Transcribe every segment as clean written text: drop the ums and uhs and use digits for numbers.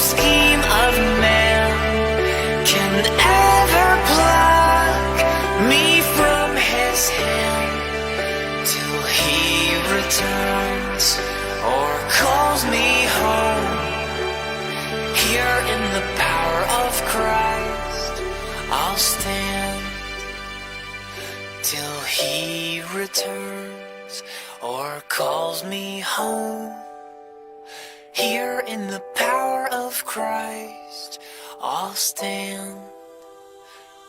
scheme of man can ever pluck me from his hand till he returns or calls me home. Here in the power of Christ I'll stand till he returns or calls me home. Here in the power of Christ I'll stand.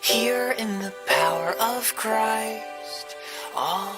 Here in the power of Christ I'll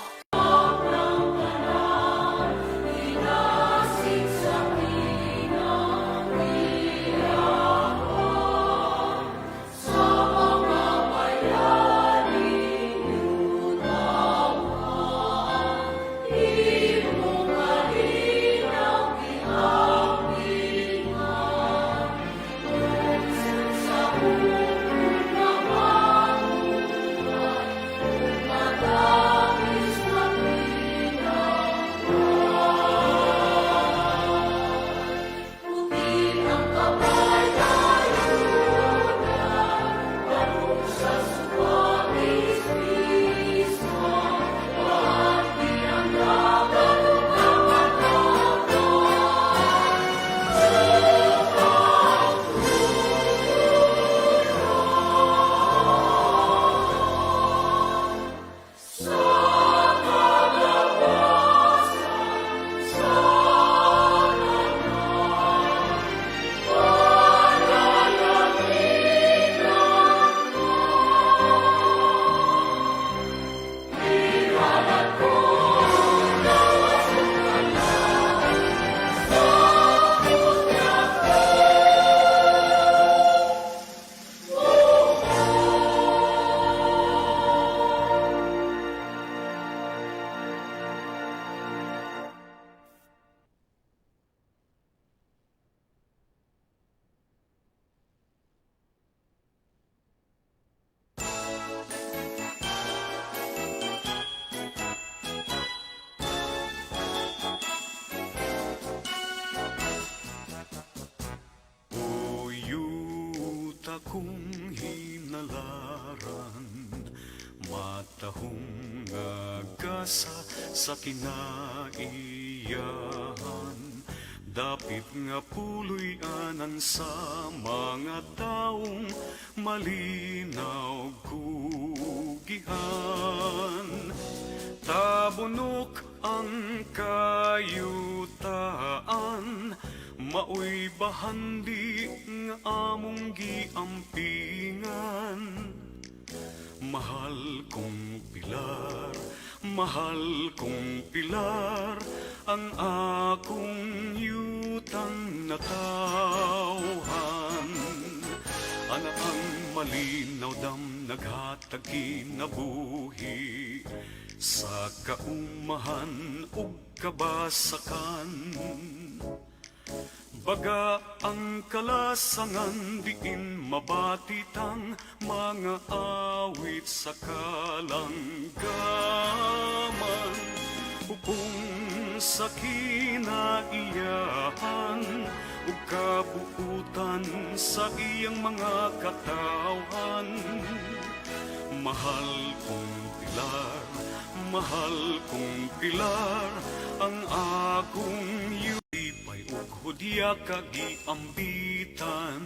akong hinalaran, matahong agasa sa kinaiyahan. Dapit nga puloy-anan sa mga taong malinaw kugihan. Tabunok ang kayutaan, maoy bahandi nga among giampingan. Mahal kong pilar, mahal kong pilar, ang akong yutang natawhan. Ana ang malinaw dam naghatag kinabuhi, sa kaumahan ug kabasakan. Baga ang kalasangan, diin mabatitang mga awit sa kalanggaman. Upong sa kinaiyahan, ug kabuutan sa iyang mga katawan. Mahal kong pilar, mahal kong pilar, ang akong yulipay ug hudya kagiambitan.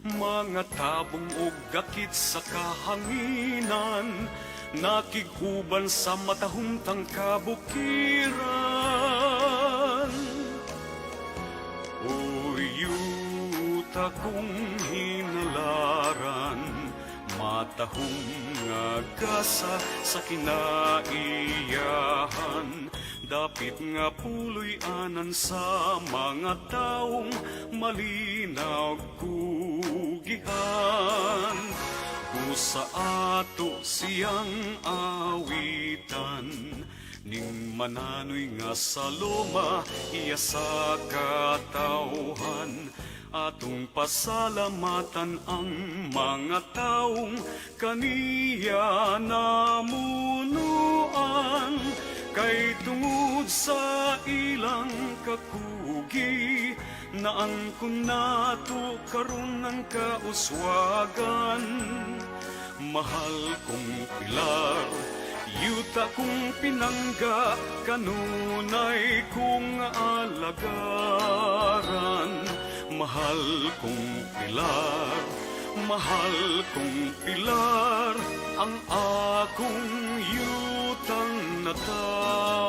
Mga tabong ug gakit sa kahanginan, nakiguban sa matahumtang kabukiran. O yuta kong hinalaran, matahong agasa sa kinaiyahan. Dapit nga puloy-anan sa mga taong malinaw kugihan. Usa ato siyang awitan, ning mananoy nga saloma iya sa katawhan. Atong pasalamatan ang mga taong kaniya namunuan. Kay tungod sa ilang kakugi, naangkon nato karon ang kauswagan. Mahal kong pilar, yuta kong pinangga, kanunay kong alagaran. Mahal kong pilar, mahal kong pilar, ang akong yutang natawhan.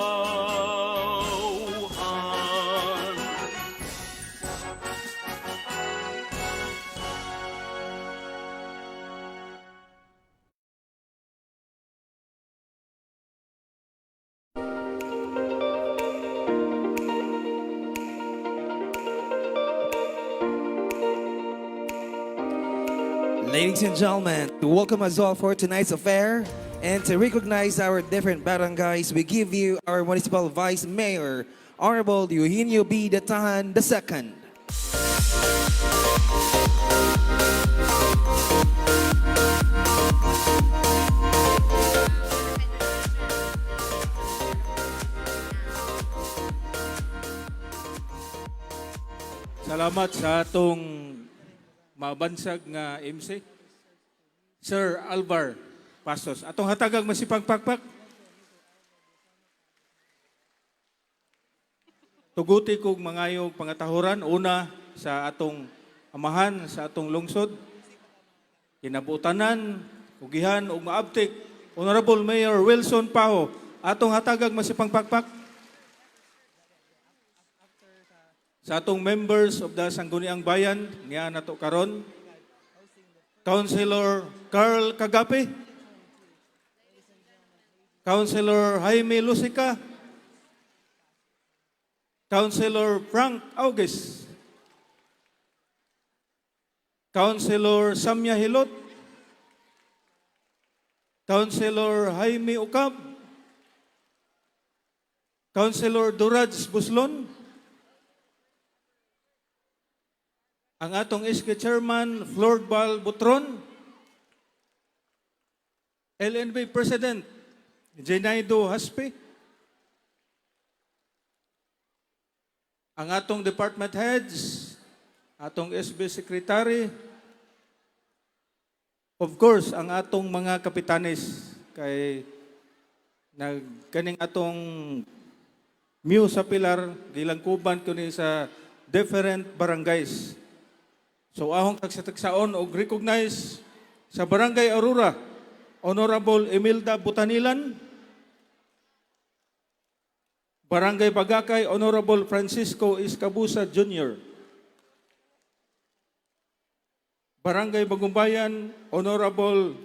Ladies and gentlemen, to welcome us all for tonight's affair and to recognize our different barangays, we give you our Municipal Vice Mayor, Honorable Eugenio B. Datahan II. Salamat sa atong mabansag nga MC. Sir Alvar Pastos. Atong hatagang masipagpakpak. Tuguti kong mangayong pangatahuran. Una sa atong amahan, sa atong lungsod. Kinabutanan, ugihan ug maabtik. Honorable Mayor Wilson Paho. Atong hatagang masipagpakpak. Sa atong members of the Sangguniang Bayan, niya nato karon, Councilor Carl Kagape, Councilor Jaime Lusica, Councilor Frank August, Councilor Samya Hilot, Councilor Jaime Ucab, Councilor Duraj Buslon, ang atong SK Chairman Florbal Butron, LNB President Jenaido Haspe, ang atong department heads, atong SB Secretary, of course, ang atong mga kapitanes kay nagkaning atong Mew sa Pilar, gilangkuban ko ni sa different barangays. So ahong tagsatagsaon og recognize sa Barangay Aurora, Honorable Emilda Butanilan, Barangay Bagakay, Honorable Francisco Iscabusa Jr., Barangay Bagumbayan, Honorable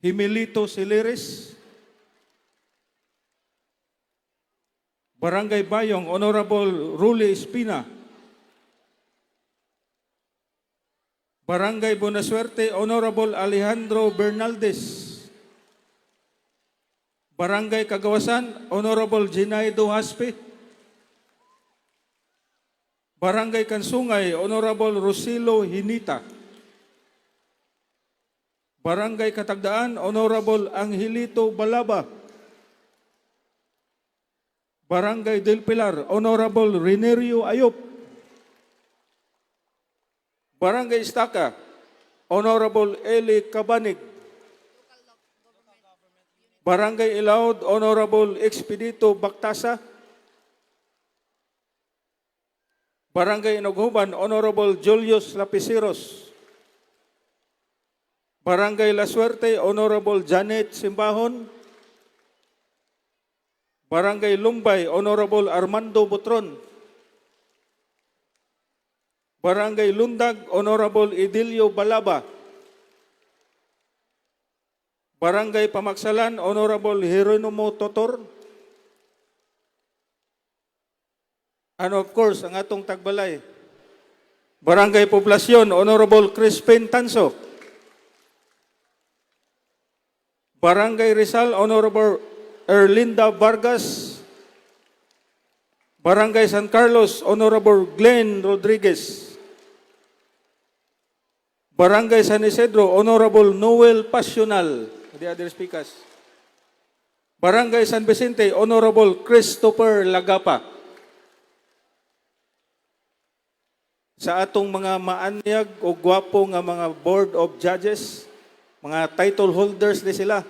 Himilito Sileres, Barangay Bayong, Honorable Ruli Espina, Barangay Bonasuerte, Honorable Alejandro Bernaldez. Barangay Kagawasan, Honorable Jenaido Haspe. Barangay Kansungay, Honorable Rosilo Hinita. Barangay Katagdaan, Honorable Angelito Balaba. Barangay Del Pilar, Honorable Renerio Ayop. Barangay Estaca, Honorable Eli Cabanig. Barangay Ilaud, Honorable Expedito Bactasa. Barangay Inoghuban, Honorable Julius Lapiceros. Barangay La Suerte, Honorable Janet Simbahon. Barangay Lumbay, Honorable Armando Butron. Barangay Lundag, Honorable Idilio Balaba. Barangay Pamaksalan, Honorable Hieronimo Totor. And of course, ang atong tagbalay, Barangay Poblasyon, Honorable Crispin Tanso. Barangay Rizal, Honorable Erlinda Vargas. Barangay San Carlos, Honorable Glenn Rodriguez. Barangay San Isidro, Honorable Noel Pasional. The other speakers. Barangay San Vicente, Honorable Christopher Lagapa. sa atong mga maanyag o gwapo nga mga board of judges, mga title holders ni sila.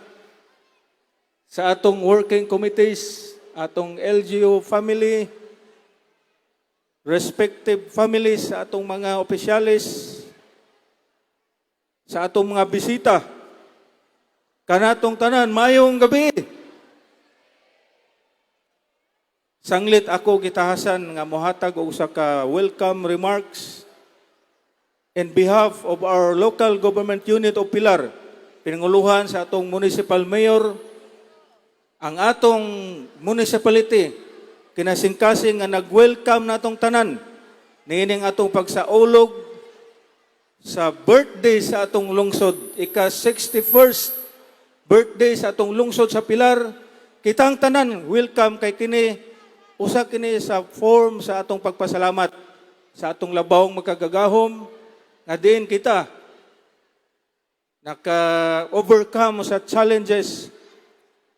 Sa atong working committees, atong LGU family, respective families sa atong mga opisyalis, sa atong mga bisita, kanatong tanan, mayong gabi. Sanglit ako gitahasan nga mohatag og usa ka welcome remarks in behalf of our local government unit of Pilar, pinanguluhan sa atong municipal mayor, ang atong municipality kinasingkasing nga nag-welcome natong tanan niining atong pagsaulog sa birthday sa atong lungsod, ika-61st birthday sa atong lungsod sa Pilar. Kitang tanan welcome kay kini. Usa kini sa form sa atong pagpasalamat sa atong labawong magkagagahom nga diin kita naka-overcome sa challenges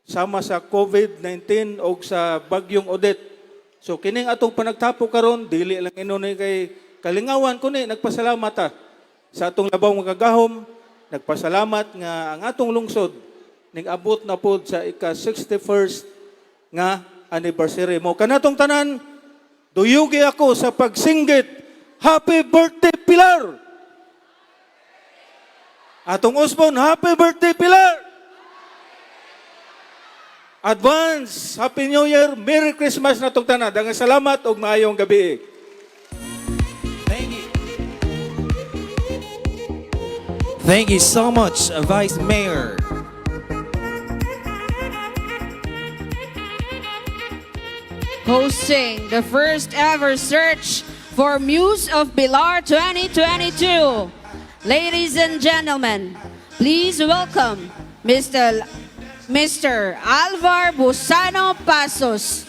sama sa COVID-19 o sa bagyong Odette. So kining atong panagtapo karon dili lang inunay kay kalingawan kundi nagpasalamat sa atong labawong magkagahom, nagpasalamat nga ang atong lungsod ning abot na pod sa ika-61st nga anniversary mo. Kanatong tanan, duyugi ako sa pagsinggit, Happy Birthday, Pilar! Atong usbon, Happy Birthday, Pilar! Advance, Happy New Year, Merry Christmas natong tanan. Daghang salamat ug maayong gabi. Thank you. Thank you so much, Vice Mayor. Hosting the first ever search for Muse of Pilar 2022. Ladies and gentlemen, please welcome Mr. Alvar Busano Pasos.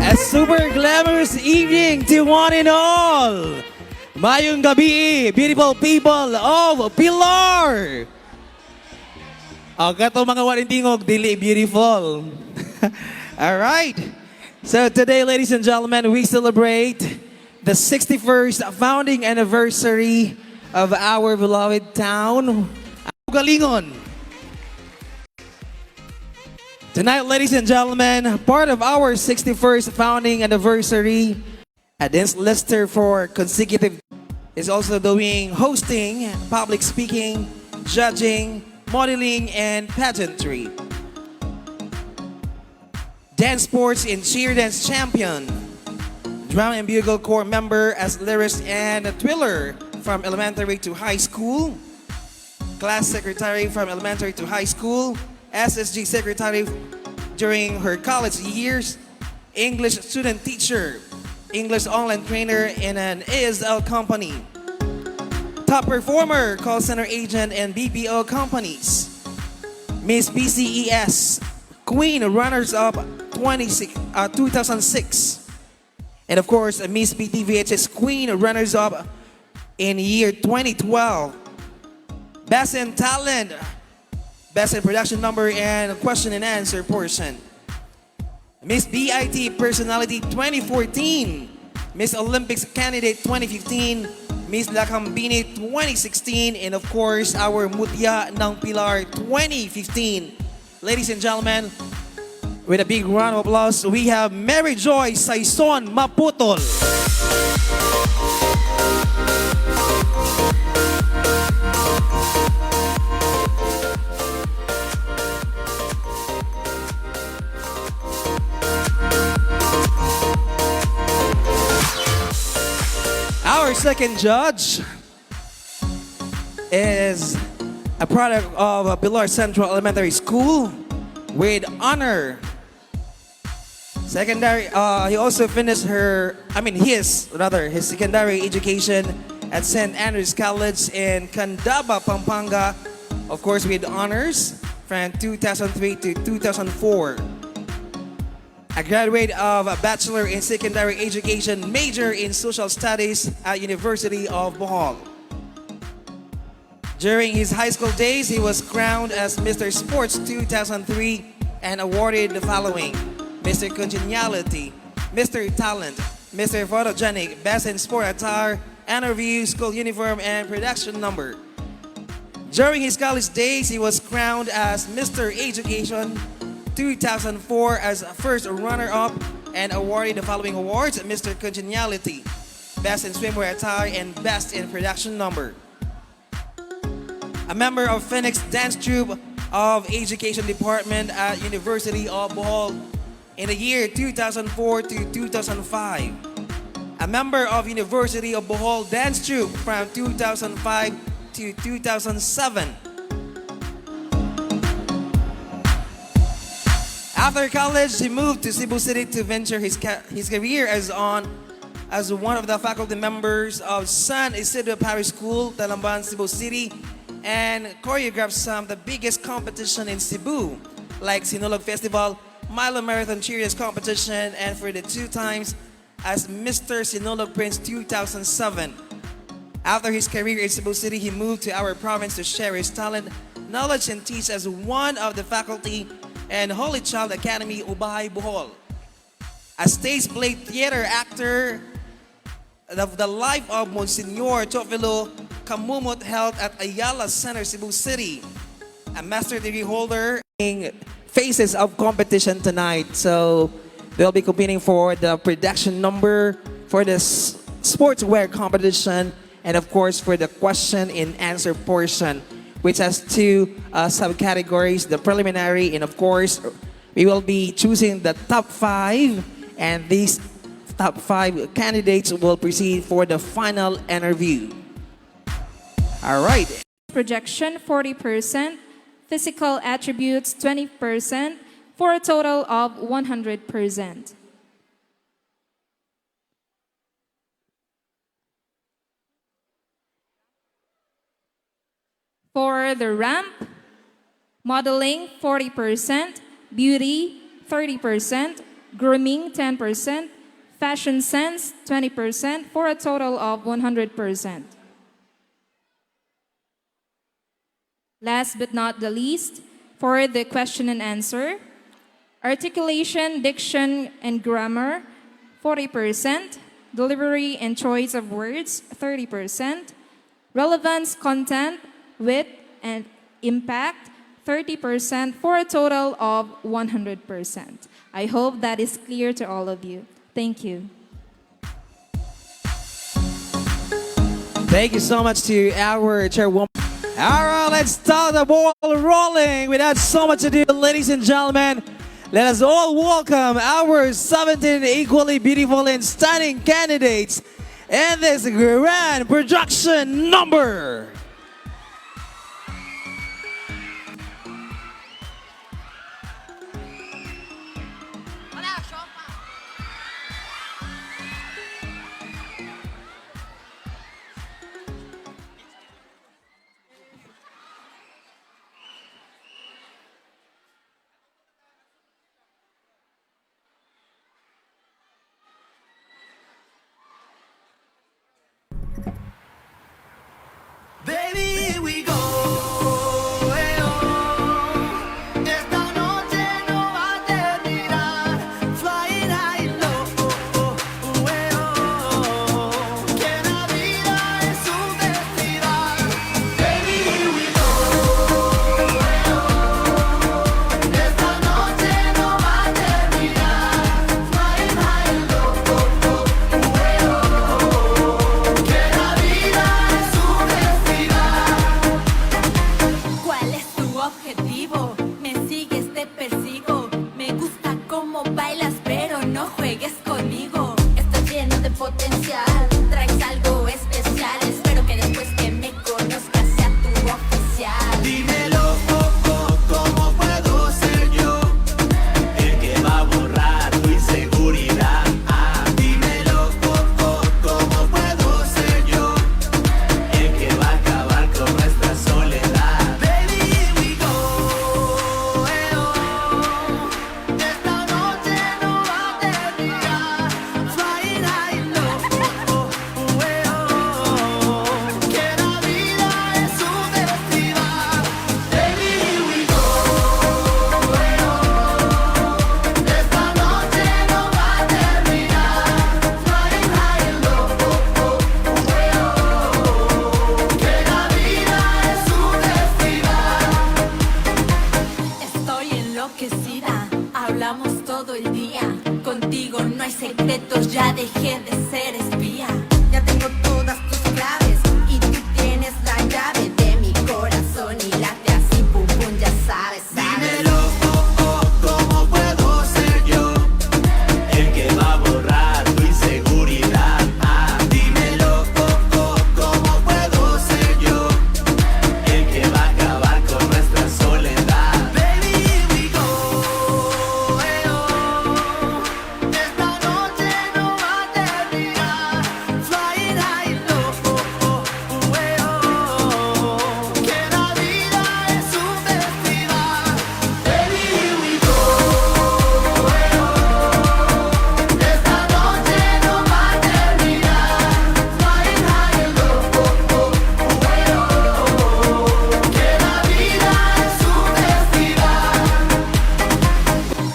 A super glamorous evening to one and all. Mayong gabi, beautiful people of Pilar. Kato mga warintingog, dili beautiful. All right. So today, ladies and gentlemen, we celebrate the 61st founding anniversary of our beloved town, Galingon. Tonight, ladies and gentlemen, part of our 61st founding anniversary, Dance Lister for consecutive is also doing hosting, public speaking, judging, modeling, and pageantry. Dance sports and cheer dance champion. Drum and bugle corps member as lyricist and twirler from elementary to high school. Class secretary from elementary to high school. SSG secretary during her college years. English student teacher. English online trainer in an ASL company. Top performer, call center agent and BPO companies. Miss PCES, Queen runners-up 2006. And of course, Miss PTVHS Queen runners-up in year 2012. Best in talent, best in production number and question and answer portion. Miss BIT Personality 2014, Miss Olympics Candidate 2015, Miss Lakambini 2016, and of course, our Mutya ng Pilar 2015. Ladies and gentlemen, with a big round of applause, we have Mary Joy Saison Maputol. Our second judge is a product of Pilar Central Elementary School with honor. Secondary, he also finished his secondary education at St. Andrews College in Candaba, Pampanga, of course with honors from 2003 to 2004. A graduate of a Bachelor in Secondary Education, major in Social Studies at University of Bohol. During his high school days, he was crowned as Mr. Sports 2003 and awarded the following: Mr. Congeniality, Mr. Talent, Mr. Photogenic, Best in Sport Attire, and Review, School Uniform, and Production Number. During his college days, he was crowned as Mr. Education 2004 as first runner-up and awarded the following awards: Mr. Congeniality, Best in Swimwear Attire, and Best in Production Number. A member of Phoenix Dance Troupe of Education Department at University of Bohol in the year 2004 to 2005. A member of University of Bohol Dance Troupe from 2005 to 2007. After college, he moved to Cebu City to venture his career as one of the faculty members of San Isidro Parish School, Talamban, Cebu City, and choreographed some of the biggest competition in Cebu, like Sinulog Festival, Milo Marathon Cheerleaders Competition, and for the 2 times as Mr. Sinulog Prince 2007. After his career in Cebu City, he moved to our province to share his talent, knowledge, and teach as one of the faculty and Holy Child Academy, Ubay, Bohol. A stage play theater actor, the life of Monsignor Teofilo Kamumot held at Ayala Center, Cebu City. A master degree holder in phases of competition tonight. So they'll be competing for the production number, for the sportswear competition, and of course for the question and answer portion, which has 2 subcategories, the preliminary, and of course we will be choosing the top 5, and these top 5 candidates will proceed for the final interview. All right. Projection 40%, physical attributes 20%, for a total of 100%. For the ramp, modeling 40%, beauty 30%, grooming 10%, fashion sense 20%, for a total of 100%. Last but not the least, for the question and answer, articulation, diction, and grammar 40%, delivery and choice of words 30%, relevance, content, wit, and impact 30%, for a total of 100%. I hope that is clear to all of you. Thank you. Thank you so much to our chairwoman. All right, let's start the ball rolling. Without so much ado, ladies and gentlemen, let us all welcome our 17 equally beautiful and stunning candidates in this grand production number. enloquecida, hablamos todo el día. Contigo no hay secretos, ya dejé de ser espía. Ya tengo todas tus claves y tú tienes la llave de mi corazón y late así, pum pum, ya sabes, sabes. Dímelo, ¿cómo puedo ser yo el que va a borrar tu inseguridad? Dímelo, ¿cómo puedo ser yo el que va a acabar con nuestra soledad? Baby, here we go, esta noche no va a terminar. Flying high and low, que la vida es un festival. Baby, here we go, esta noche no va a terminar. Flying high and low, que la vida es un festival.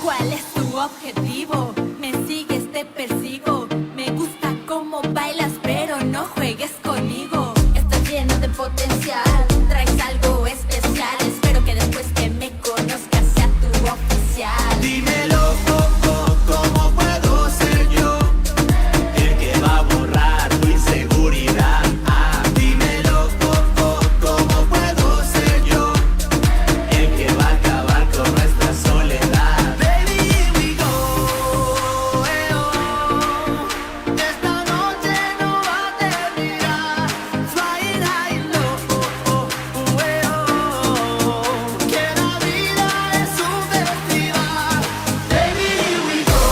¿Cuál es tu objetivo? Me sigues, te persigo. Me gusta cómo bailas, pero no juegues conmigo. Estás lleno de potencial, traes algo especial. Espero que después que me conozcas sea tu oficial. Dímelo, ¿cómo puedo ser yo el que va a borrar tu inseguridad? Dímelo, ¿cómo puedo ser yo el que va a acabar con nuestra soledad? Baby, here we go, esta noche no va a terminar. Flying high and low, que la vida es un festival. Baby, here we go,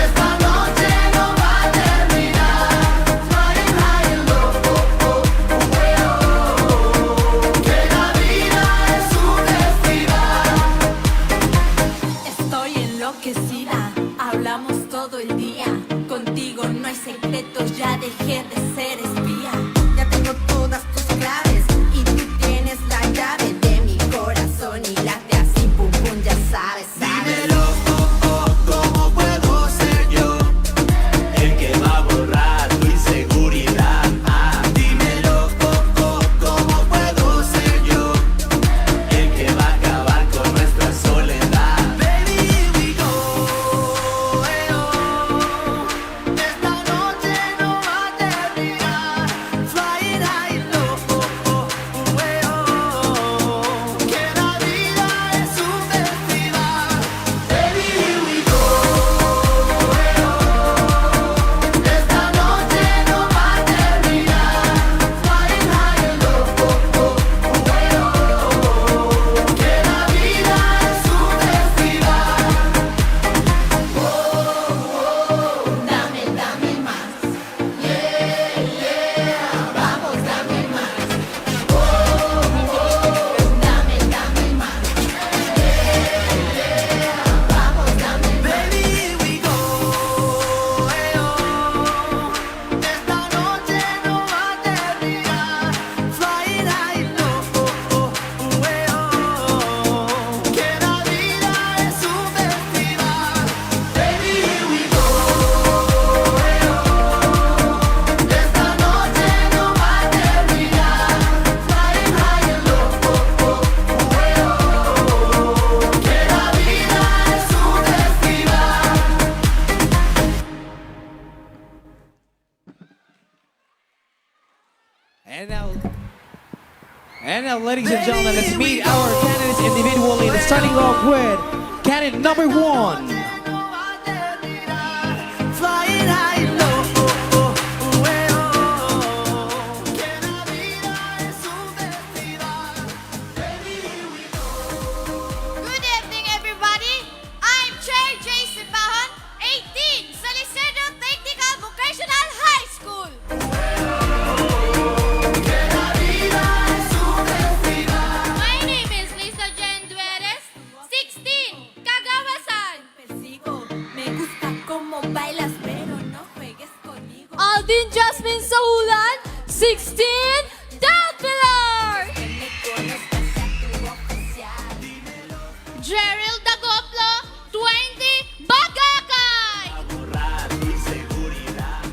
esta noche no va a terminar. Flying high and low, que la vida es un festival. Estoy enloquecida, hablamos todo el día. Contigo no hay secretos, ya dejé de ser espía. Ya tengo todas tus claves y tú tienes la llave de mi corazón y late así, pum pum, ya sabes, sabes. Dímelo, ¿cómo puedo ser yo el que va a borrar tu inseguridad? Dímelo, ¿cómo puedo ser yo el que va a acabar con nuestra soledad? Baby, here we go, esta noche no va a terminar. Flying high and low, que la vida es un festival. Baby, here we go, esta noche no va a terminar. Flying high and low, que la vida es un festival. Dame, dame más. Yeah, vamos, dame más. Dame, dame más. Yeah, vamos, dame más. Baby, here we go, esta noche no va a terminar. Flying high and low, que la vida es un festival. Baby, here we go, esta noche no va a terminar. Flying high and low, que la vida es un festival. And now, ladies and gentlemen, let's meet our candidates individually. Starting off with candidate number 1. Flying high and low, que la vida es un festival. Baby, here we go. Good evening, everybody. I'm Chair Jason Bahon, 18, Salcedo Technical Vocational High School. Que la vida es un festival. My name is Lisa Jen Dueres, 16, Cagawasan. Persigo, me gusta cómo bailas, pero no juegues conmigo. Aldin Jasmine Saulan, 16, Dalpilar. Que me conozcas sea tu oficial. Gerald Dagoplo, 20, Bagakay. Borrar tu inseguridad.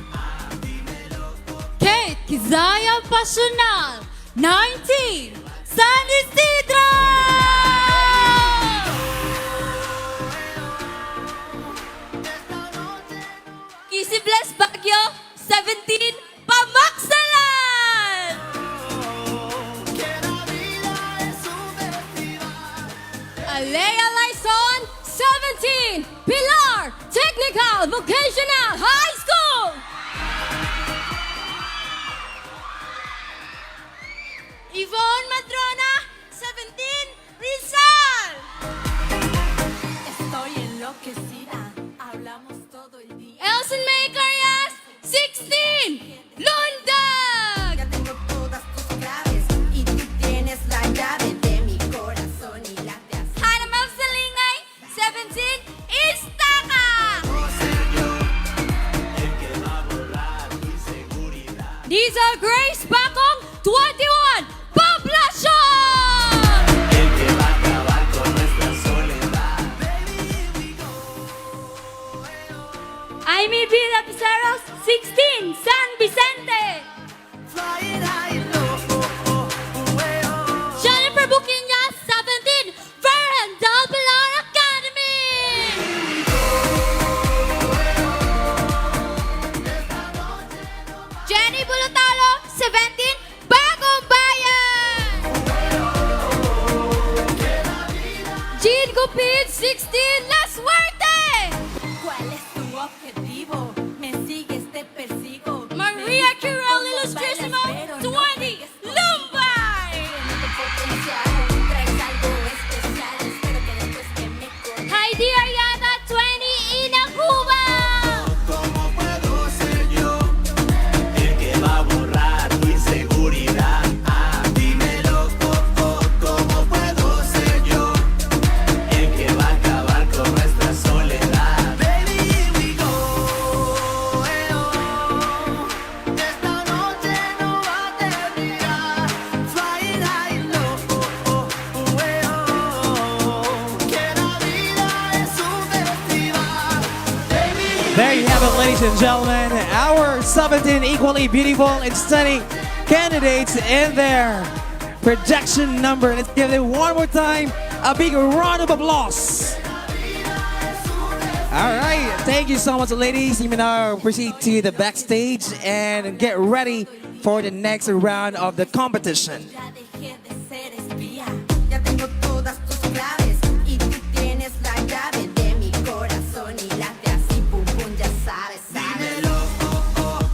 Kate Kizaya Pasional, 19, San Isidro. Alea Lyson, 17, Pilar Technical Vocational High School. Yvonne Madrona, 17, Rizal. Estoy enloquecida, hablamos todo el día. Elson May Carias, 16, Lundag. Ya tengo todas tus claves y tú tienes la llave de mi corazón y la te hace. Hannah Mel Salingay, 17, Iztaca. Diesel Grace Bakong, 21, Poblacion. El que va a acabar con nuestra soledad. Amy Vida Pizarros, 16, San Vicente. Flying high and low, Jennifer Buquiñas, 17, Ferren Del Pilar Academy. Jenny Bulutalo, 17, Bagong Bayan. Jean Gupit, 16, La Suerte. ¿Cuál es tu objetivo? Me sigues, te persigo. Maria Quirol, Ilustrísimo, 20, Lumbay. Heidi Ariana, 20, Inacuba. ¿cómo puedo ser yo el que va a borrar tu inseguridad? Ah, dímelo, ¿cómo puedo ser yo el que va a acabar con nuestra soledad? Baby, here we go. Esta noche no va a terminar. Flying high and low, que la vida es un festival. Baby, There you have it, ladies and gentlemen. Our 17 equally beautiful and stunning candidates in their projection number. Let's give them one more time a big round of applause. All right, thank you so much, ladies. You may now proceed to the backstage and get ready for the next round of the competition. Ya dejé de ser espía, ya tengo todas tus claves y tú tienes la llave de mi corazón y late así, pum pum, ya sabes, sabes. dímelo,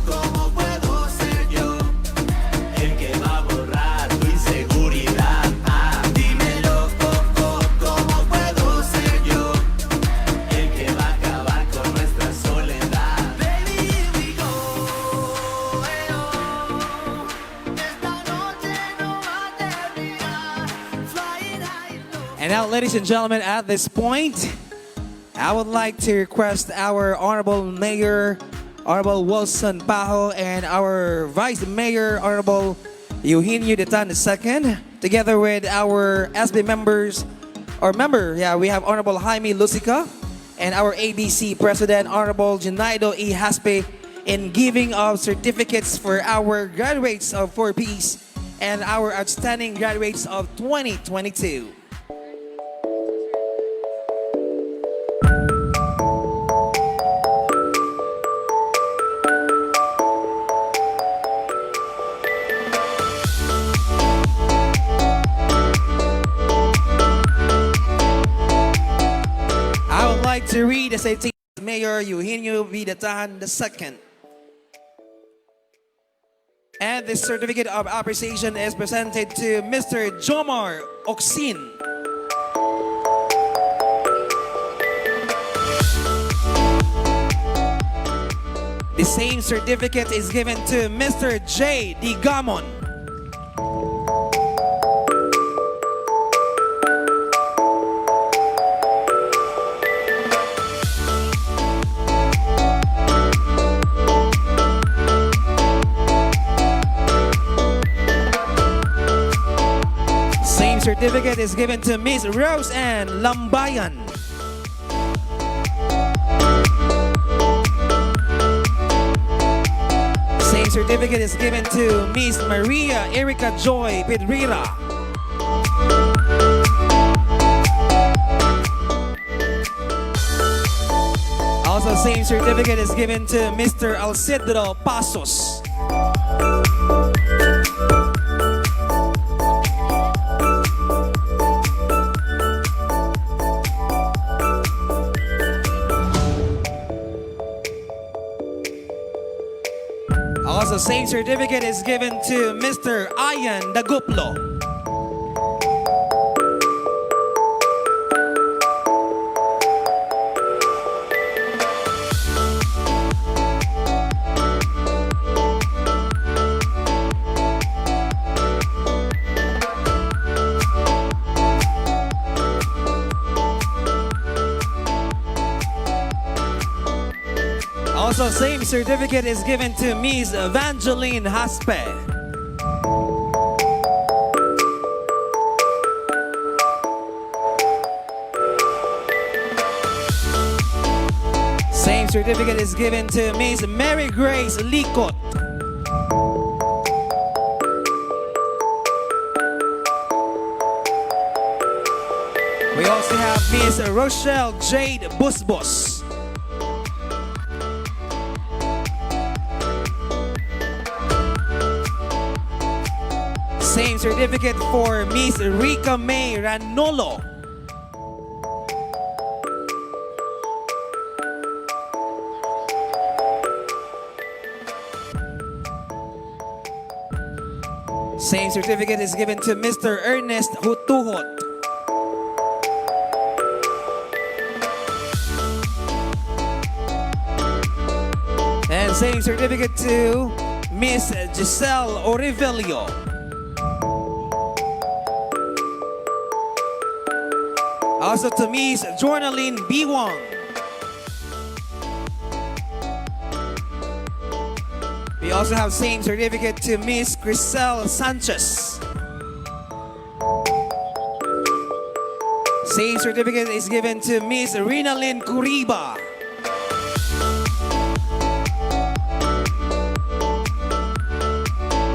¿cómo puedo ser yo el que va a borrar tu inseguridad? Ah, dímelo, ¿cómo puedo ser yo el que va a acabar con nuestra soledad? Baby, here we go. Esta noche no va a terminar. Flying high and low. And now, ladies and gentlemen, at this point, I would like to request our Honorable Mayor, Honorable Wilson Bajo, and our Vice Mayor, Honorable Eugenio De Tan II, together with our SB members, we have Honorable Jaime Lucica, and our ABC President, Honorable Junaido E. Haspe, in giving of certificates for our graduates of 4Ps and our outstanding graduates of 2022. I would like to read the safety Mayor Eugenio V. De Tan II. And this certificate of appreciation is presented to Mr. Jomar Oxin. The same certificate is given to Mr. J. Digamon. Same certificate is given to Miss Rose Ann Lambayan. Same certificate is given to Miss Maria Erica Joy Pedrera. Also, same certificate is given to Mr. Alcedro Pasos. Also, same certificate is given to Mr. Ayan Daguplo. Also, same certificate is given to Miss Evangeline Haspe. Same certificate is given to Miss Mary Grace Likot. We also have Miss Rochelle Jade Busbos. Same certificate for Miss Rica May Ranolo. Same certificate is given to Mr. Ernest Hutuhot. And same certificate to Miss Giselle Orivelio. Also to Miss Jornaline Biwang. We also have same certificate to Miss Crisel Sanchez. Same certificate is given to Miss Rinalyn Curiba.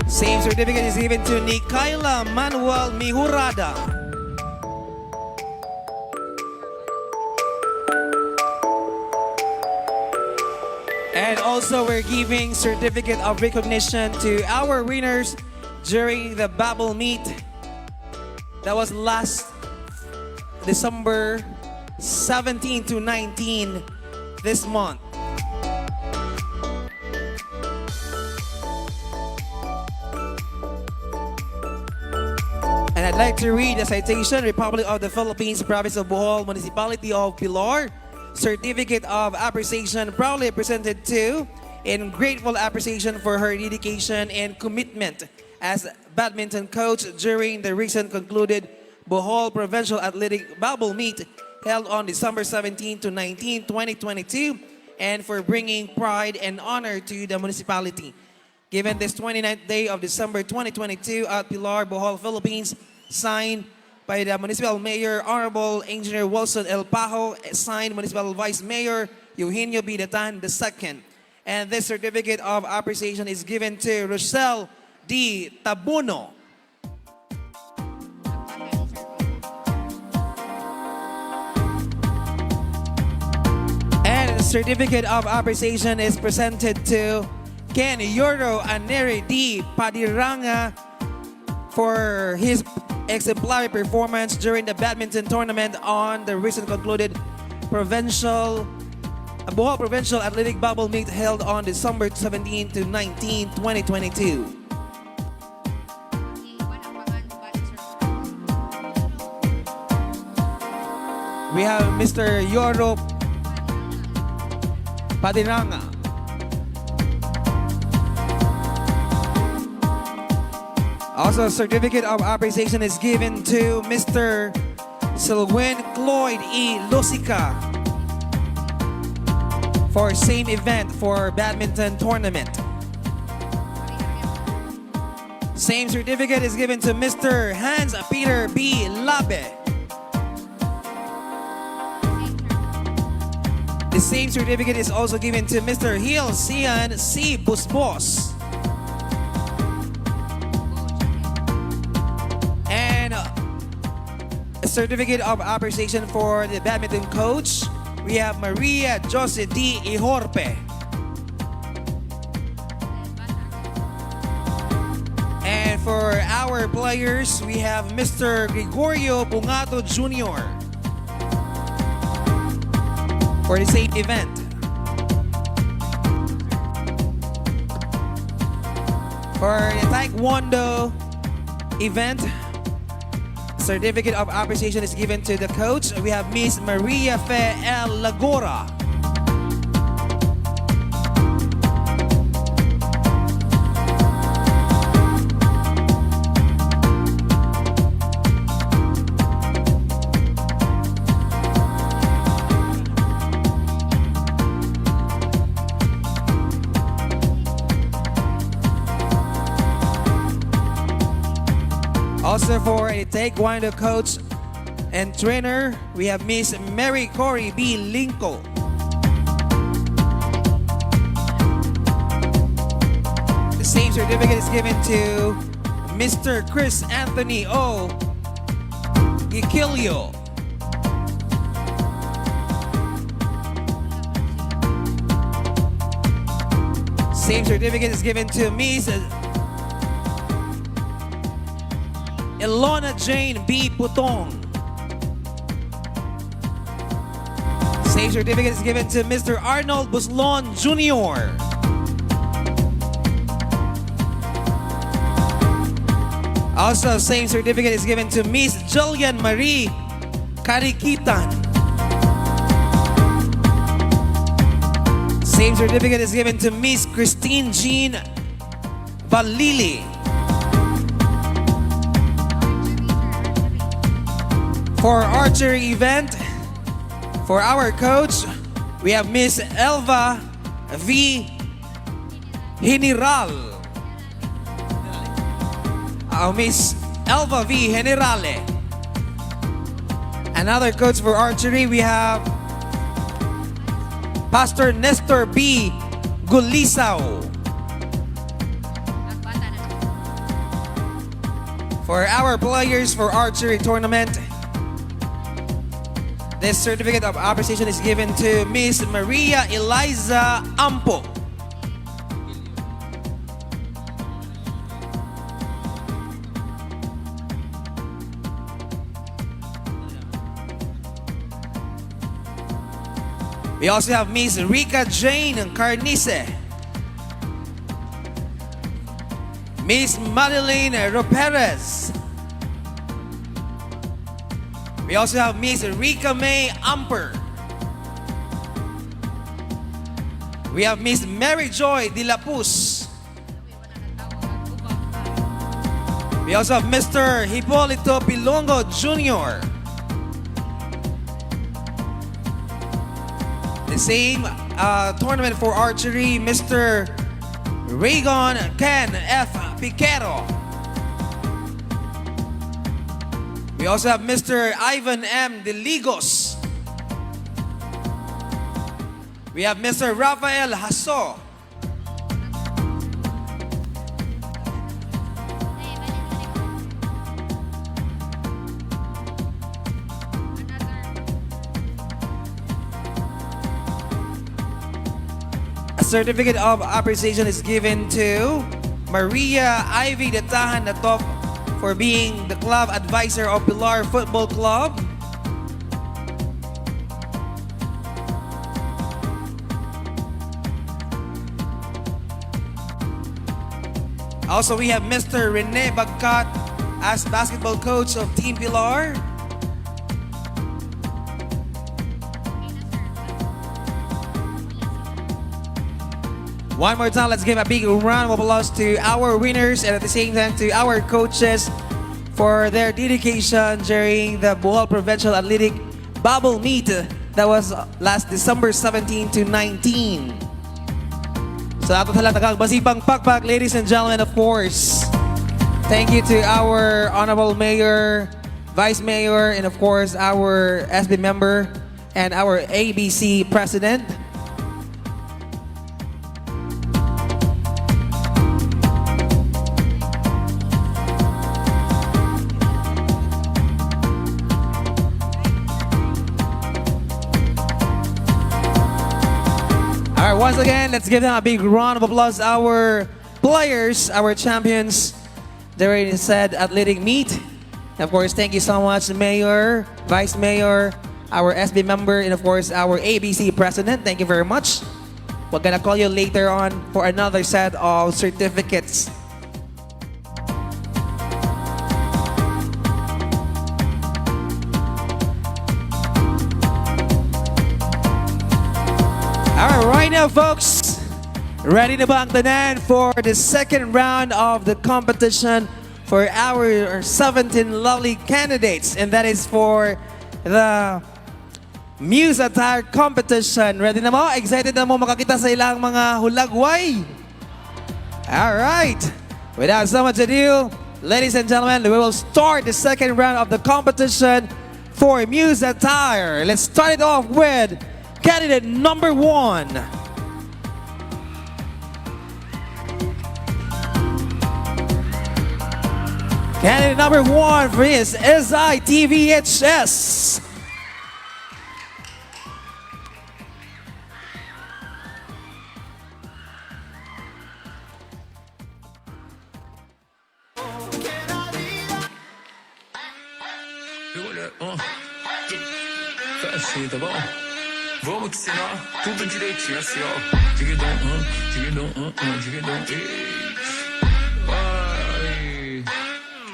Same certificate is given to Nikaila Manuel Mihurada. And also, we're giving certificate of recognition to our winners during the Babel Meet. That was last December 17 to 19 this month. And I'd like to read the citation: Republic of the Philippines, Province of Bohol, Municipality of Pilar. Certificate of appreciation proudly presented to, in grateful appreciation for her dedication and commitment as badminton coach during the recent concluded Bohol Provincial Athletic Babel Meet held on December 17 to 19, 2022, and for bringing pride and honor to the municipality. Given this 29th day of December 2022 at Pilar, Bohol, Philippines, signed by the Municipal Mayor, Honorable Engineer Wilson El Pajo, signed Municipal Vice Mayor Eugenio B. Datan II. And this certificate of appreciation is given to Rochelle D. Tabuno. And the certificate of appreciation is presented to Ken Yoro Aneri D. Padiranga for his exemplary performance during the badminton tournament on the recent concluded Bohol Provincial Athletic Babel Meet held on December 17 to 19, 2022. We have Mr. Yoro Padiranga. Also, a certificate of appreciation is given to Mr. Selwyn Cloyd E. Lusica for same event for badminton tournament. Same certificate is given to Mr. Hans Peter B. Labe. The same certificate is also given to Mr. Hill Sian C. Busbos. A certificate of appreciation for the badminton coach, we have Maria Jose D. Ihorpe. And for our players, we have Mr. Gregorio Bungato Jr. for the same event. For the Taekwondo event, certificate of appreciation is given to the coach. We have Miss Maria Fe L. Lagora. Also for a Taekwondo coach and trainer, we have Miss Mary Cory B. Linko. The same certificate is given to Mr. Chris Anthony O. Gikilio. Same certificate is given to Miss Ilona Jane B. Putong. Same certificate is given to Mr. Arnold Buslon Jr. Also, same certificate is given to Miss Jillian Marie Karikitan. Same certificate is given to Miss Christine Jean Balili. For archery event, for our coach, we have Miss Elva V. General. Miss Elva V. Generale. Another coach for archery, we have Pastor Nestor B. Gulisao. For our players for archery tournament, this certificate of appreciation is given to Miss Maria Eliza Ampo. We also have Miss Rika Jane Carnice. Miss Madeline Roperez. We also have Miss Rika May Amper. We have Miss Mary Joy De La Puz. We also have Mr. Hipolito Pilongo Jr. The same tournament for archery, Mr. Raygon Ken F. Piquero. We also have Mr. Ivan M. De Ligos. We have Mr. Rafael Hasso. A certificate of appreciation is given to Maria Ivy Datahan Natop for being the club advisor of Pilar Football Club. Also, we have Mr. Rene Bagkat as basketball coach of Team Pilar. One more time, let's give a big round of applause to our winners and at the same time to our coaches for their dedication during the Bohol Provincial Athletic Bubble Meet that was last December 17 to 19. So ato talagang masipang pakpak, ladies and gentlemen, of course. Thank you to our Honorable Mayor, Vice Mayor, and of course our SB member and our ABC President. Once again, let's give them a big round of applause. Our players, our champions, during the said athletic meet. And of course, thank you so much, Mayor, Vice Mayor, our SB member, and of course, our ABC President. Thank you very much. We're gonna call you later on for another set of certificates now, folks. Ready na ba ang tanan for the second round of the competition for our 17 lovely candidates? And that is for the Muse Attire Competition. Ready na mo? Excited na mo makakita sa ilang mga hulagway? Alright. Without so much ado, ladies and gentlemen, we will start the second round of the competition for Muse Attire. Let's start it off with candidate number 1. Candidate number 1 for his SITVHS. Vamos te ensinar tudo direitinho assim, ó. Vai.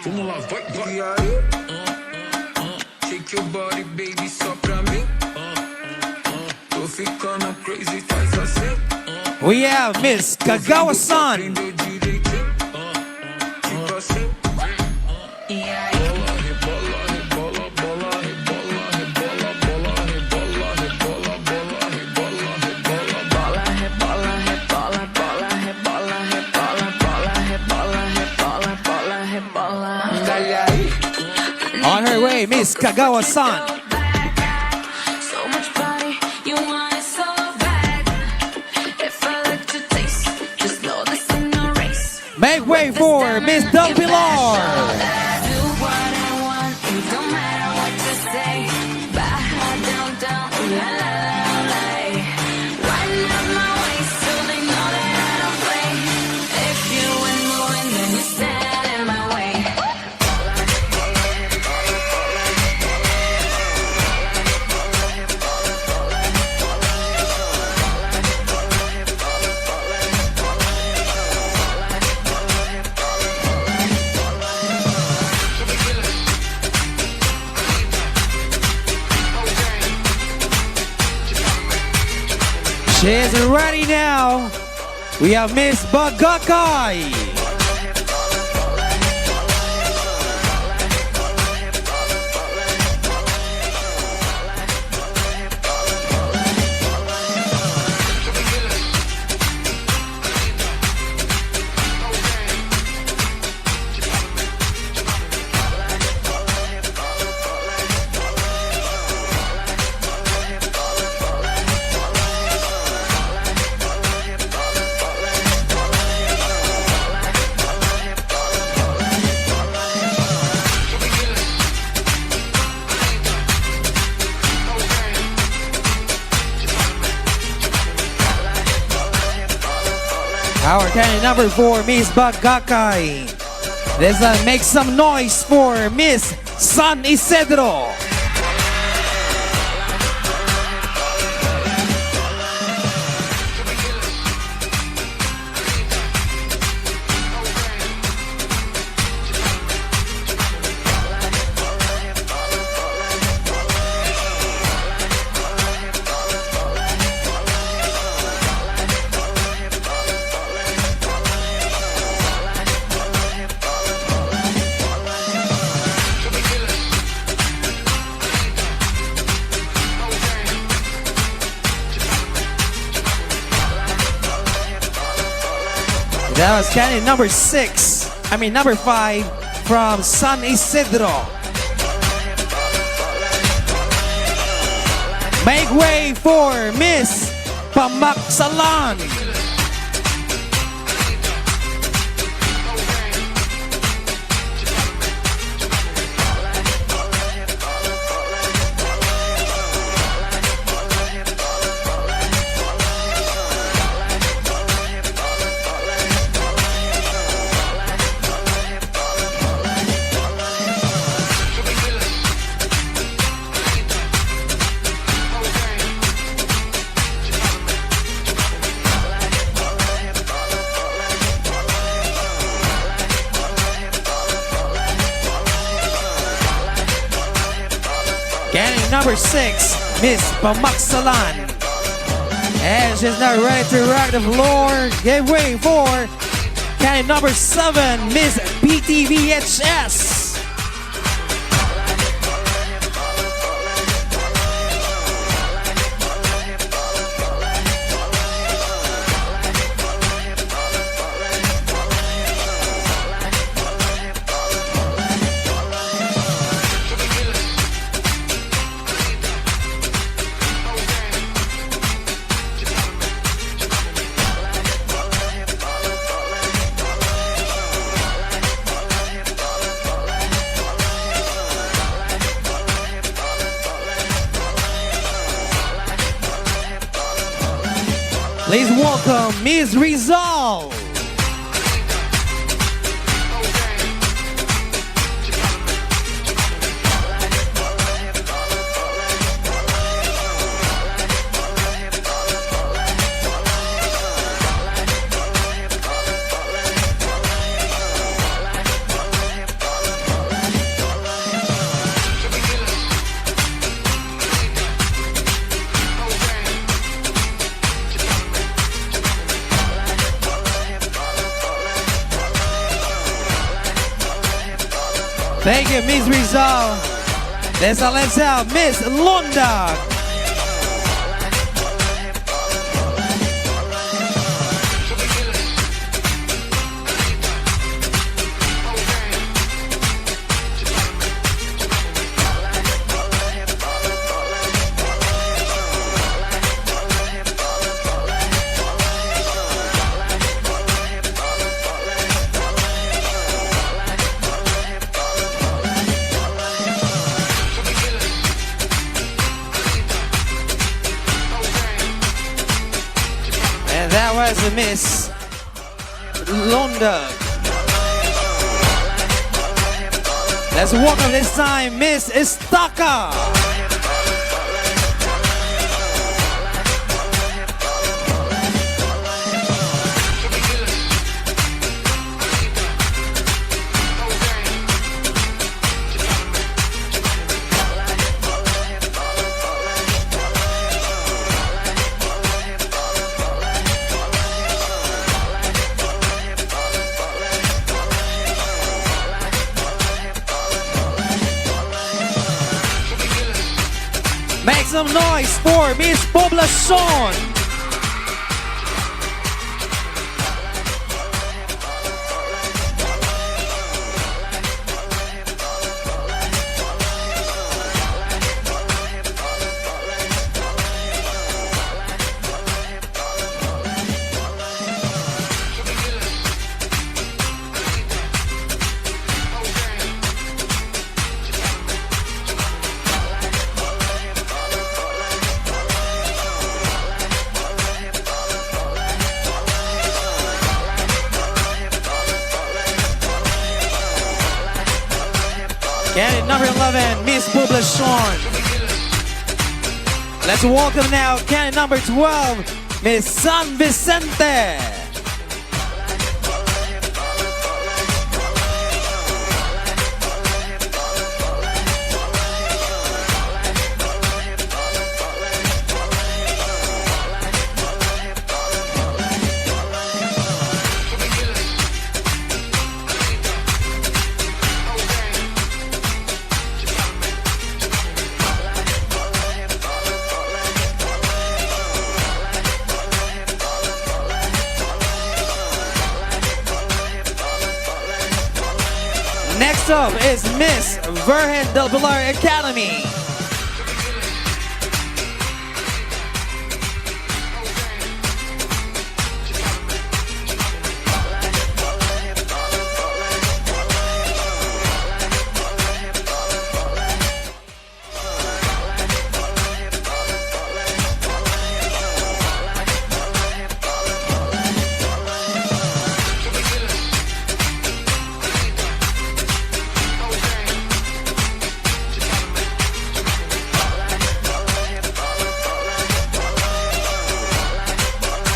Vamos lá, vai. E aí? Shake your body, baby, só pra mim. Tô ficando crazy, faz assim. We have Miss Kagawa-san. Aprendeu direitinho. Tipo assim. E aí? On her way, Miss Kagawa-san. So much body, you want it so bad. If I let you taste, just know this ain't no race. Make way for Miss Del Pilar. Do what I want, it don't matter what you say. Baja down, down, ooh la la la la. Wind up my waist so they know that I don't play. If you ain't moving, then you stand in my way. She's ready now. We have Miss Bagakai. Our candidate number 4, Miss Bagakai. Let's make some noise for Miss San Isidro. That was candidate number 5 from San Isidro. Make way for Miss Pamaksalan. Candidate number 6, Miss Pamaksalan. And she's now ready to rock the floor. Give way for candidate number 7, Miss PTVHS. Please welcome Miss Rizal. Thank you, Miss Rizal. Let's have Miss Londa. And that was Miss Londa. Let's welcome this time Miss Estaca. Make some noise for Miss Poblacion. Candidate number 11, Miss Poblacion. Let's welcome now candidate number 12, Miss San Vicente. Next up is Miss Virgen del Pilar Academy.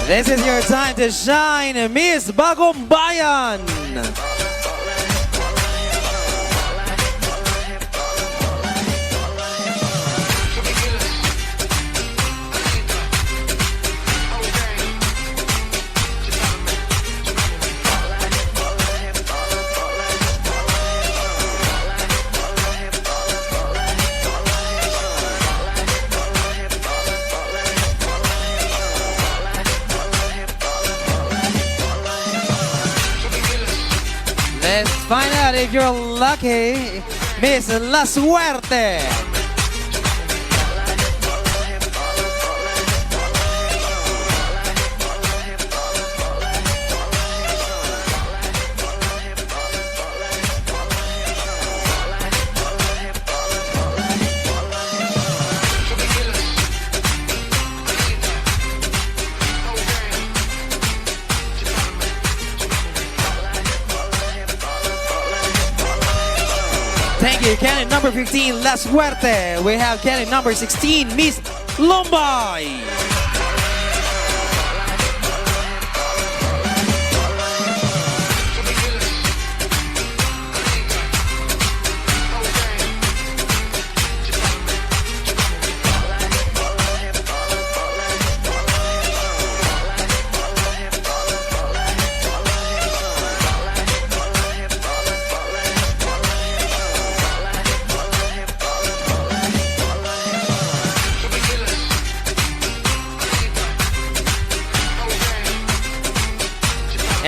This is your time to shine, Miss Bagong Bayan. find out if you're lucky, Miss La Suerte. Thank you, candidate number 15, La Suerte. We have candidate number 16, Miss Lombay.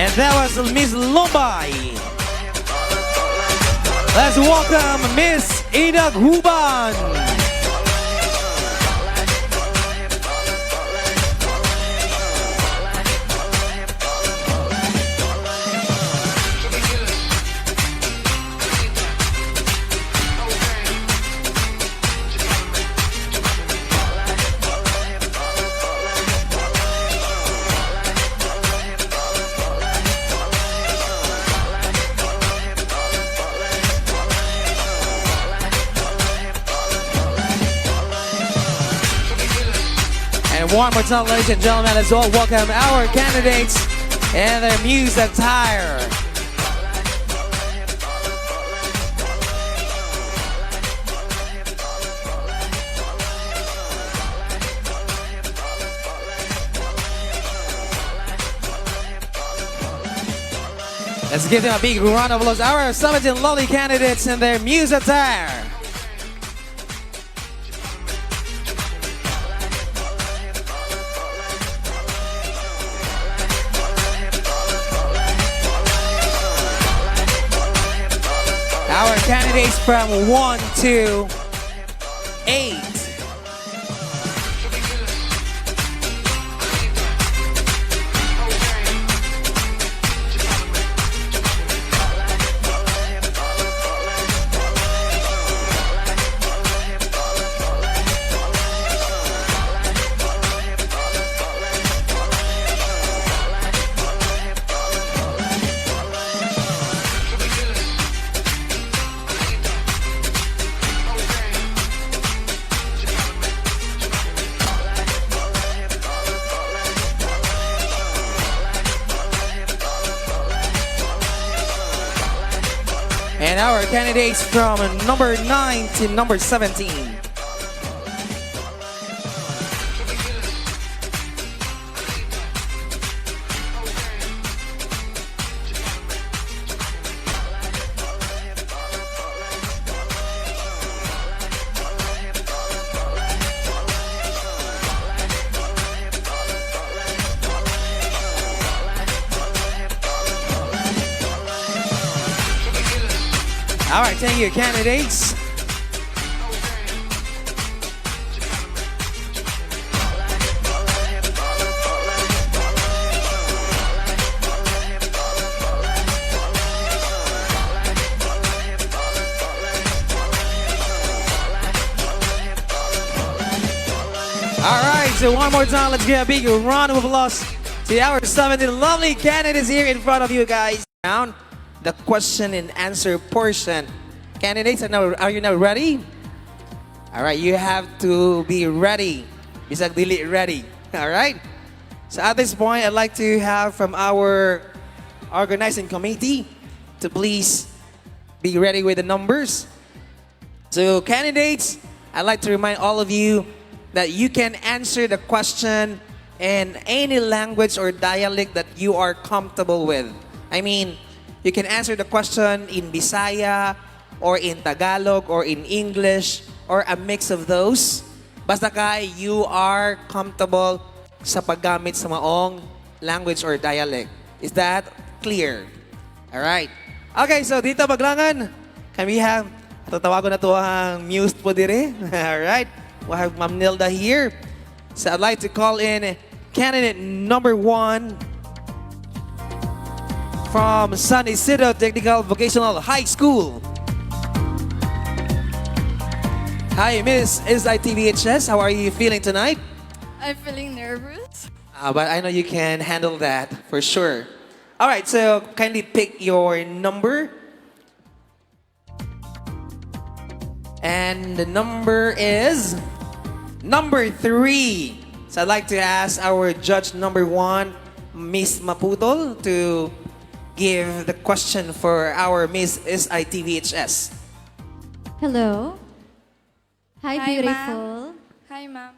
And that was Miss Lombay. Let's welcome Miss Ida Huban. And one more time, ladies and gentlemen, let's all welcome our candidates and their Muse attire. Let's give them a big round of applause. Our 17 lovely candidates in their Muse attire. Our candidates from 1 to 8. And our candidates from number 9 to number 17. All right, thank you, candidates. All right, so one more time, let's give a big round of applause to our 17 lovely candidates here in front of you guys. Down the question and answer portion. Candidates, are you now ready? All right, you have to be ready. Bisag dili ready. All right? So at this point, I'd like to have from our organizing committee to please be ready with the numbers. So candidates, I'd like to remind all of you that you can answer the question in any language or dialect that you are comfortable with. I mean, you can answer the question in Bisaya or in Tagalog or in English or a mix of those. Basta kay you are comfortable sa paggamit sa maong language or dialect. Is that clear? All right. Okay, so dito Baglangan, can we have, tatawagan na to ang muse po dire. Alright, we'll have Ma'am Nilda here. So I'd like to call in candidate number 1 from San Isidro Technical Vocational High School. Hi, Miss SITVHS. How are you feeling tonight? I'm feeling nervous. But I know you can handle that for sure. All right, so kindly pick your number. And the number is number 3. So I'd like to ask our judge number 1, Miss Maputol, to give the question for our Miss SITVHS. Hello. Hi, Hi, beautiful. Hi, ma'am.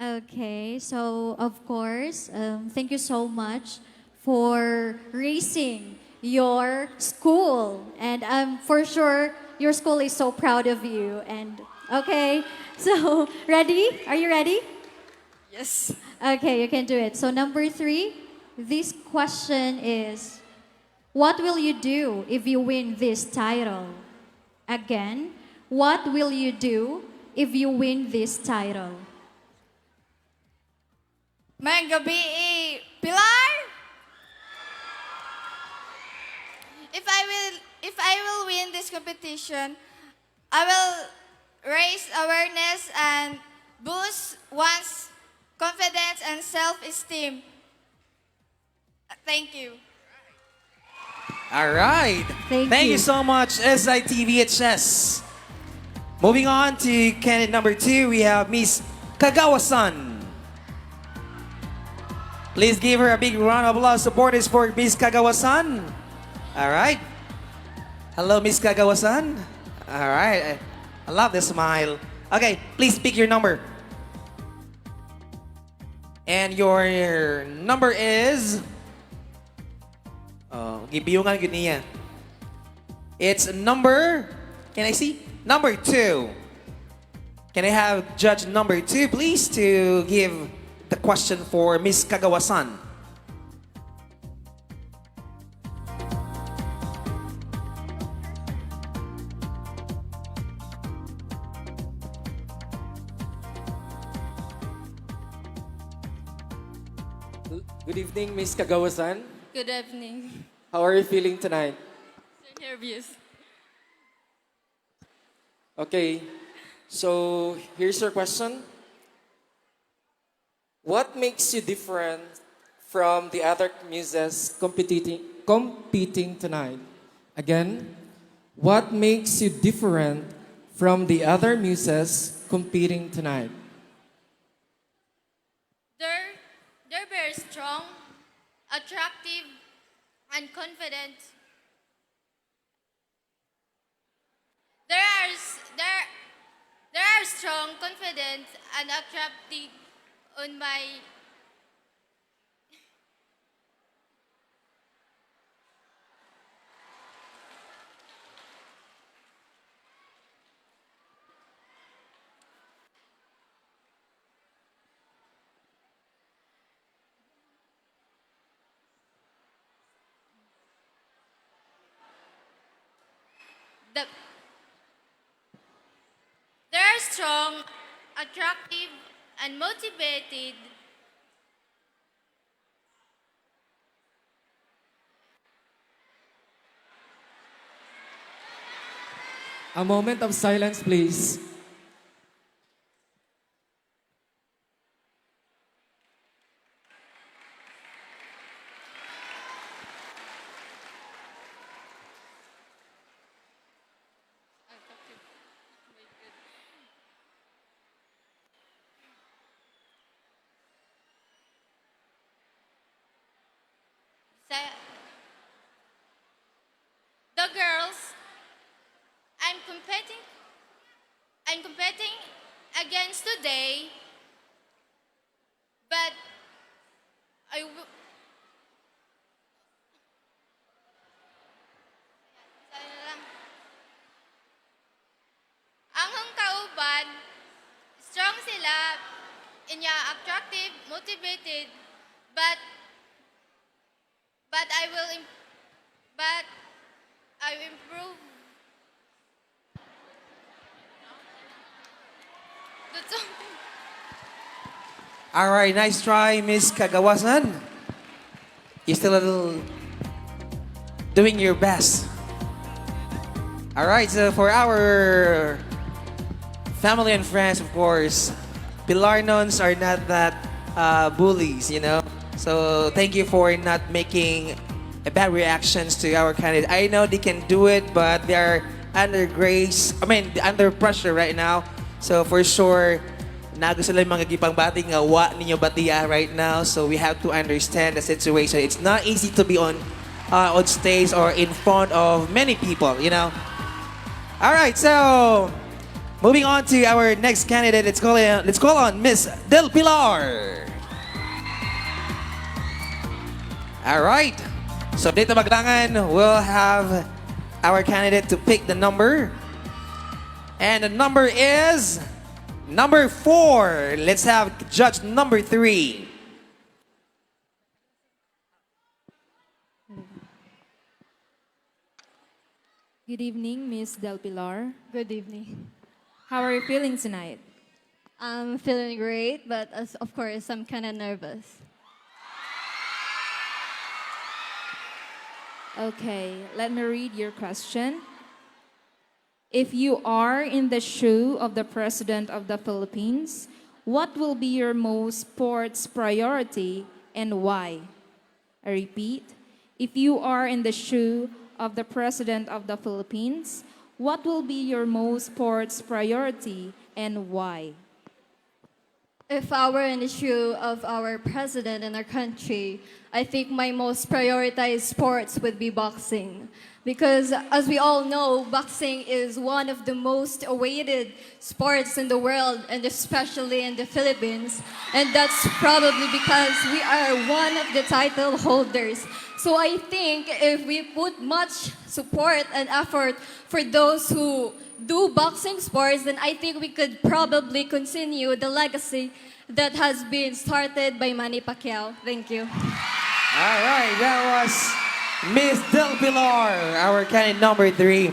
Okay, so of course, thank you so much for raising your school, and for sure your school is so proud of you. And okay, so ready? Are you ready? Yes. Okay, you can do it. So number 3, this question is, what will you do if you win this title? Again, what will you do if you win this title? May gabi, Pilar. If I will win this competition, I will raise awareness and boost one's confidence and self-esteem. Thank you. All right. Thank you you. so much, SITVHS. Moving on to candidate number 2, we have Miss Kagawa-san. Please give her a big round of applause. Support is for Miss Kagawa-san. All right. Hello, Miss Kagawa-san. All right. I love the smile. Okay, please pick your number. And your number is... Oh, gibiyungan yun niya. It's number... Can I see? Number 2. Can I have judge number 2, please, to give the question for Miss Kagawa-san? Good evening, Miss Kagawa-san. Good evening. How are you feeling tonight? So nervous. Okay, so here's your question. What makes you different from the other muses competing tonight? Again, what makes you different from the other muses competing tonight? They're very strong, attractive, and confident. They are strong, confident, and attractive on my the they are strong, attractive, and motivated. A moment of silence, please. Sa- The girls, I'm competing against today, but I w- Sayang lang. Ang hong kauban, strong sila, inya attractive, motivated, but I will I improve the talking. All right, nice try, Miss Kagawasan. You're still a little doing your best. All right, so for our family and friends, of course, Pilarnons are not that bullies, you know. So thank you for not making a bad reactions to our candidate. I know they can do it, but they are under pressure right now. So for sure, na gusto lang mga gipang bating nga wa ninyo batiya right now. So we have to understand the situation. It's not easy to be on stage or in front of many people, you know. All right, so moving on to our next candidate. Let's call on Miss Del Pilar. All right. So dito maglangan, we'll have our candidate to pick the number. And the number is number 4. Let's have judge number 3. Good evening, Miss Del Pilar. Good evening. How are you feeling tonight? I'm feeling great, but of course, I'm kind of nervous. Okay, let me read your question. If you are in the shoe of the President of the Philippines, what will be your most sports priority and why? I repeat, if you are in the shoe of the President of the Philippines, what will be your most sports priority and why? If I were in the shoe of our president in our country, I think my most prioritized sports would be boxing. Because as we all know, boxing is one of the most awaited sports in the world, and especially in the Philippines. And that's probably because we are one of the title holders. So I think if we put much support and effort for those who do boxing sports, then I think we could probably continue the legacy that has been started by Manny Pacquiao. Thank you. All right, that was Miss Del Pilar, our candidate number 3.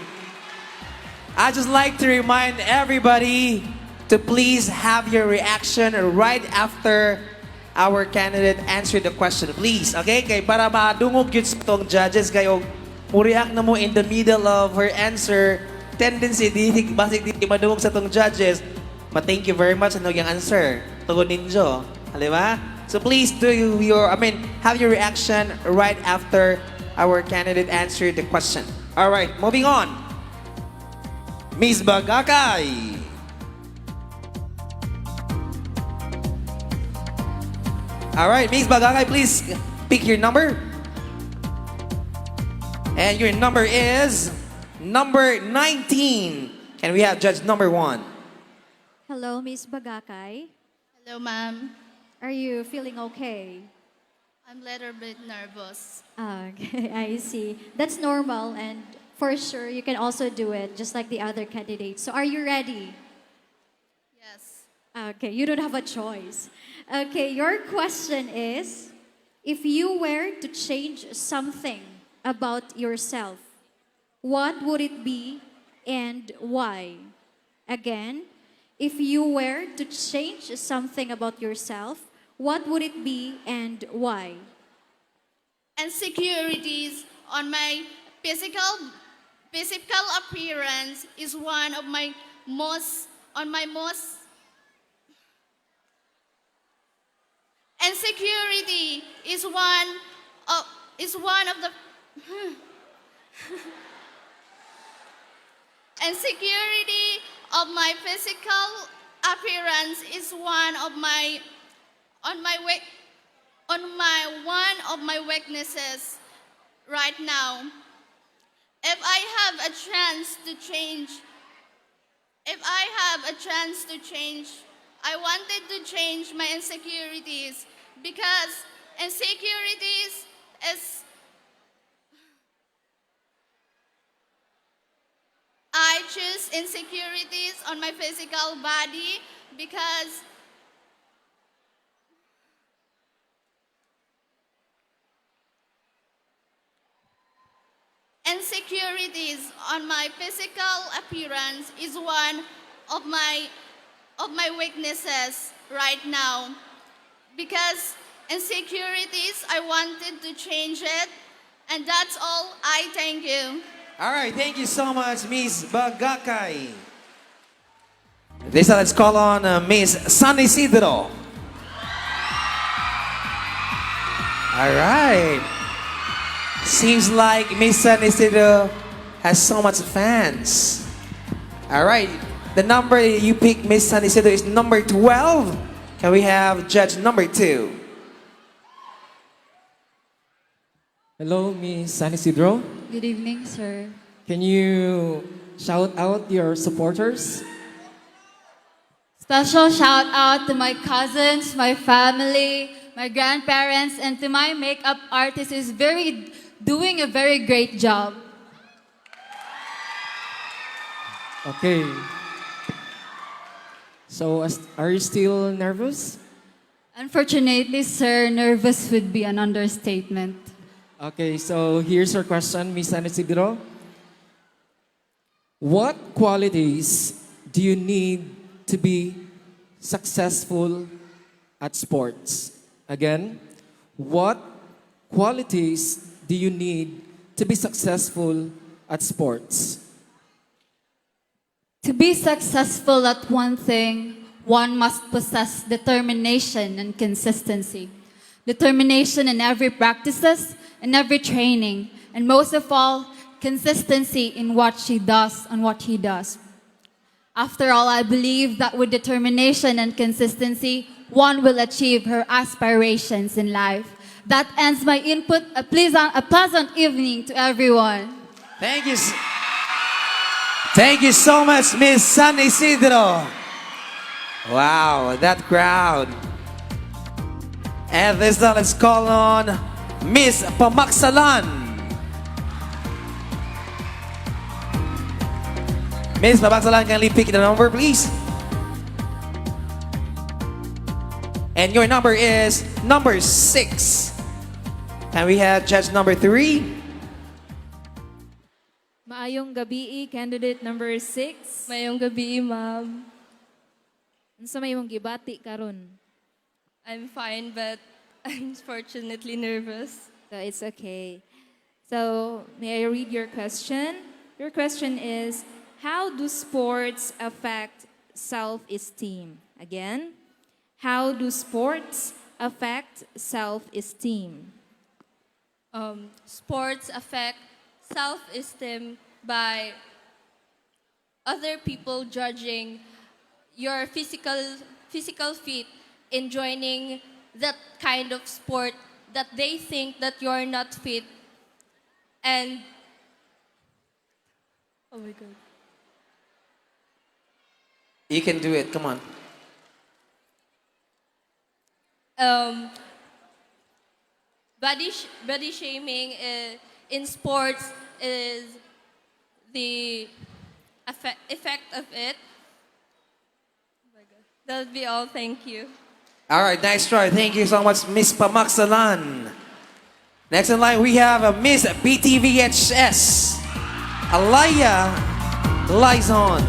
I'd just like to remind everybody to please have your reaction right after our candidate answer the question, please. Okay? Kay para madungog yun sa tong judges kayo, mo-react na mo in the middle of her answer. Tendency, basig di madungog sa tong judges. Thank you very much ano yung answer. Tugon ninyo. Di ba? So please have your reaction right after our candidate answered the question. All right, moving on. Miss Bagakay. All right, Miss Bagakay, please pick your number. And your number is number 19. And we have judge number 1. Hello, Miss Bagakay. Hello, ma'am. Are you feeling okay? I'm a little bit nervous. Okay, I see. That's normal, and for sure you can also do it just like the other candidates. So are you ready? Yes. Okay, you don't have a choice. Okay, your question is, if you were to change something about yourself, what would it be and why? Again, if you were to change something about yourself, what would it be and why? Insecurities on my physical appearance is one of my most insecurity is one of the insecurity of my physical appearance is one of my weaknesses right now. If I have a chance to change, I wanted to change my insecurities because insecurities is I choose insecurities on my physical body because insecurities insecurities on my physical appearance is one of my weaknesses right now. Because insecurities, I wanted to change it, and that's all. I thank you. All right, thank you so much, Miss Bagakay. This let's call on Miss San Isidro. All right. Seems like Miss San Isidro has so much fans. All right, the number you pick, Miss San Isidro, is number 12. Can we have judge number 2? Hello, Miss San Isidro. Good evening, sir. Can you shout out your supporters? Special shout out to my cousins, my family, my grandparents, and to my makeup artist who's doing a very great job. Okay. So, are you still nervous? Unfortunately, sir, nervous would be an understatement. Okay, so here's your question, Miss San Isidro. What qualities do you need to be successful at sports? Again, what qualities do you need to be successful at sports? To be successful at one thing, one must possess determination and consistency. Determination in every practices, in every training, and most of all, consistency in what she does and what he does. After all, I believe that with determination and consistency, one will achieve her aspirations in life. That ends my input. A pleasant evening to everyone. Thank you. Thank you so much, Miss San Isidro. Wow, that crowd. And this time, let's call on Miss Pamaksalan. Miss Pamaksalan, kindly pick the number, please. And your number is number 6. And we have judge number 3. Maayong gabi, candidate number 6. Mayong gabi, ma'am. Unsa may mong gibati karon? I'm fine, but I'm fortunately nervous. So it's okay. So may I read your question? Your question is, how do sports affect self-esteem? Again, how do sports affect self-esteem? Sports affect self-esteem by other people judging your physical fit in joining that kind of sport that they think that you're not fit. And oh my god. You can do it, come on. Body shaming in sports is the effect of it. Oh my God. That'll be all. Thank you. All right, nice try. Thank you so much, Miss Pamaksalan. Next in line, we have a Miss BTVHS, Alaya Lizon.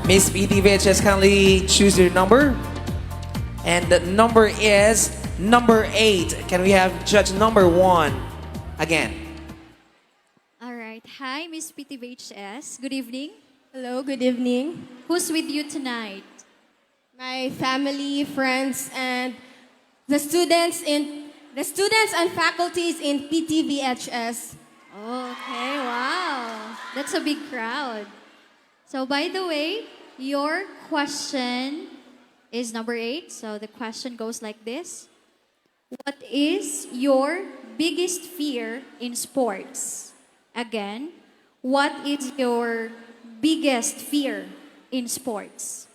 Miss BTVHS, kindly choose your number. And the number is number 8. Can we have judge number 1 again? All right. Hi, Miss PTVHS. Good evening. Hello, good evening. Who's with you tonight? My family, friends, and the students and faculties in PTVHS. Okay, wow. That's a big crowd. So by the way, your question is number 8. So the question goes like this. What is your biggest fear in sports? Again, what is your biggest fear in sports?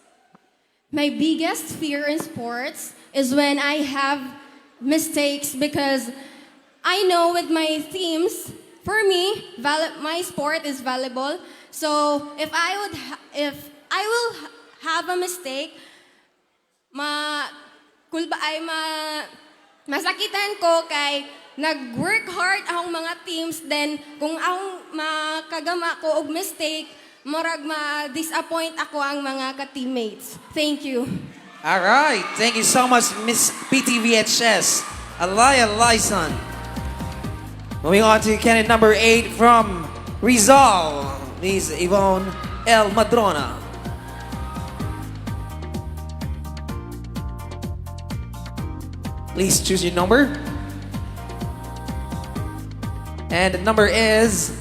My biggest fear in sports is when I have mistakes, because I know with my teams, for me, my sport is volleyball. So if I will have a mistake, masakitan ko kay nag-work hard ang mga teams, then kung ang makagama ko og mistake, murag ma-disappoint ako ang mga ka-teammates. Thank you. All right. Thank you so much, Miss PTVHS. Alaya Lyson. Moving on to candidate number 8 from Rizal, Miss Yvonne L. Madrona. Please choose your number. And the number is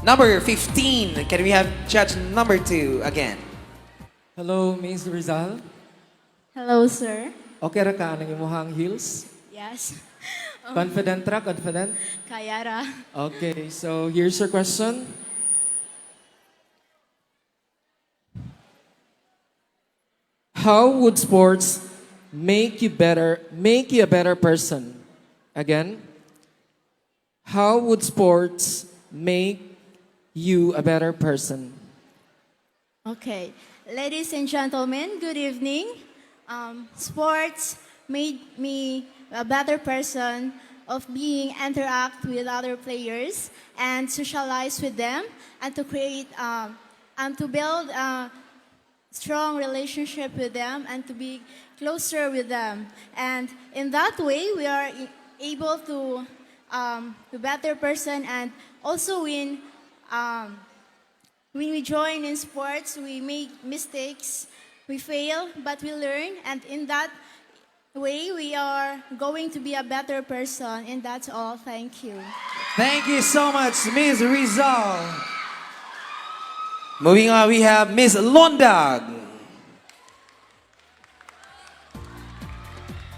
number 15. Can we have judge number 2 again? Hello, Miss Rizal. Hello, sir. Okay ra ka ang imuhang heels? Yes. Confident ra? Confident? Kaya ra. Okay, so here's your question. How would sports make you a better person? Again, how would sports make you a better person? Okay. Ladies and gentlemen, good evening. Sports made me a better person of being interact with other players and socialize with them and to create and to build a strong relationship with them and to be closer with them. And in that way, we are able to be better person, and also when we join in sports, we make mistakes, we fail, but we learn, and in that way, we are going to be a better person, and that's all. Thank you. Thank you so much, Miss Rizal. Moving on, we have Miss Londag.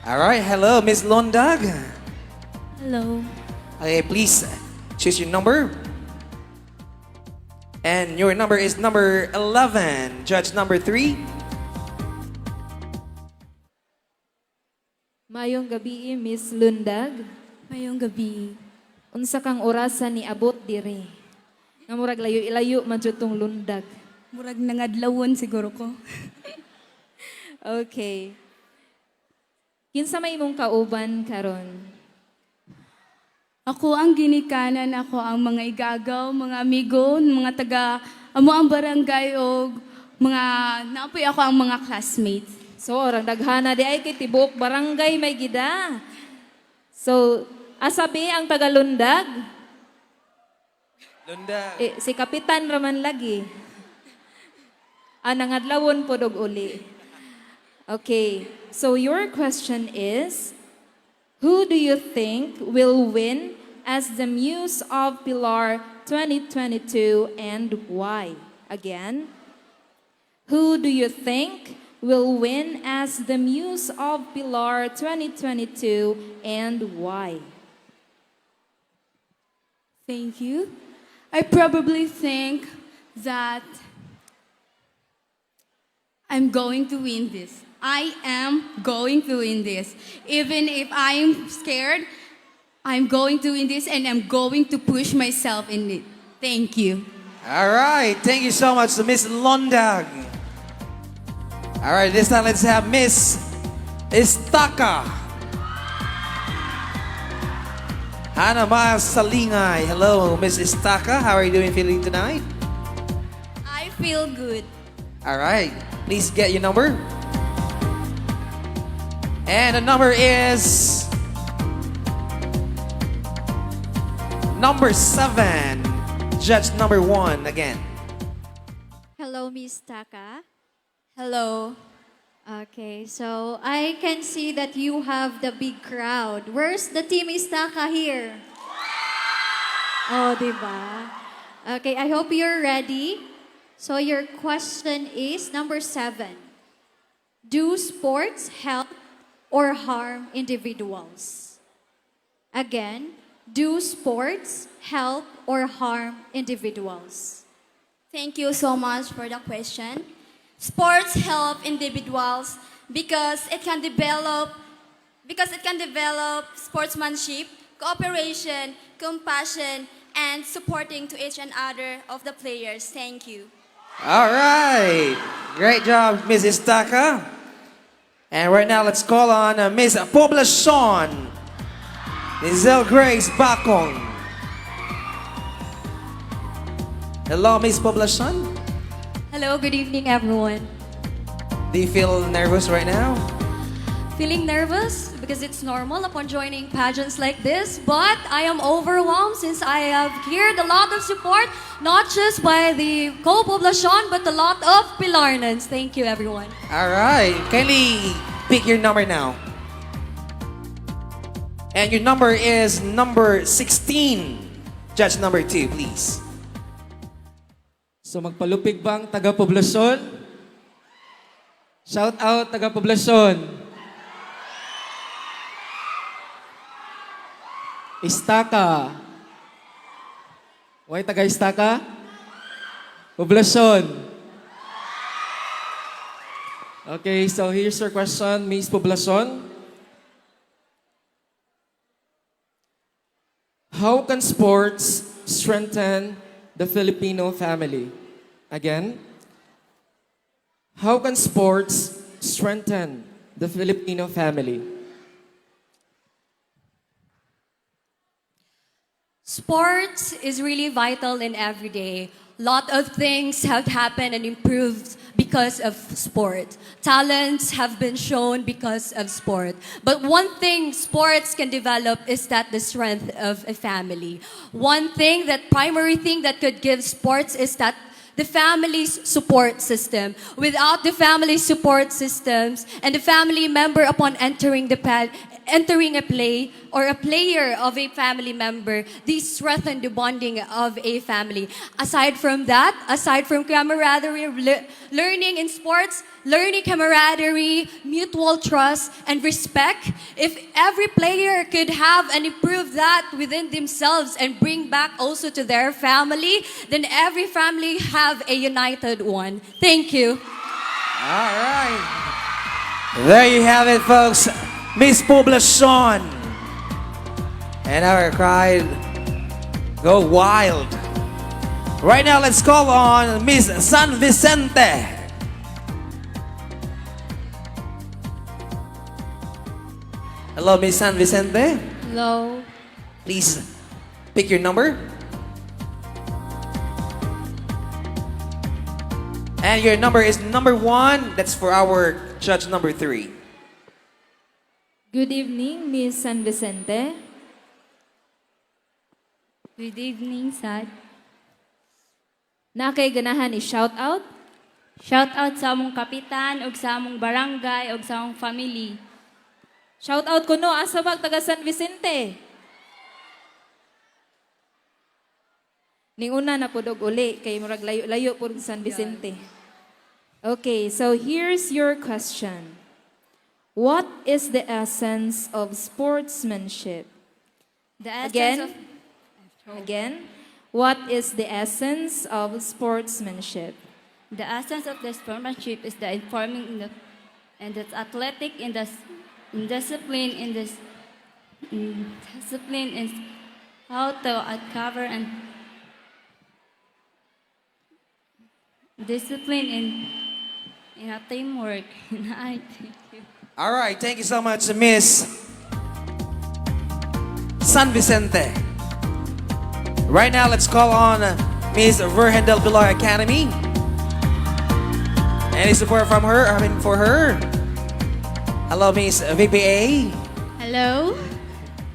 All right, hello, Miss Londag. Hello. Okay, please choose your number. And your number is number 11. Judge number 3. Mayong gabi, Miss Lundag. Mayong gabi. Unsa kang orasan ni abot dire? Nga murag layo-ilayo man jud tong lundag. Murag nangadlawon siguro ko. Okay. Kinsa may imong kauban karon? Ako ang ginikanan, ako ang mga igagaw, mga amigo, mga taga amo ang barangay o mga naapoy ako ang mga classmates. So, orang daghana di ay kay tibok barangay may gida. So, asabi ang tagalundag? Lundag. Si Kapitan raman lagi. Nangadlawon po dog uli. Okay, so your question is, who do you think will win as the Muse of Pilar 2022 and why? Again, who do you think will win as the Muse of Pilar 2022 and why? Thank you. I probably think that I'm going to win this. I am going to win this. Even if I'm scared, I'm going to win this and I'm going to push myself in it. Thank you. All right, thank you so much to Miss Londag. All right, this time let's have Miss Istaka. Hannah Miles Salingay. Hello, Miss Istaka. How are you feeling tonight? I feel good. All right, please get your number. And the number is number 7. Judge number 1 again. Hello, Miss Taka. Hello. Okay, so I can see that you have the big crowd. Where's the team Istaka here? Oh, diba? Okay, I hope you're ready. So your question is number 7. Do sports help or harm individuals? Again, do sports help or harm individuals? Thank you so much for the question. Sports help individuals because it can develop sportsmanship, cooperation, compassion, and supporting to each and other of the players. Thank you. All right. Great job, Miss Istaka. And right now, let's call on Miss Poblacion. Giselle Grace Bacong. Hello, Miss Poblacion. Hello, good evening, everyone. Do you feel nervous right now? Feeling nervous because it's normal upon joining pageants like this, but I am overwhelmed since I have heard a lot of support, not just by the co-Poblacion, but a lot of Pilarnans. Thank you, everyone. All right. Kindly pick your number now. And your number is number 16. Judge number 2, please. So magpalupig bang taga-Poblacion? Shout out taga-Poblacion. Istaka. Why taga-Istaka? Poblacion. Okay, so here's your question, Miss Poblacion. How can sports strengthen the Filipino family? Again, how can sports strengthen the Filipino family? Sports is really vital in every day. Lot of things have happened and improved because of sport. Talents have been shown because of sport. But one thing sports can develop is that the strength of a family. One thing, that primary thing that could give sports is that the family's support system. Without the family support systems and the family member upon entering entering a play or a player of a family member, these strengthen the bonding of a family. Aside from that, aside from camaraderie, learning in sports, learning camaraderie, mutual trust, and respect, if every player could have and improve that within themselves and bring back also to their family, then every family have a united one. Thank you. All right. There you have it, folks. Miss Poblacion. And our crowd go wild. Right now, let's call on Miss San Vicente. Hello, Miss San Vicente. Hello. Please pick your number. And your number is number 1. That's for our judge number 3. Good evening, Miss San Vicente. Good evening, Sad. Na kay ganahan i-shout out? Shout out sa among kapitan, ug sa among barangay, ug sa among family. Shout out ko no, asa bag taga San Vicente. Ning una na pud og uli kay murag layo-layo pud San Vicente. Okay, so here's your question. What is the essence of sportsmanship? The essence Again, what is the essence of sportsmanship? The essence of the sportsmanship is the informing and the athletic in discipline is how to uncover and discipline in a teamwork. I thank you. All right, thank you so much, Miss San Vicente. Right now, let's call on Miss Verhendel Pilar Academy. Any support from her? For her. Hello, Miss VPA. Hello.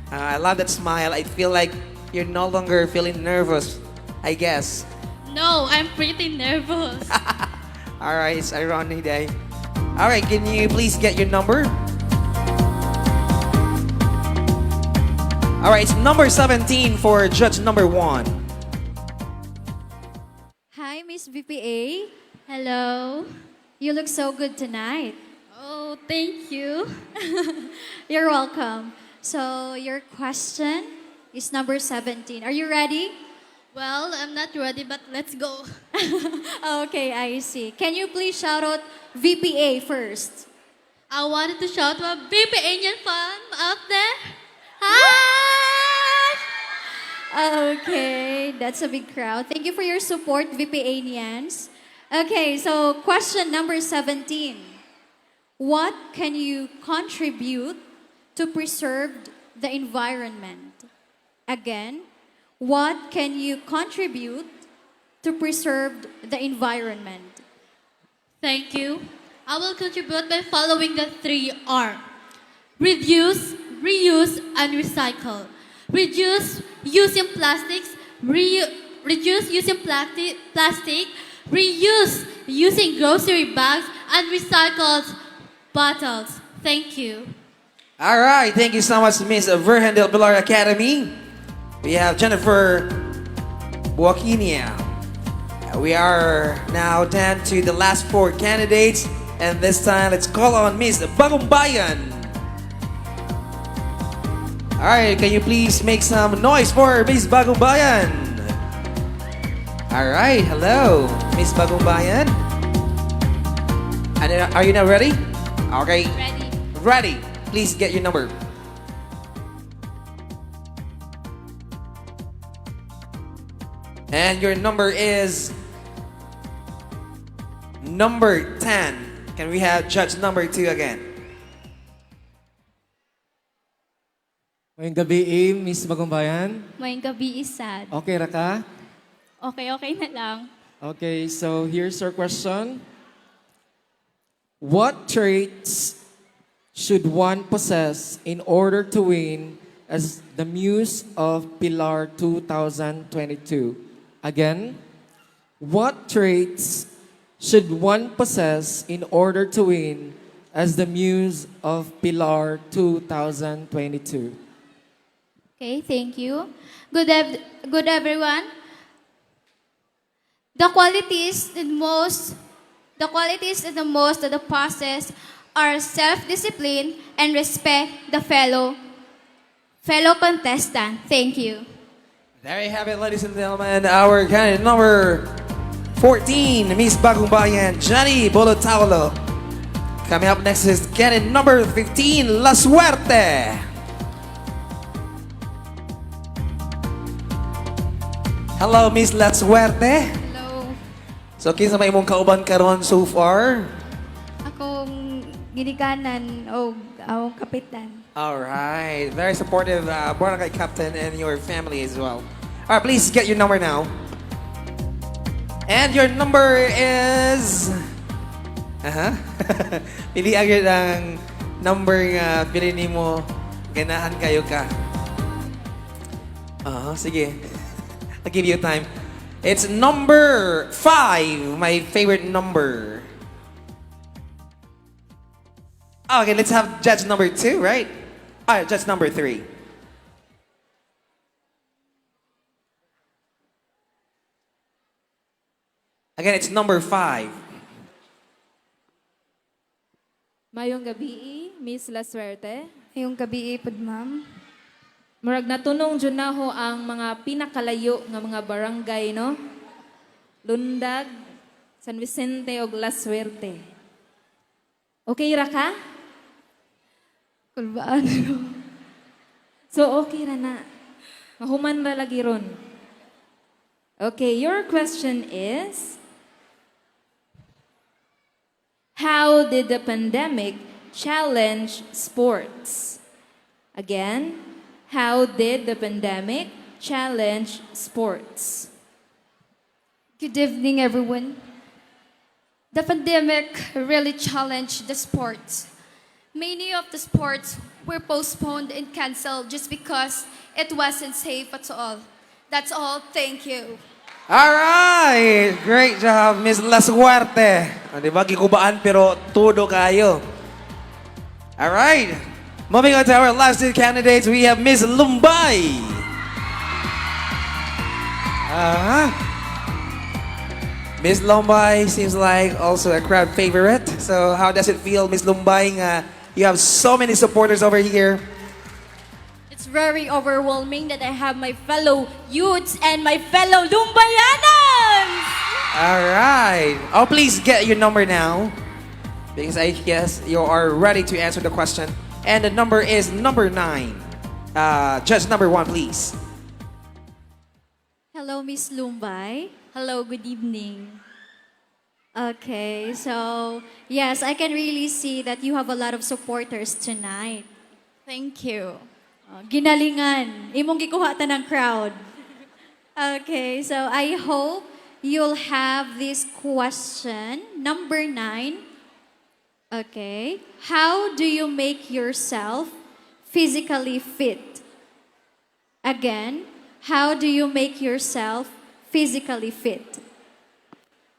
I love that smile. I feel like you're no longer feeling nervous, I guess. No, I'm pretty nervous. All right, it's ironic day. All right, can you please get your number? All right, it's number 17 for judge number 1. Hi, Miss VPA. Hello. You look so good tonight. Oh, thank you. You're welcome. So your question is number 17. Are you ready? Well, I'm not ready, but let's go. Okay, I see. Can you please shout out VPA first? I wanted to shout out VPA Indian fan out there. Hi! Okay, that's a big crowd. Thank you for your support, VPA Nians. Okay, so question number 17. What can you contribute to preserve the environment? Again, what can you contribute to preserve the environment? Thank you. I will contribute by following the 3R. Reduce, reuse, and recycle. Reduce using plastics, reduce using plastic, reuse using grocery bags, and recycled bottles. Thank you. All right, thank you so much, Miss Virgen del Pilar Academy. We have Jennifer Buakinia. We are now down to the last 4 candidates, and this time let's call on Miss Bagumbayan. All right, can you please make some noise for Miss Bagumbayan? All right, hello, Miss Bagumbayan. And are you now ready? Okay. Ready. Ready. Please get your number. And your number is number 10. Can we have judge number 2 again? Ngayong gabi, Miss Bagumbayan. May gabi is sad. Okay ra ka? Okay na lang. Okay, so here's our question. What traits should one possess in order to win as the Muse of Pilar 2022? Again, what traits should one possess in order to win as the Muse of Pilar 2022? Okay, thank you. Good everyone. The qualities and the most of the process are self-discipline and respect the fellow contestant. Thank you. There you have it, ladies and gentlemen. Our candidate number 14, Miss Bagumbayan, Johnny Bolotaulo. Coming up next is candidate number 15, La Suerte. Hello, Miss La Suerte. Hello. So, kinsa may imong kauban karon so far? Akong ginikanan o kapitan. All right. Very supportive barangay captain and your family as well. All right, please get your number now. And your number is... Pili agad ang number nga pili nimo ganahan kayo ka. Sige. I'll give you time. It's number 5, my favorite number. Okay, let's have judge number 2, right? All right, judge number 3. Again, it's number 5. Mayong gabi, Miss La Suerte. Yung gabi ipod, ma'am. Murag natunong dyan na ho ang mga pinakalayo ng mga barangay, no? Lundag, San Vicente o La Suerte. Okay ra ka? Kulbaan. So okay ra na. Mahuman ra lagi ron. Okay, your question is, how did the pandemic challenge sports? Again, how did the pandemic challenge sports? Good evening, everyone. The pandemic really challenged the sports. Many of the sports were postponed and canceled just because it wasn't safe at all. That's all. Thank you. All right! Great job, Miss La Suerte. Di ba, gikubaan pero tudo kayo. All right. Moving on to our last 2 candidates, we have Miss Lumbay. Miss Lumbay seems like also a crowd favorite. So how does it feel, Miss Lumbay? You have so many supporters over here. It's very overwhelming that I have my fellow youths and my fellow Lumbayanans! All right. Oh, please get your number now. Because I guess you are ready to answer the question. And the number is number 9. Judge number 1, please. Hello, Miss Lumbay. Hello, good evening. Okay, so yes, I can really see that you have a lot of supporters tonight. Thank you. Ginalingan. Imong gikuha ta ng crowd. Okay, so I hope you'll have this question. Number 9. Okay. How do you make yourself physically fit? Again, how do you make yourself physically fit?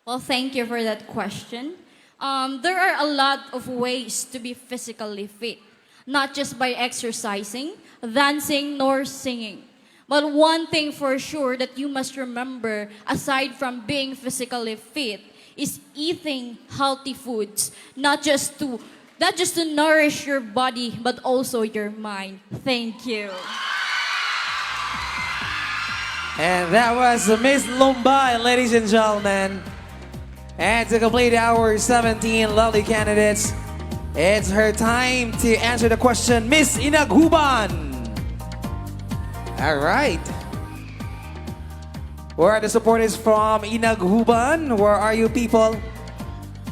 Well, thank you for that question. There are a lot of ways to be physically fit, not just by exercising, dancing, nor singing. But one thing for sure that you must remember, aside from being physically fit, is eating healthy foods, not just to nourish your body, but also your mind. Thank you. And that was Miss Lumbay, ladies and gentlemen. And to complete our 17 lovely candidates, it's her time to answer the question, Miss Inaghuban. All right. Where are the supporters from Inaghuban? Where are you people?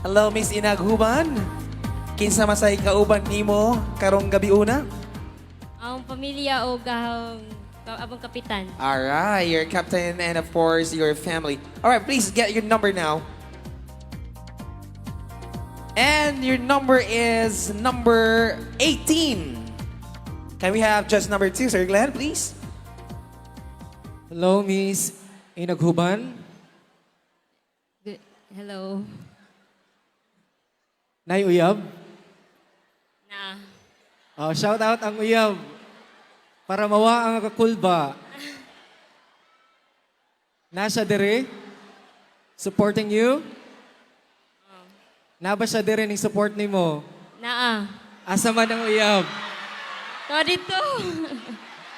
Hello, Miss Inaghuban. Kinsa masay kauban nimo karong gabi una? Ang pamilya o abang kapitan. All right, your captain and of course your family. All right, please get your number now. And your number is number 18. Can we have just number 2, Sir Glenn, please? Hello, Miss Inaghuban. Hello. Nay Uyab. Na. Oh, shout out ang Uyab. Para mawa ang kakulba. Nasa dire? Supporting you? Na ba siya dire ning support nimo? Naa. Asa man ang Uyab? To dito.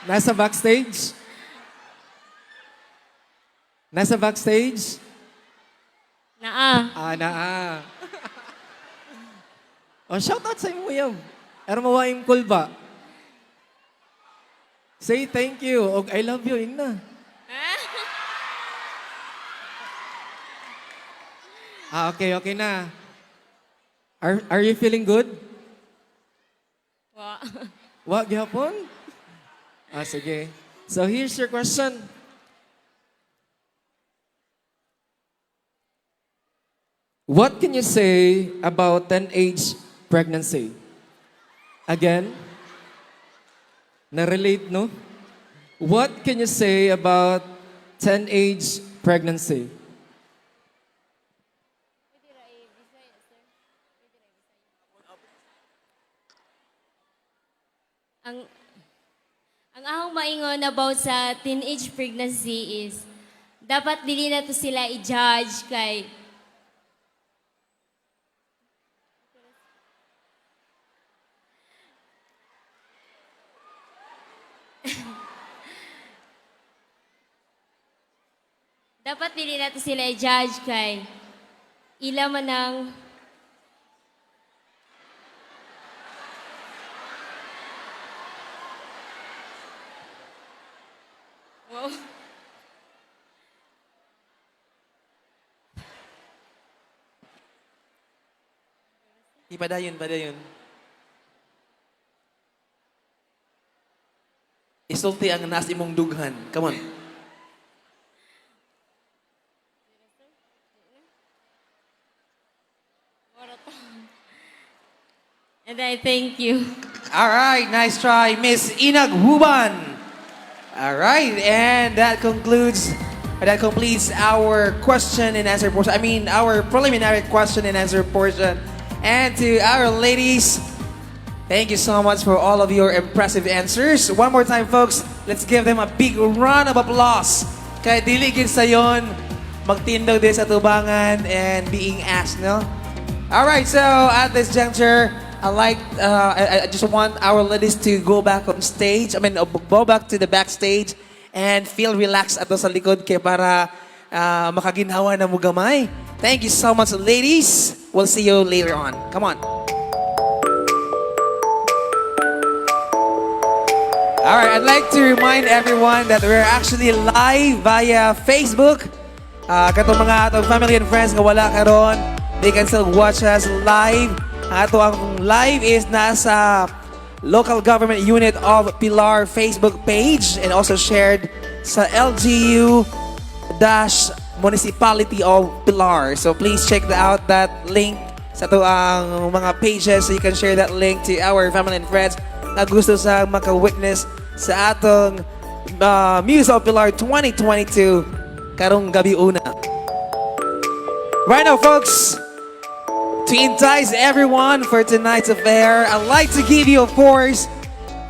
Nasa backstage? Nasa backstage? Naa. Naa. Oh, shout out sa imo Uyab. Pero mawa yung kulba. Say thank you. Og I love you, Ingna. Okay, okay na. Are you feeling good? Wa. Wa, gihapon? Sige. So here's your question. What can you say about teenage pregnancy? Again, na-relate, no? What can you say about teenage pregnancy? Ang akong maingon about sa teenage pregnancy is dapat dili na to sila i-judge kay dapat dili na to sila i-judge kay ila man ang wow. Padayon. Isulti ang nas imong dughan. Come on. And I thank you. All right, nice try, Miss Inaghuban. All right, and that completes our question and answer portion. I mean, our preliminary question and answer portion. And to our ladies, thank you so much for all of your impressive answers. One more time, folks, let's give them a big round of applause. Kaya diligid sa yon, magtindog din sa tubangan and being asked, no? All right, so at this juncture, I just want our ladies to go back on stage. Go back to the backstage and feel relaxed ato sa likod kaya para makaginhawa na mo gamay. Thank you so much, ladies. We'll see you later on. Come on. All right, I'd like to remind everyone that we're actually live via Facebook. Katong mga atong family and friends nga wala karon, they can still watch us live. Ato ang live is nasa Local Government Unit of Pilar Facebook page and also shared sa LGU-Municipality of Pilar. So please check out that link sa to ang mga pages so you can share that link to our family and friends na gusto sa maka-witness sa atong Muse of Pilar 2022 karong gabi una. Right now, folks, to entice everyone for tonight's affair, I'd like to give you, of course,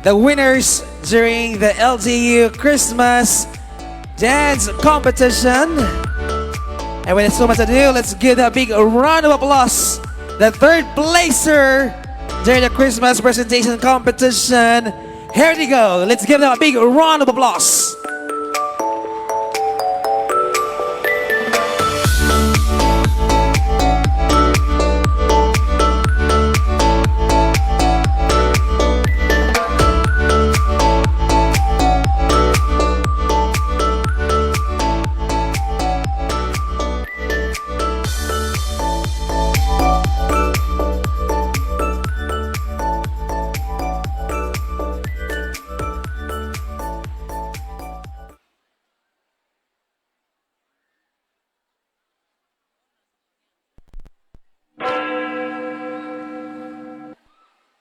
the winners during the LGU Christmas Dance Competition. And without so much ado, let's give a big round of applause. The third placer during the Christmas presentation competition. Here we go. Let's give them a big round of applause.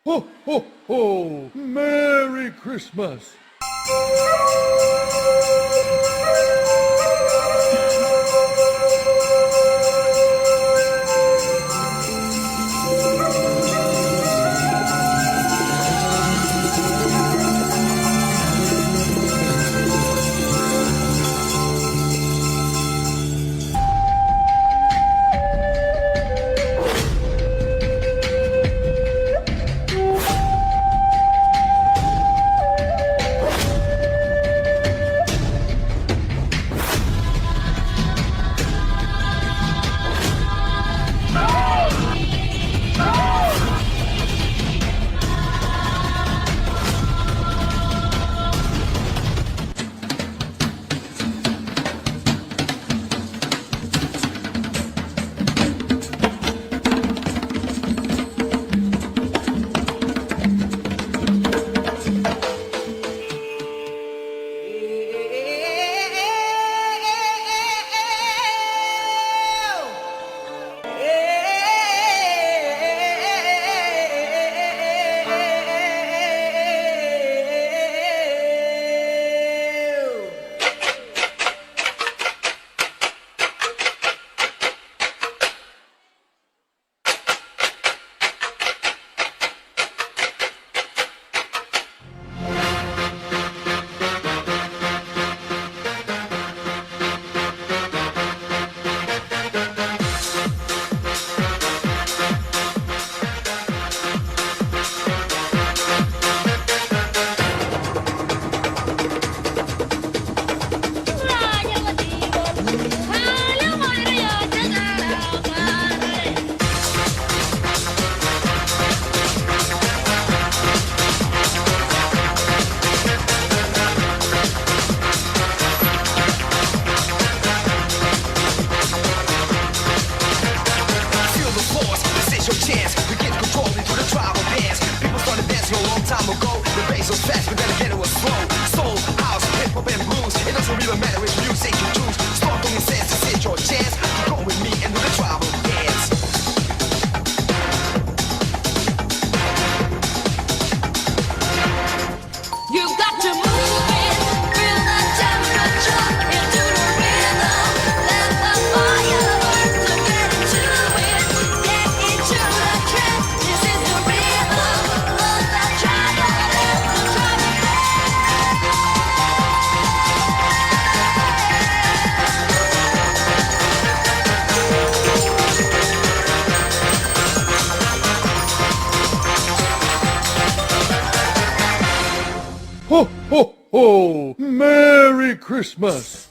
Ho, ho, ho! Merry Christmas! Ho, ho, ho! Merry Christmas!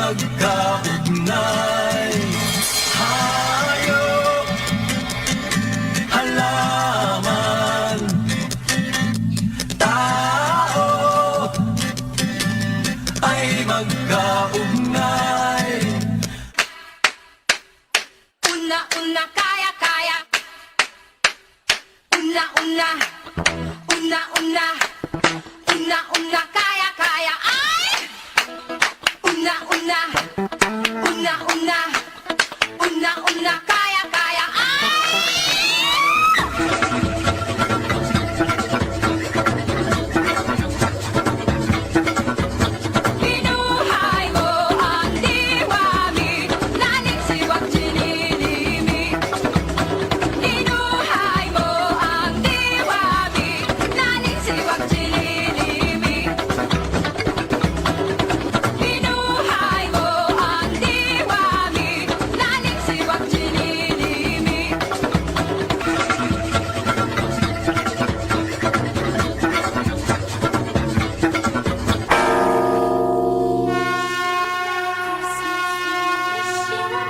magkaugnay. Hayop, halaman, tao ay magkaugnay. Una, kaya. Una, kaya. Ay! Una, kaya. Ay! Binuhay mo ang diwami, laling siwag jinilimi. Binuhay mo ang diwami, laling siwag jinilimi. Binuhay mo ang diwami, laling siwag jinilimi.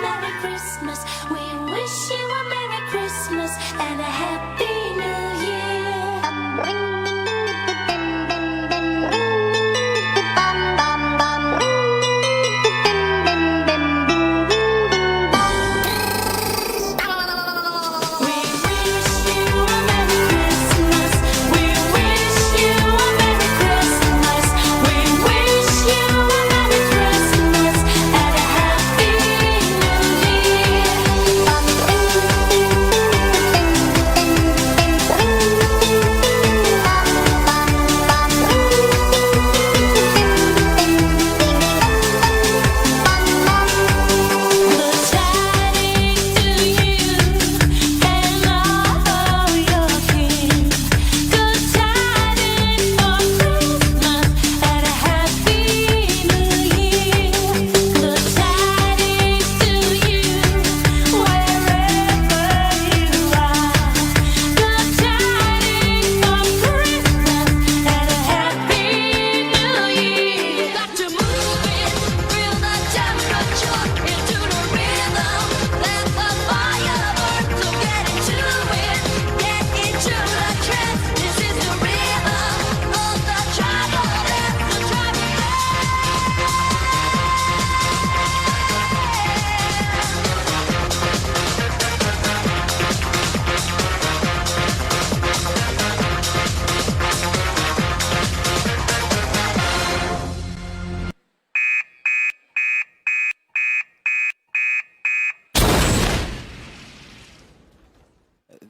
Merry Christmas, we wish you a Merry Christmas and a Happy New Year. We wish you a Merry Christmas. We wish you a Merry Christmas. We wish you a Merry Christmas and a Happy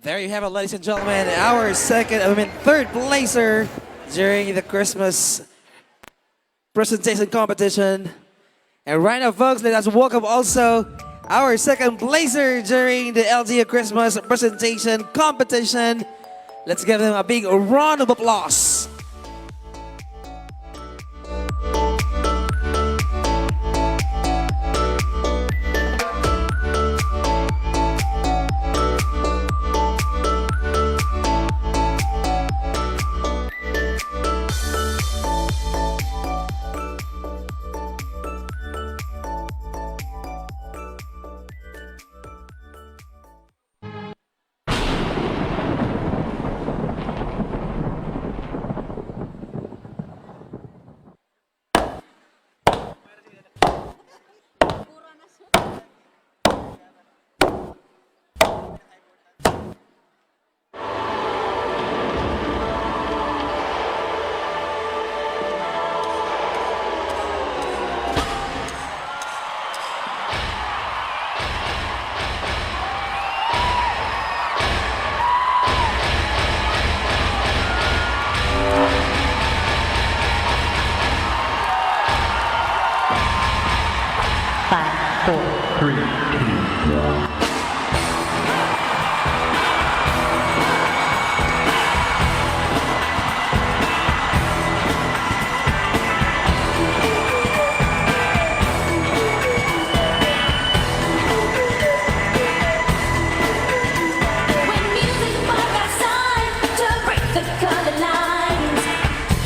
There you have it, ladies and gentlemen, our third placer during the Christmas presentation competition. And right now, folks, let us welcome also our second placer during the LGU Christmas presentation competition. Let's give them a big round of applause.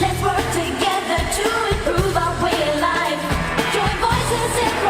Let's work together to improve our way of life. Join voices in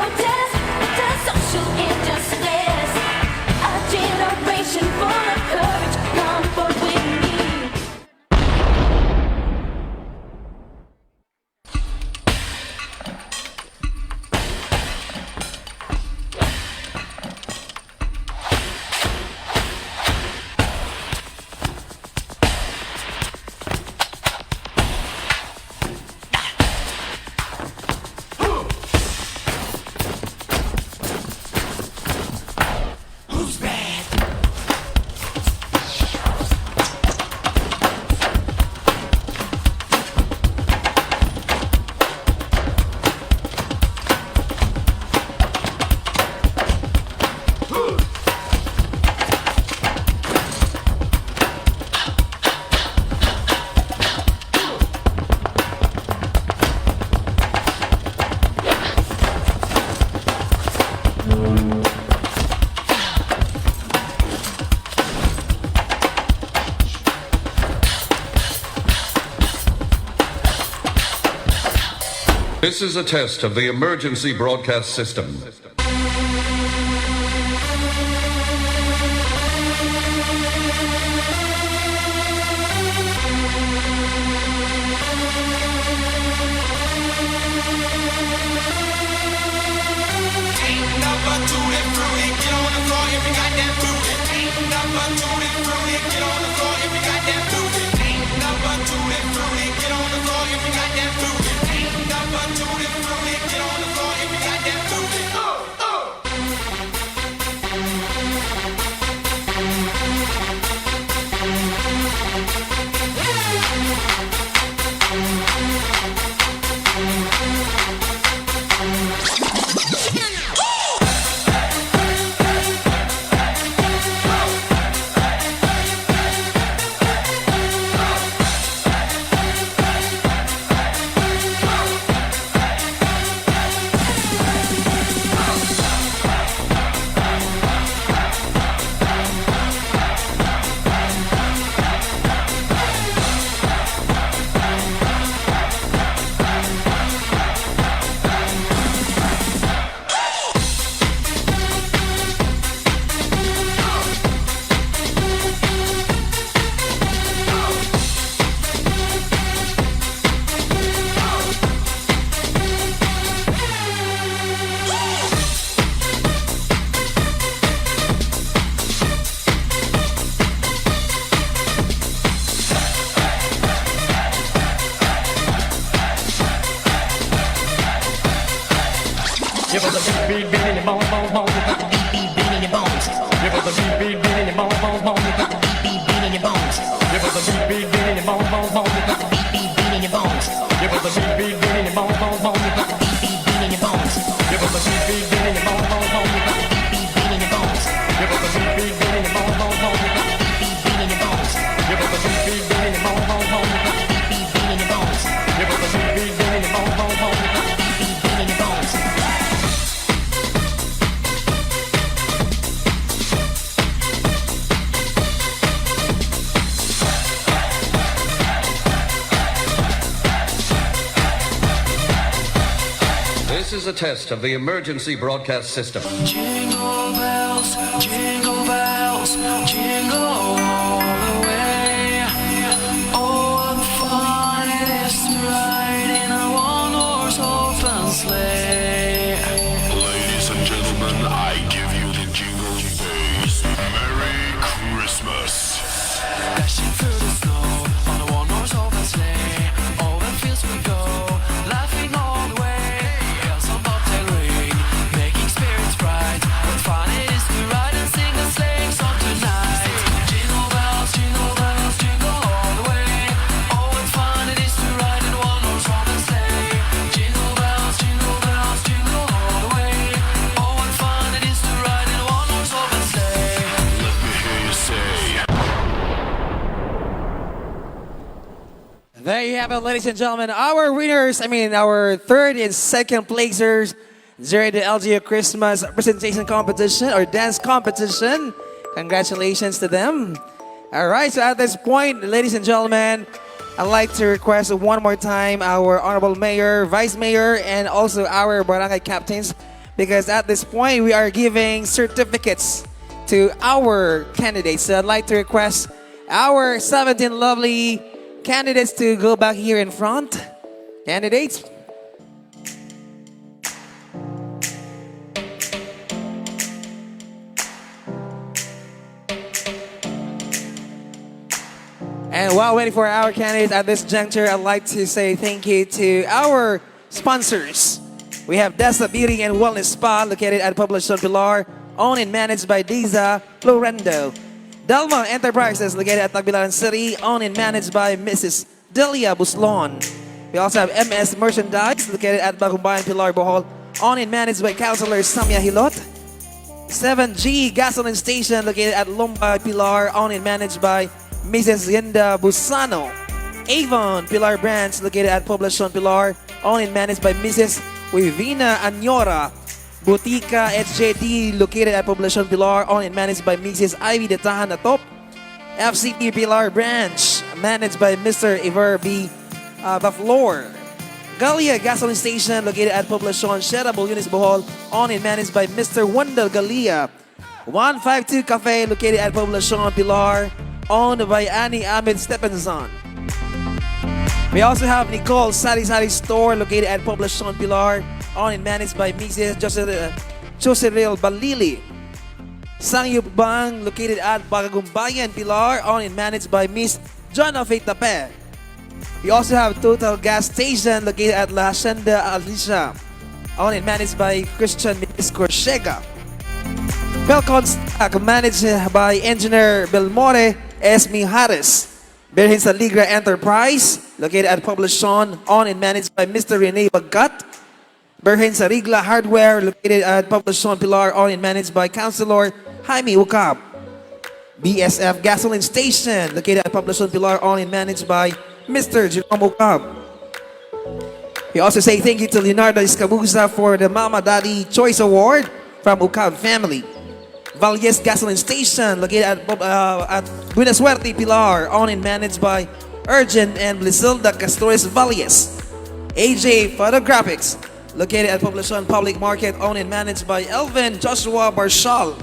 This is a test of the emergency broadcast system. Give us a beat, beat, beat in your bones, bones, bones. You got the beat, beat, beat in your bones. Give us a beat, beat, beat in your bones, bones, bones. You got the beat, beat, beat in your bones. Give us a beat, beat, beat in your bones, bones, bones. You got the beat, beat, beat in your bones. Give us a beat, beat, beat in your bones, bones, bones. You got the beat, beat, beat in your bones. Give us a beat, beat, beat in your bones, bones, bones. You got the beat, beat, beat in your bones. Give us a beat, beat, beat in your bones, bones, bones. You got the beat, beat, beat in your bones. Give us a beat, beat, beat in your bones, bones, bones. You got the beat, beat, beat in your bones. Give us a beat, beat, beat in your bones, bones, bones. You got the beat, beat, beat in your bones. This is a test of the emergency broadcast system. Jingle bells, jingle all the way. Oh, what fun it is to ride in a one-horse open sleigh. Ladies and gentlemen, I give you the jingle bass. Merry Christmas. Dashing through the snow on a one-horse open sleigh. Over fields we go, laughing all the way. Bells on bobtail ring, making spirits bright. What fun it is to ride and sing a sleighing song tonight. Jingle bells, jingle all the way. Oh, what fun it is to ride in a one-horse open sleigh. Jingle bells, jingle all the way. Oh, what fun it is to ride in a one-horse open sleigh. Let me hear you say. There you have it, ladies and gentlemen. Our winners, our third and second placers during the LGU Christmas presentation competition or dance competition. Congratulations to them. All right, so at this point, ladies and gentlemen, I'd like to request one more time our Honorable Mayor, Vice Mayor, and also our barangay captains, because at this point, we are giving certificates to our candidates. So I'd like to request our 17 lovely candidates to go back here in front. Candidates. And while waiting for our candidates at this juncture, I'd like to say thank you to our sponsors. We have Desa Beauty and Wellness Spa located at Poblacion Pilar, owned and managed by Diza Florendo. Dalma Enterprises located at Tagbilaran City, owned and managed by Mrs. Delia Buslon. We also have MS Merchandise located at Bagumbayan Pilar, Bohol, owned and managed by Councilor Samia Hilot. 7G Gasoline Station located at Lumba Pilar, owned and managed by Mrs. Yenda Busano. Avon Pilar Branch located at Poblacion Pilar, owned and managed by Mrs. Wivina Anyora. Butika HJD located at Poblacion Pilar, owned and managed by Mrs. Ivy de Tahan Atop. FCP Pilar Branch managed by Mr. Iver B. Baflor. Magalia Gasoline Station located at Poblacion, Sierra Bulyones, Bohol, owned and managed by Mr. Wendell Galia. 152 Cafe located at Poblacion, Pilar, owned by Annie Ahmed Stephenson. We also have Nicole Sari Sari Store located at Poblacion, Pilar, owned and managed by Mrs. Joseril Balili. Sangyup Bang located at Bagagumbayan, Pilar, owned and managed by Miss Jonna Faith Tape. We also have Total Gas Station located at La Hacienda Alicia, owned and managed by Christian Corshega. Belcon Stock managed by Engineer Belmore S. Mijares. Berhin sa Ligra Enterprise located at Poblacion, owned and managed by Mr. Rene Bagat. Berhin sa Rigla Hardware located at Poblacion, Pilar, owned and managed by Councilor Jaime Ucab. BSF Gasoline Station located at Poblacion, Pilar, owned and managed by Mr. Jerome Ucab. We also say thank you to Leonardo Escabuza for the Mama Daddy Choice Award from Ucab family. Valles Gasoline Station located at Buena Suerte, Pilar, owned and managed by Urgent and Blisilda Castores Valles. AJ Photographics located at Poblacion Public Market, owned and managed by Elvin Joshua Barshal.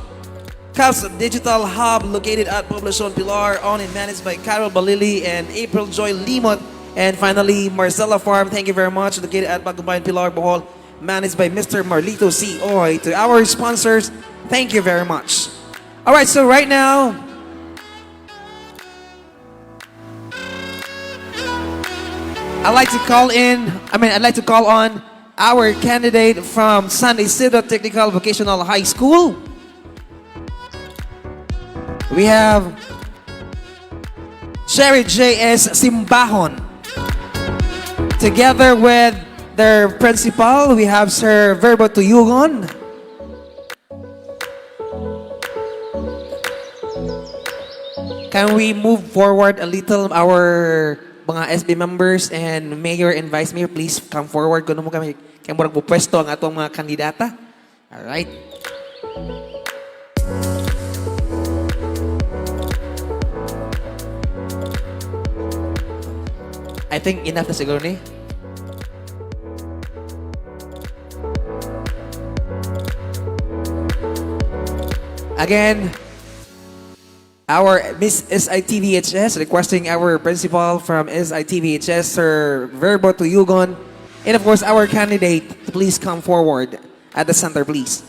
Caps Digital Hub located at Poblacion, Pilar, owned and managed by Carol Balili and April Joy Limot. And finally, Marcella Farm, thank you very much, located at Bagumbayan, Pilar, Bohol, managed by Mr. Marlito C. Oy. To our sponsors, thank you very much. All right, so right now, I'd like to call on our candidate from San Isidro Technical Vocational High School. We have Sherry J.S. Simbahon. Together with their principal, we have Sir Verbo Tuyugon. Can we move forward a little, our mga SB members and mayor and vice mayor, please come forward. Kung mo kami murag pupwesto ang atong mga kandidata. All right. I think enough na siguro ni. Again, our Miss SITVHS requesting our principal from SITVHS, Sir Verbo Tuyugon, and of course our candidate to please come forward at the center, please.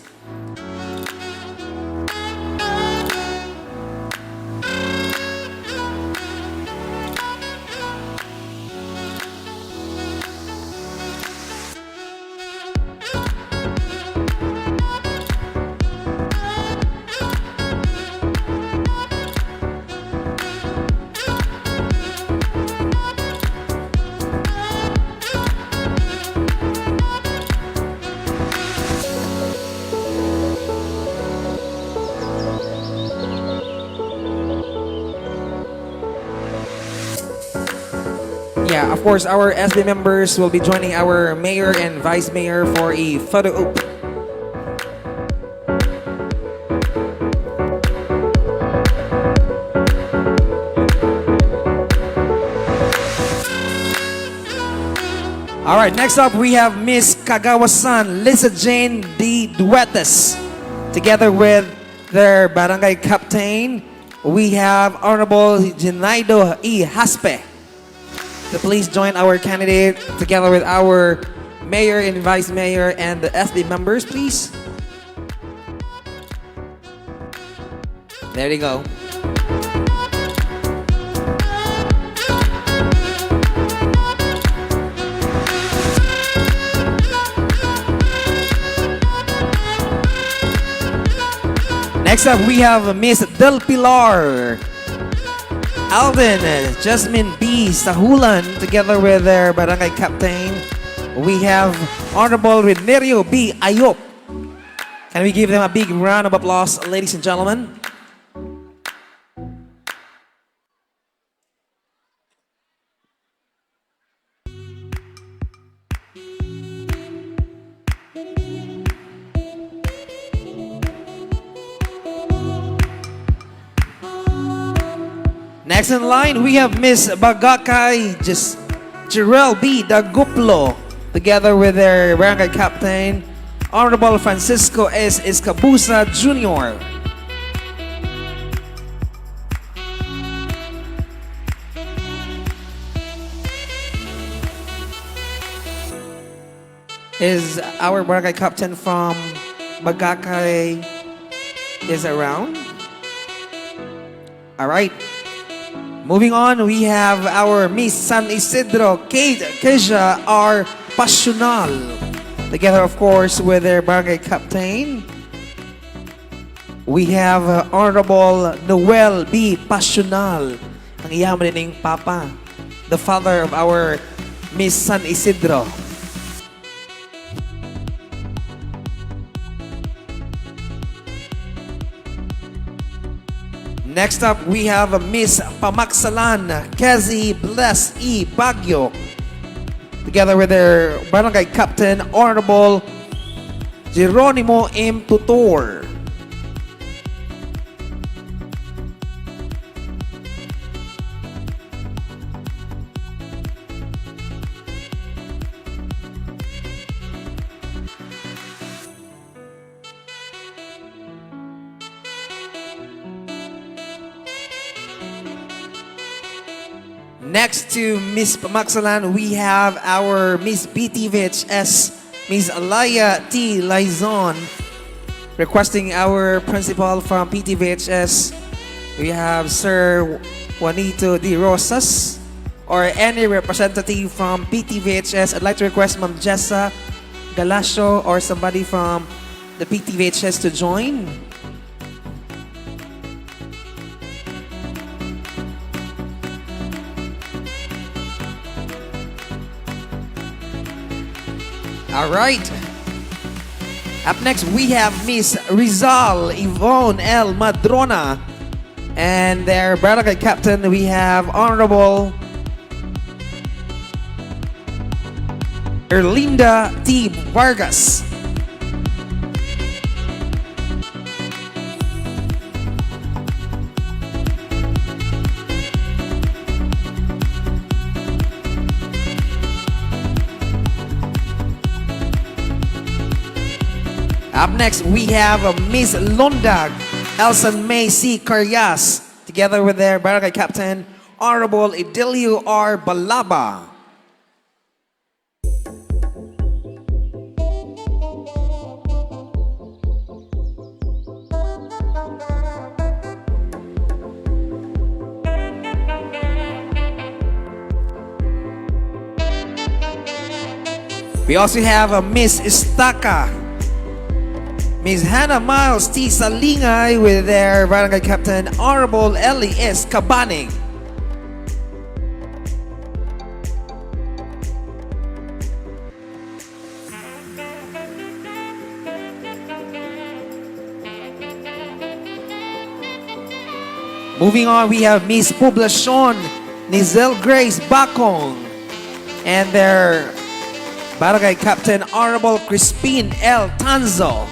Yeah, of course, our SB members will be joining our mayor and vice mayor for a photo op. All right, next up we have Miss Kagawasan Lisa Jane D. Duetes. Together with their barangay captain, we have Honorable Jenaido E. Haspe. So please join our candidate together with our mayor and vice mayor and the SB members, please. There you go. Next up, we have Miss Del Pilar Alvin, Jasmine B. Sahulan, together with their barangay captain. We have Honorable Renerio B. Ayop. Can we give them a big round of applause, ladies and gentlemen? Next in line, we have Miss Bagakay Jirel B. Daguplo, together with their barangay captain, Honorable Francisco S. Escabusa Jr. Is our barangay captain from Bagakay is around? All right. Moving on, we have our Miss San Isidro, Kate Keja R. Pasional. Together, of course, with their barangay captain. We have Honorable Noel B. Pasional. Ang iyaman din ng Papa, the father of our Miss San Isidro. Next up, we have Miss Pamaksalan, Kezi Bless E. Baguio. Together with their barangay captain, Honorable Geronimo M. Tutor. Next to Miss Pamaksalan, we have our Miss BTVHS, Miss Alaya T. Lizon, requesting our principal from PTVHS. We have Sir Juanito D. Rosas, or any representative from PTVHS. I'd like to request Ma'am Jessa Galasio or somebody from the PTVHS to join. All right. Up next, we have Miss Rizal Yvonne L. Madrona. And their barangay captain, we have Honorable Erlinda T. Vargas. Up next, we have Miss Londag, Elson May C. Caryas, together with their barangay captain, Honorable Idilio R. Balaba. We also have Miss Istaka, Miss Hannah Miles T. Salingay with their barangay captain, Honorable Ellie S. Cabaning. Moving on, we have Miss Poblacion Nizel Grace Bacong and their barangay captain, Honorable Crispin L. Tanzo.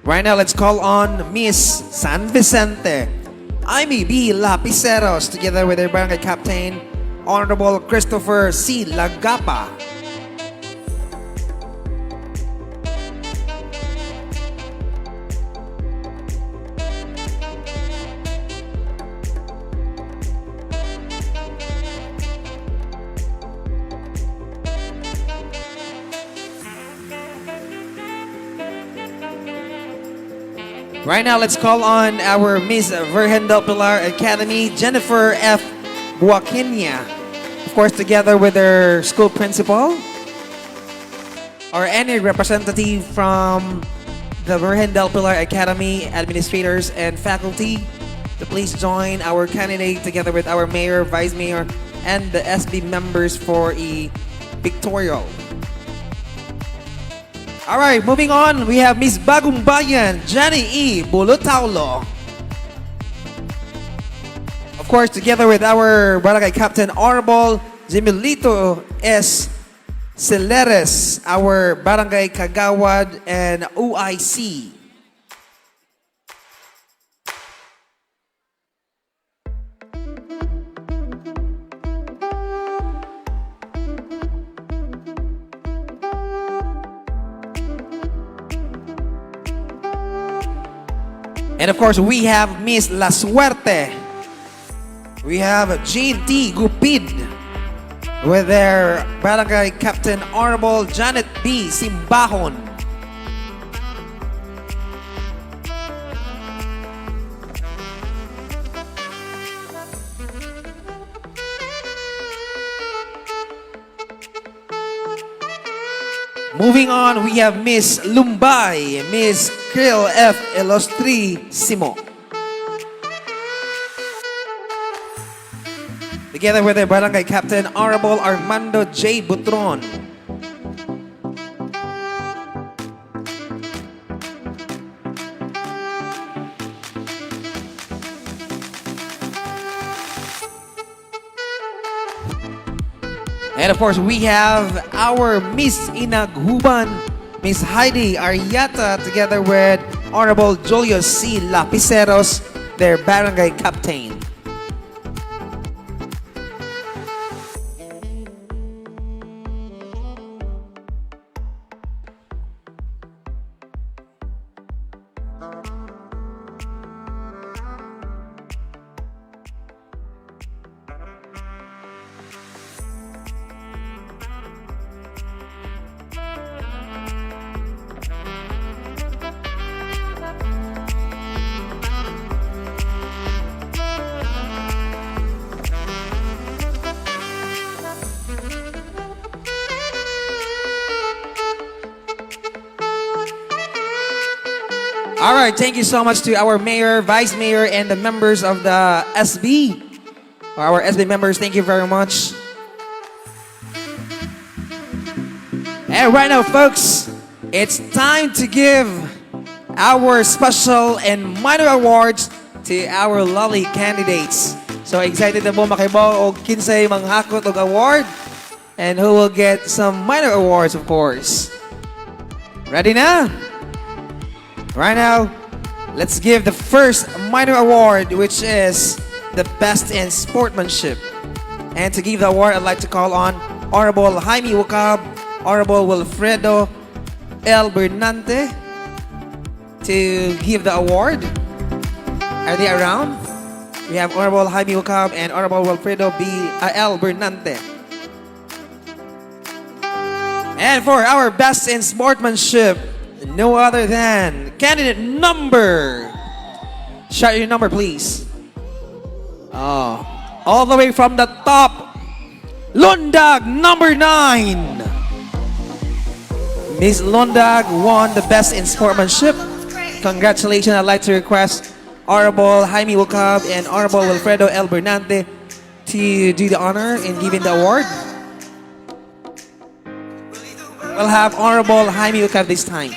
Right now, let's call on Miss San Vicente, Amy B. Lapiceros, together with their barangay captain, Honorable Christopher C. Lagapa. Right now, let's call on our Miss Virgen del Pilar Academy, Jennifer F. Buaquinia. Of course, together with their school principal or any representative from the Virgen del Pilar Academy, administrators and faculty to please join our candidate together with our mayor, vice mayor, and the SB members for a pictorial. All right, moving on, we have Miss Bagong Bayan, Jenny E. Bulutaulo. Of course, together with our barangay captain, Honorable Jimilito S. Celeres, our Barangay Kagawad and OIC. And of course, we have Miss La Suerte. We have Jean T. Gupid with their Barangay Captain Honorable Janet B. Simbahon. Moving on, we have Miss Lumbay, Miss Krill F. Ilustrisimo. Together with their Barangay Captain, Honorable Armando J. Butron. And of course, we have our Miss Inaghuban, Miss Heidi Ariata, together with Honorable Julius C. Lapiceros, their Barangay Captain. All right, thank you so much to our mayor, vice mayor, and the members of the SB. Our SB members, thank you very much. And right now, folks, it's time to give our special and minor awards to our lovely candidates. So excited na po makibaw o kinsay manghakot og award, and who will get some minor awards, of course. Ready na? Right now, let's give the first minor award, which is the best in sportsmanship. And to give the award, I'd like to call on Honorable Jaime Wacab, Honorable Wilfredo L. Bernante to give the award. Are they around? We have Honorable Jaime Wacab and Honorable Wilfredo L. Bernante. And for our best in sportsmanship, no other than candidate number. Shout your number, please. Oh, all the way from the top, Lundag number 9. Miss Lundag won the best in sportsmanship. Congratulations! I'd like to request Honorable Jaime Wacab and Honorable Wilfredo L. Bernante to do the honor in giving the award. We'll have Honorable Jaime Wacab this time.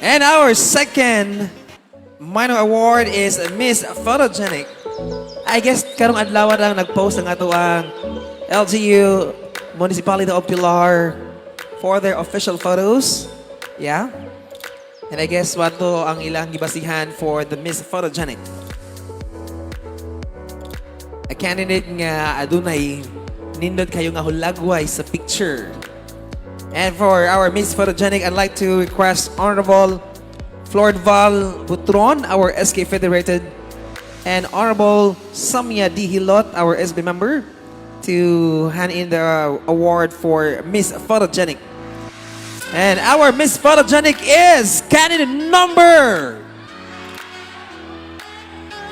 And our second minor award is Miss Photogenic. I guess karong adlaw lang nag-post ng ato ang LGU Municipality of Pilar for their official photos. Yeah. And I guess wato ang ilang gibasihan for the Miss Photogenic. A candidate nga adunay nindot kayo nga hulagway sa picture. And for our Miss Photogenic, I'd like to request Honorable Flordval Butron, our SK Federated, and Honorable Samia D. Hilot, our SB member, to hand in the award for Miss Photogenic. And our Miss Photogenic is candidate number...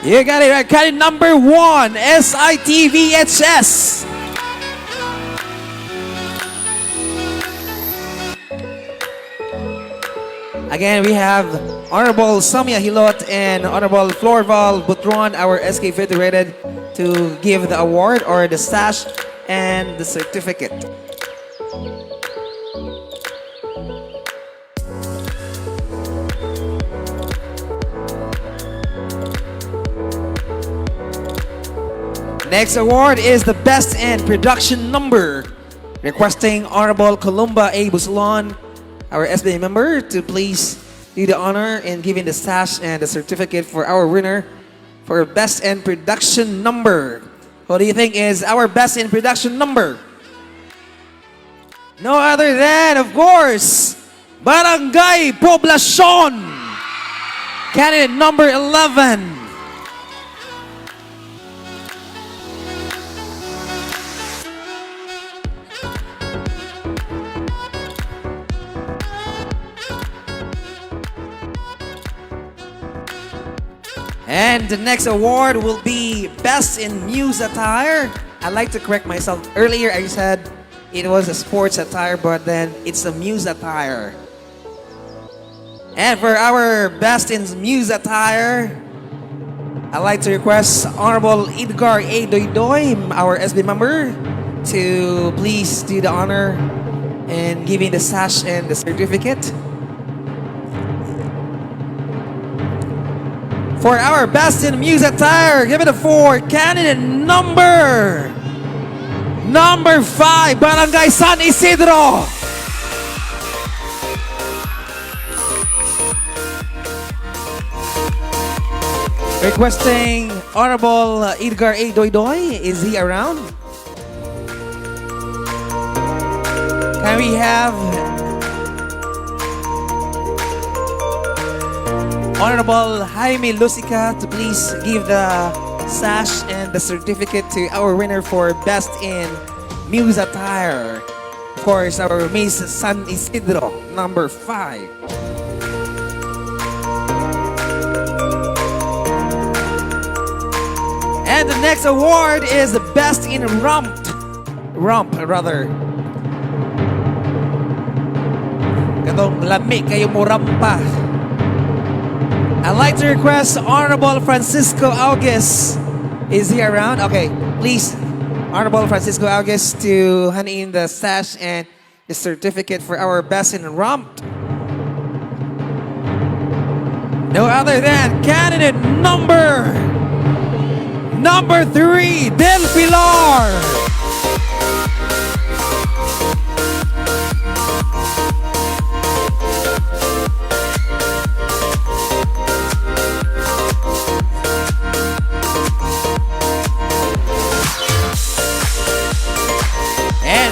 You got it right, candidate number 1, SITVHS. Again, we have Honorable Samia Hilot and Honorable Florval Butron, our SK Federated, to give the award or the sash and the certificate. Next award is the Best in Production Number. Requesting Honorable Columba A. Buslon, our SBA member, to please do the honor in giving the sash and the certificate for our winner for Best in Production Number. Who do you think is our Best in Production Number? No other than, of course, Barangay Poblacion. Candidate number 11. And the next award will be Best in Muse Attire. I'd like to correct myself. Earlier I said it was a sports attire, but then it's a Muse Attire. And for our Best in Muse Attire, I'd like to request Honorable Edgar A. Doydoy, our SB member, to please do the honor in giving the sash and the certificate. For our Best in Muse Attire, give it a 4. Candidate number 5, Barangay San Isidro. Requesting Honorable Edgar A. Doydoy. Is he around? Can we have Honorable Jaime Lucica to please give the sash and the certificate to our winner for Best in Muse Attire. Of course, our Miss San Isidro, number 5. And the next award is the Best in Rump, rather. Katong lami kayo mo rampa. I'd like to request Honorable Francisco August. Is he around? Okay, please, Honorable Francisco August, to hand in the sash and the certificate for our Best in Rump. No other than candidate number 3, Del Pilar.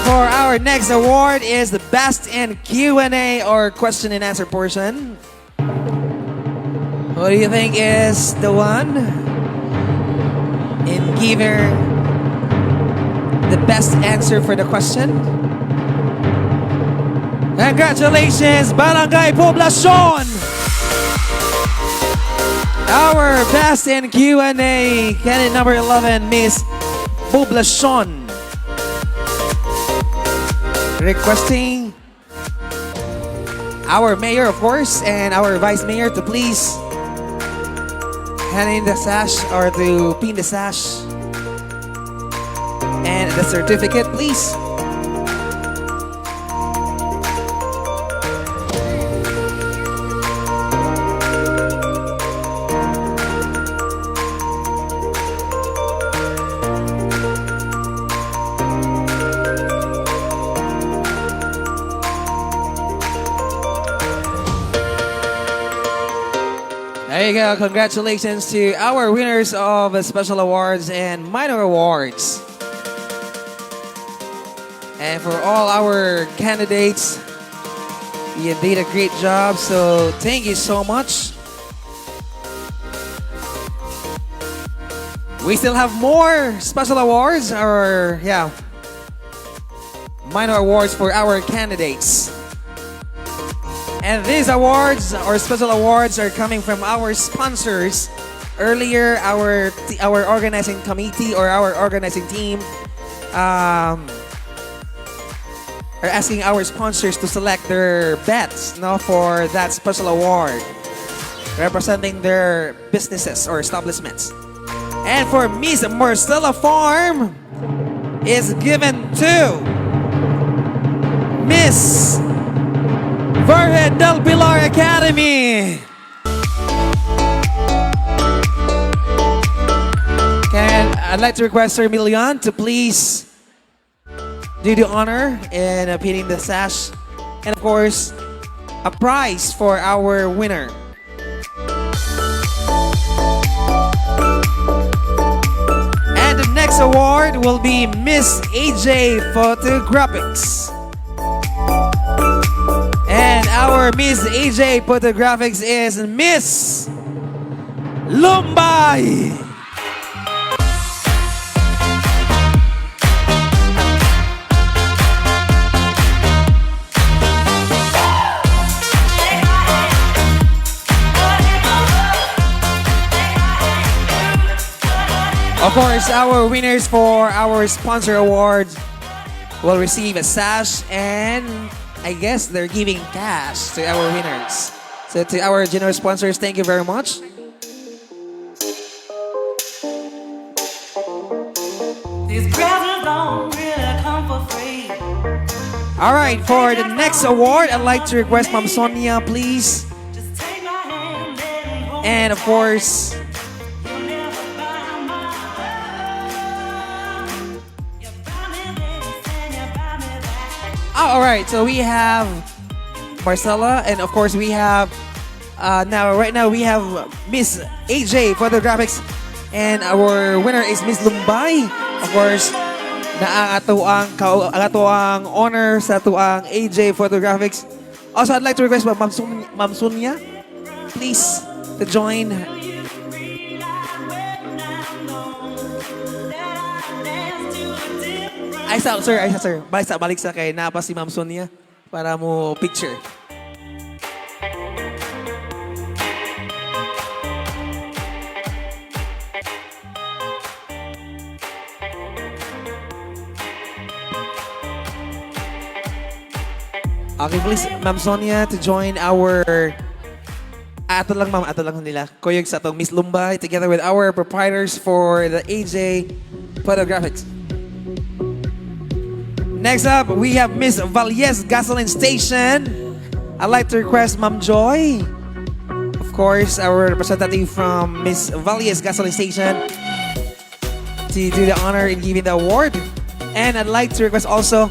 For our next award is the Best in Q&A or question and answer portion. Who do you think is the one in giving the best answer for the question? Congratulations, Barangay Poblacion! Our Best in Q&A, candidate number 11, Miss Poblacion. Requesting our mayor, of course, and our vice mayor to please hand in the sash or to pin the sash and the certificate, please. There you go. Congratulations to our winners of special awards and minor awards. And for all our candidates, you did a great job. So thank you so much. We still have more special awards or minor awards for our candidates. And these awards or special awards are coming from our sponsors. Earlier, our organizing committee or our organizing team are asking our sponsors to select their bets for that special award, representing their businesses or establishments. And for Miss Marcella Farm is given to Miss Verhead Del Pilar Academy. I'd like to request Sir Milian to please do the honor in pinning the sash. And of course, a prize for our winner. And the next award will be Miss AJ Photographics. And our Miss AJ Photographics is Miss Lumbay. Of course, our winners for our sponsor awards will receive a sash, and I guess they're giving cash to our winners. So to our generous sponsors, thank you very much. These presents don't really come for free. All right, for the next award, I'd like to request Ma'am Sonia, please. And of course, all right, so we have Marcella, and of course we have right now we have Miss AJ Photographics, and our winner is Miss Lumbay. Of course, na ang ato ang honor sa ato ang AJ Photographics. Also, I'd like to request Ma'am Sonia, please, to join. Ay, sir. Balik sa kay napa si Ma'am Sonia para mo picture. Okay, please, Ma'am Sonia, to join our... Ato lang nila. Koyog sa atong Miss Lumbay, together with our proprietors for the AJ Photographics. Next up, we have Miss Valles Gasoline Station. I'd like to request Ma'am Joy, of course, our representative from Miss Valles Gasoline Station, to do the honor in giving the award. And I'd like to request also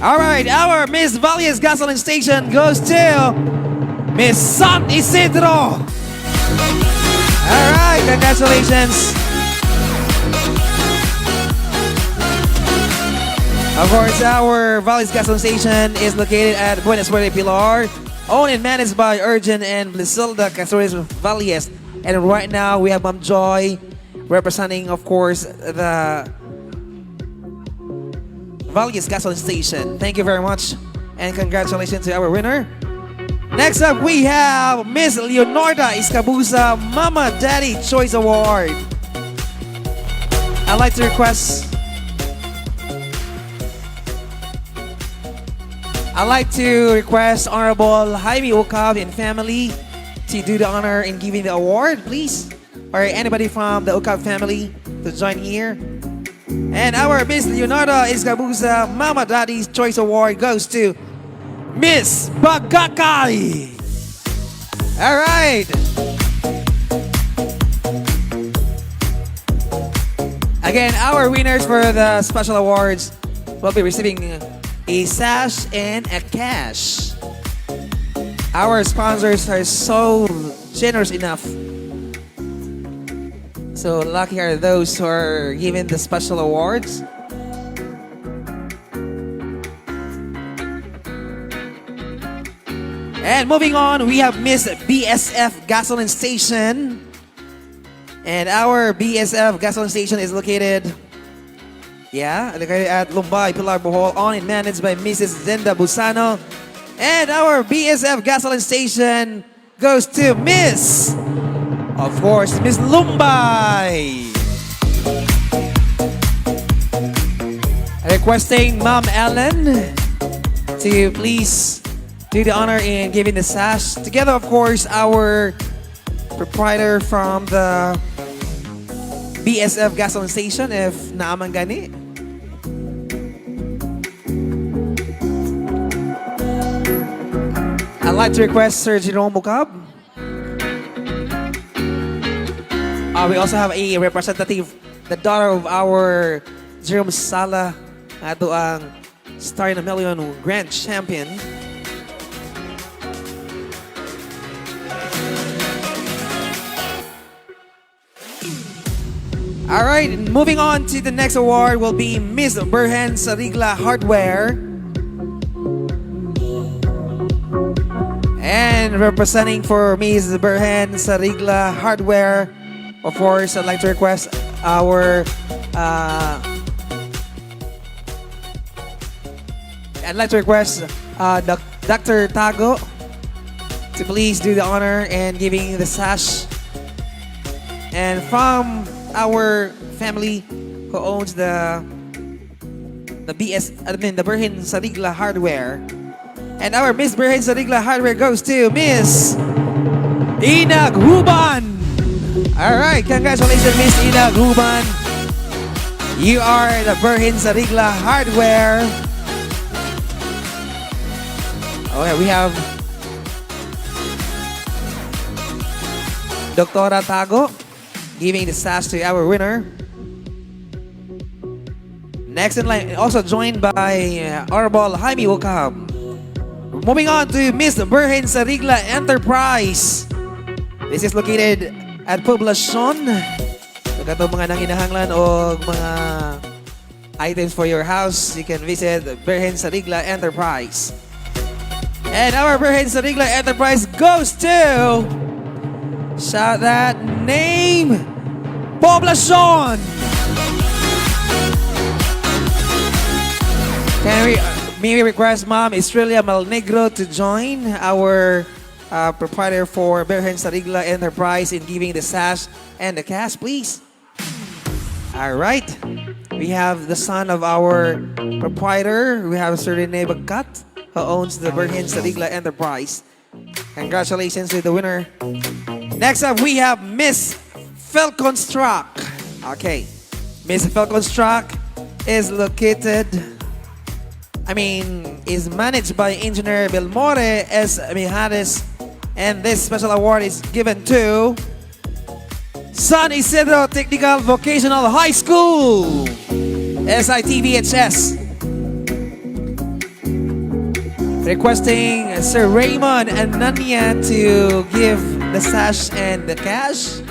all right, our Miss Valles Gasoline Station goes to Miss San Isidro. All right, congratulations. Of course, our Valles Gasoline Station is located at Buenos Aires Pilar, owned and managed by Urgent and Blisilda Castores Valles. And right now, we have Ma'am Joy representing, of course, the Valles Gasoline Station. Thank you very much, and congratulations to our winner. Next up, we have Miss Leonarda Iscabusa Mama Daddy Choice Award. I'd like to request Honorable Jaime Ucab and family to do the honor in giving the award, please. Or anybody from the Ucab family to join here. And our Miss Leonarda Iscabusa Mama Daddy's Choice Award goes to Miss Bagakay. All right. Again, our winners for the special awards will be receiving a sash and a cash. Our sponsors are so generous enough. So lucky are those who are given the special awards. And moving on, we have Miss BSF Gasoline Station. And our BSF Gasoline Station is located at Lumbay, Pilar, Bohol, owned and managed by Mrs. Zenda Busano. And our BSF Gasoline Station goes to Miss, of course, Miss Lumbay. Requesting Ma'am Ellen to please do the honor in giving the sash. Together, of course, our proprietor from the BSF Gasoline Station, if naaman gani. I'd like to request Sir Jerome Bukab. We also have a representative, the daughter of our Jerome Sala, ato ang Star in a Million Grand Champion. All right, moving on to the next award will be Miss Berhen Sarigla Hardware. And representing for Miss Berhen Sarigla Hardware, of course, I'd like to request our Dr. Tago to please do the honor and giving the sash. And from our family who owns the Berhen Sarigla Hardware. And our Miss Berhen Sarigla Hardware goes to Miss Inag Huban. All right, congratulations, Miss Inag Huban. You are the Berhen Sarigla Hardware. Okay, we have Dr. Tago giving the sash to our winner. Next in line, also joined by Honorable Jaime Wakab. Moving on to Miss Berhen Sarigla Enterprise. This is located at Poblacion. Ito mga nanginahanglan o mga items for your house. You can visit Berhen Sarigla Enterprise. And our Berhen Sarigla Enterprise goes to... shout that name, Poblacion. May we request Ma'am Estrella Malnegro to join our proprietor for Berhen Sarigla Enterprise in giving the sash and the cash, please. All right. We have the son of our proprietor. We have Sir Rene Bagkat, who owns the Berhen Sarigla Enterprise. Congratulations to the winner. Next up, we have Miss Felconstruct. Okay. Miss Felconstruct is managed by Engineer Belmore S. Mijares. And this special award is given to San Isidro Technical Vocational High School, SITVHS. Requesting Sir Raymond Anania to give the sash and the cash,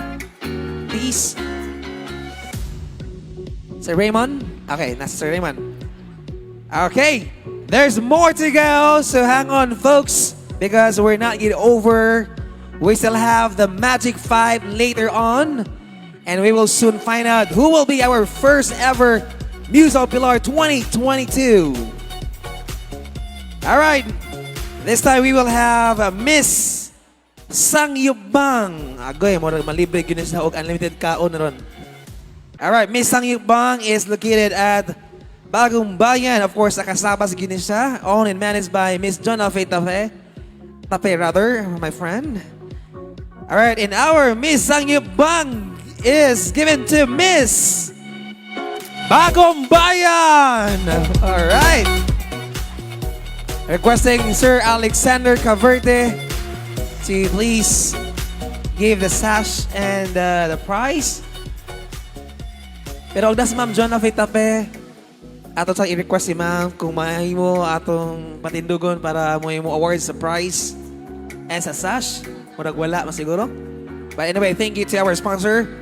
please. Sir Raymond? Okay, that's Sir Raymond. Okay, there's more to go, so hang on, folks, because we're not yet over. We still have the Magic 5 later on, and we will soon find out who will be our first ever Muse of Pilar 2022. All right, this time we will have Miss Sangyubang. Agoy, mo malibre yun sa unlimited kaon ron. All right, Miss Sangyubang is located at Bagong Bayan. Of course, nakasabas gini siya, owned and managed by Miss Jonna Tape, my friend. All right, and our Miss Sangyubang is given to Miss Bagong Bayan. All right. Requesting Sir Alexander Caverte to please give the sash and the prize. Pero og das Ma'am Jonna Tape, ato sa i-request si Ma'am kung mahimo atong patindugon para mo awards sa prize and sa sash. Murag wala masiguro. But anyway, thank you to our sponsor.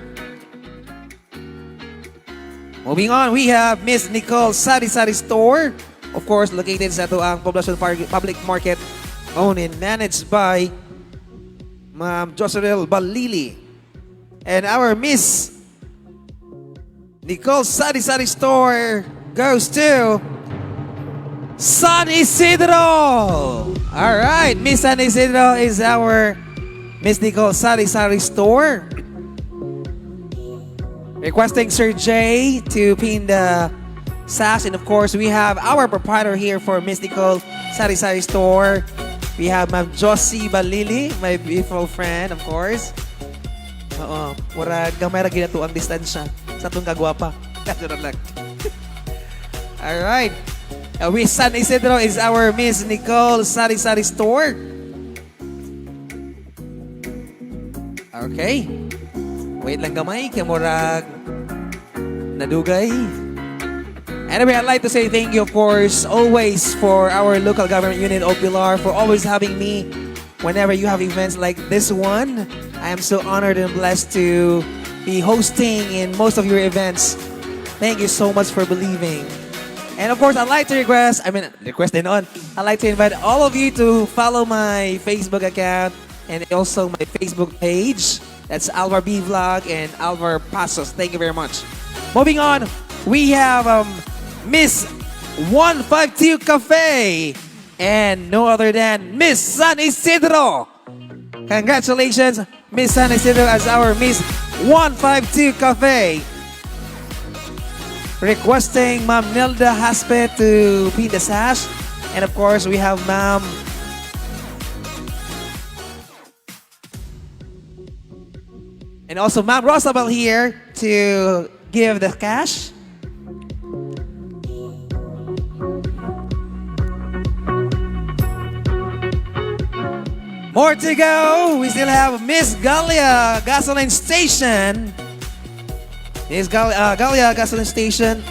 Moving on, we have Miss Nicole Sari Sari Store. Of course, located sa ang Poblacion Public Market, owned and managed by Ma'am Jocelyn Balili. And our Miss Nicole Sari Sari Store goes to San Isidro. All right, Miss San Isidro is our Miss Nicole Sari Sari Store. Requesting Sir J to pin the sash, and of course we have our proprietor here for Miss Nicole Sari Sari Store. We have Ma'am Josie Balili, my beautiful friend, of course. Oo, murag gamay ra ginato ang distansya sa atong kagwapa. All right. Miss San Isidro is our Miss Nicole Sari Sari Store. Okay. Wait lang gamay, kamurag nadugay. Anyway, I'd like to say thank you, of course, always for our local government unit of Pilar for always having me whenever you have events like this one. I am so honored and blessed to be hosting in most of your events. Thank you so much for believing. And of course, I'd like to I'd like to invite all of you to follow my Facebook account and also my Facebook page. That's Alvar B Vlog and Alvar Pasos. Thank you very much. Moving on, we have Miss 152 Cafe and no other than Miss San Isidro. Congratulations, Miss San Isidro as our Miss 152 Cafe. Requesting Ma'am Nilda Haspe to pin the sash. And of course, we have Ma'am and also Ma'am Rosabel here to give the cash. More to go. We still have Miss Galia Gasoline Station. Miss Galia Gasoline Station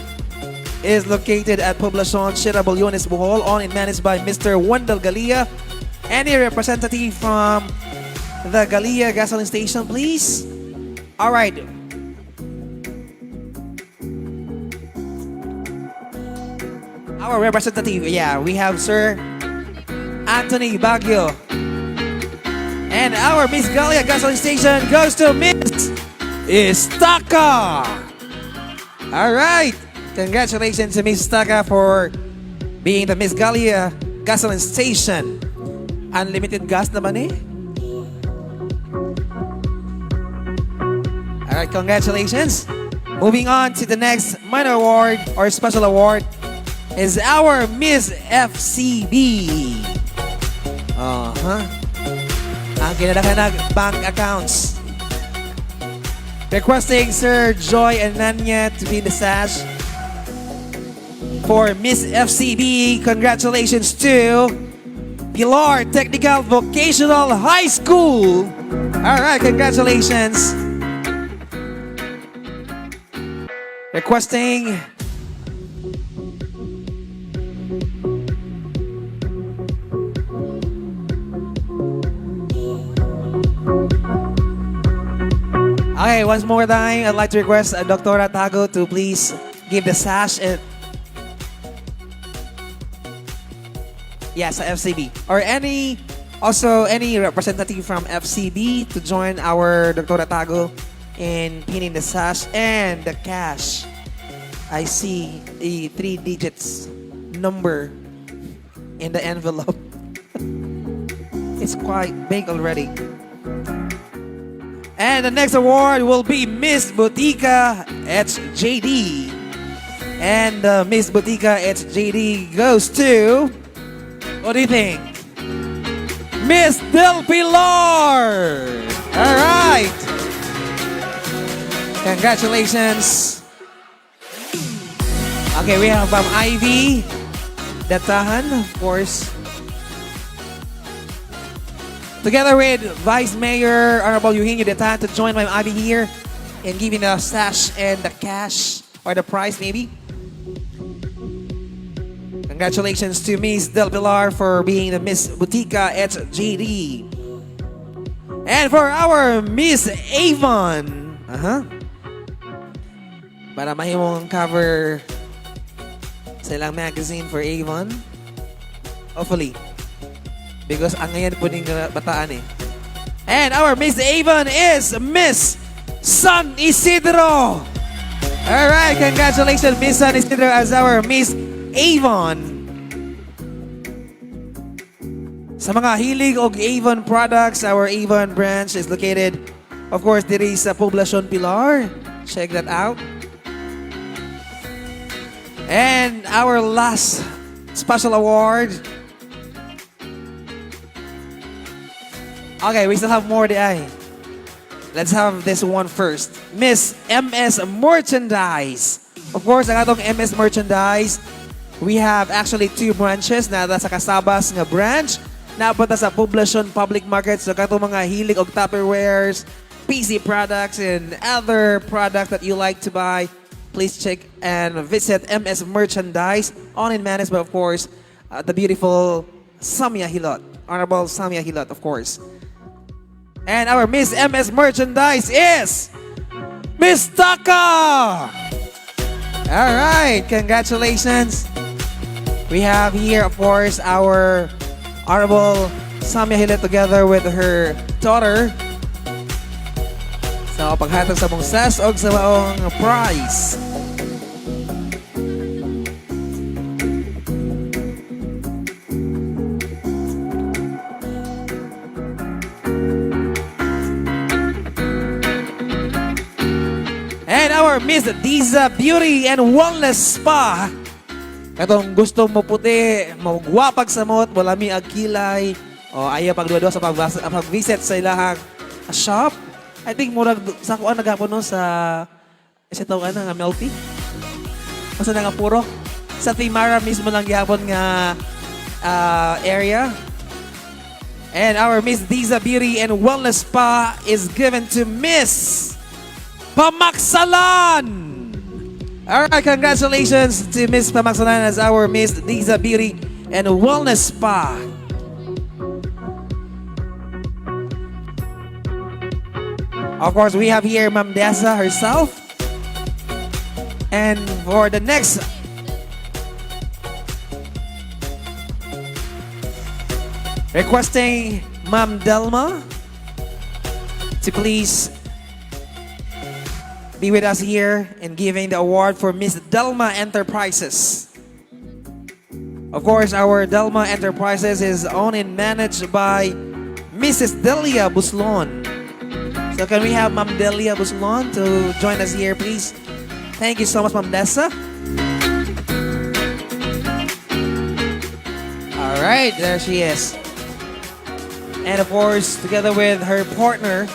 is located at Poblacion Sierra Bulyones, Bohol, owned and managed by Mr. Wendell Galia. Any representative from the Galia Gasoline Station, please? All right. Our representative, we have Sir Anthony Baguio. And our Miss Galia Gasoline Station goes to Miss Istaka. All right. Congratulations to Miss Istaka for being the Miss Galia Gasoline Station. Unlimited gas naman eh. All right, congratulations. Moving on to the next minor award or special award is our Miss FCB. Ang kinadakanag bank accounts. Requesting Sir Joy and Nanya to be the sash for Miss FCB. Congratulations to Pilar Technical Vocational High School. All right, congratulations. Requesting okay, once more time, I'd like to request Dr. Tago to please give the sash and sa FCB or any representative from FCB to join our Dr. Tago in pinning the sash and the cash. I see a 3 digits number in the envelope. It's quite big already. And the next award will be Miss Botica HJD. And Miss Botica HJD goes to, what do you think? Miss Del Pilar! All right! Congratulations! Okay, we have Ivy Datahan, of course. Together with Vice Mayor Honorable Eugenio Datan to join my Ivy here in giving the sash and the cash or the prize maybe. Congratulations to Miss Del Pilar for being the Miss Botica HGD. And for our Miss Avon. Para mahimong cover sa ilang magazine for Avon. Hopefully. Because ang ngayon po ning bataan eh. And our Miss Avon is Miss San Isidro. Alright, congratulations Miss San Isidro as our Miss Avon. Sa mga hilig og Avon products, our Avon branch is located, of course, diri sa Poblacion Pilar. Check that out. And our last special award. Okay, we still have more there. Let's have this one first. Miss MS Merchandise. Of course, ang atong MS Merchandise, we have actually 2 branches na sa Casabas nga branch. Napunta sa Poblacion Public Market. So katong mga hilig og Tupperwares, PC products and other products that you like to buy, please check and visit MS Merchandise, owned and managed by, of course, the beautiful Samia Hilot, Honorable Samia Hilot, of course. And our Miss MS Merchandise is Miss Taka! All right, congratulations. We have here, of course, our Honorable Samia Hilot together with her daughter. Sa paghatag sa mong sas o sa maong prize. And our Miss Diza Beauty and Wellness Spa. Katong gusto mo puti, magwapag sa mot, wala mi agkilay, o ayaw pagduwa sa pag-visit sa ilahang shop. I think murag sa kuan nagapon no sa tawag nga Melty. Basta nga puro sa Timara mismo lang gihapon nga area. And our Miss Diza Beauty and Wellness Spa is given to Miss Pamaksalan. Alright, congratulations to Miss Pamaksalan as our Miss Diza Beauty and Wellness Spa. Of course, we have here Ma'am Dessa herself. And for the next requesting Ma'am Delma to please be with us here in giving the award for Miss Delma Enterprises. Of course, our Delma Enterprises is owned and managed by Mrs. Delia Buslon. So can we have Ma'am Delia Buslon to join us here, please? Thank you so much, Ma'am Dessa. All right, there she is. And of course, together with her partner.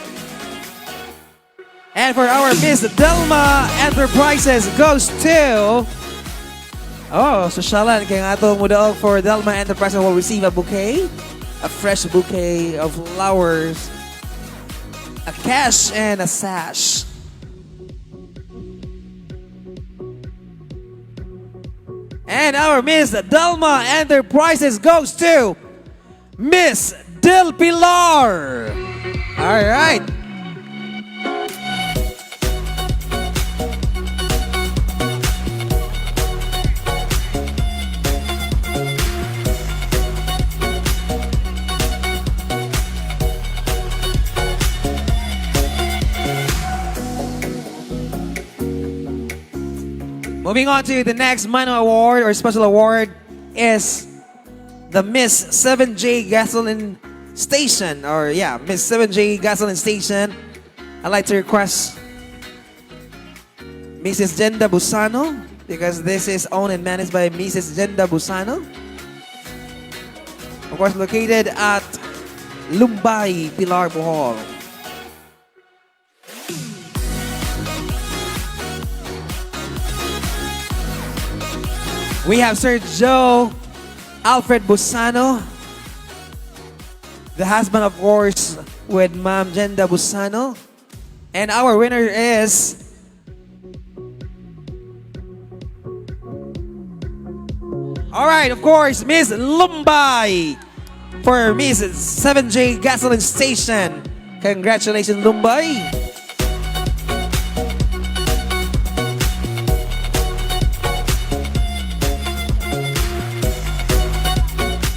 And for our Miss Delma Enterprises goes to... Oh, so Shalan, kaya nga ito mudaog for Delma Enterprises will receive a bouquet. A fresh bouquet of flowers. A cash and a sash. And our Miss Delma Enterprises goes to Miss Del Pilar. All right. Moving on to the next minor award or special award is the Miss 7J Gasoline Station, or yeah, Miss 7J Gasoline Station. I'd like to request Mrs. Jenda Busano, because this is owned and managed by Mrs. Jenda Busano. Of course, located at Lumbay, Pilar, Bohol. We have Sir Joe Alfred Busano, the husband, of course, with Ma'am Jenda Busano. And our winner is all right, of course, Miss Lumbay for Miss 7J Gasoline Station. Congratulations, Lumbay.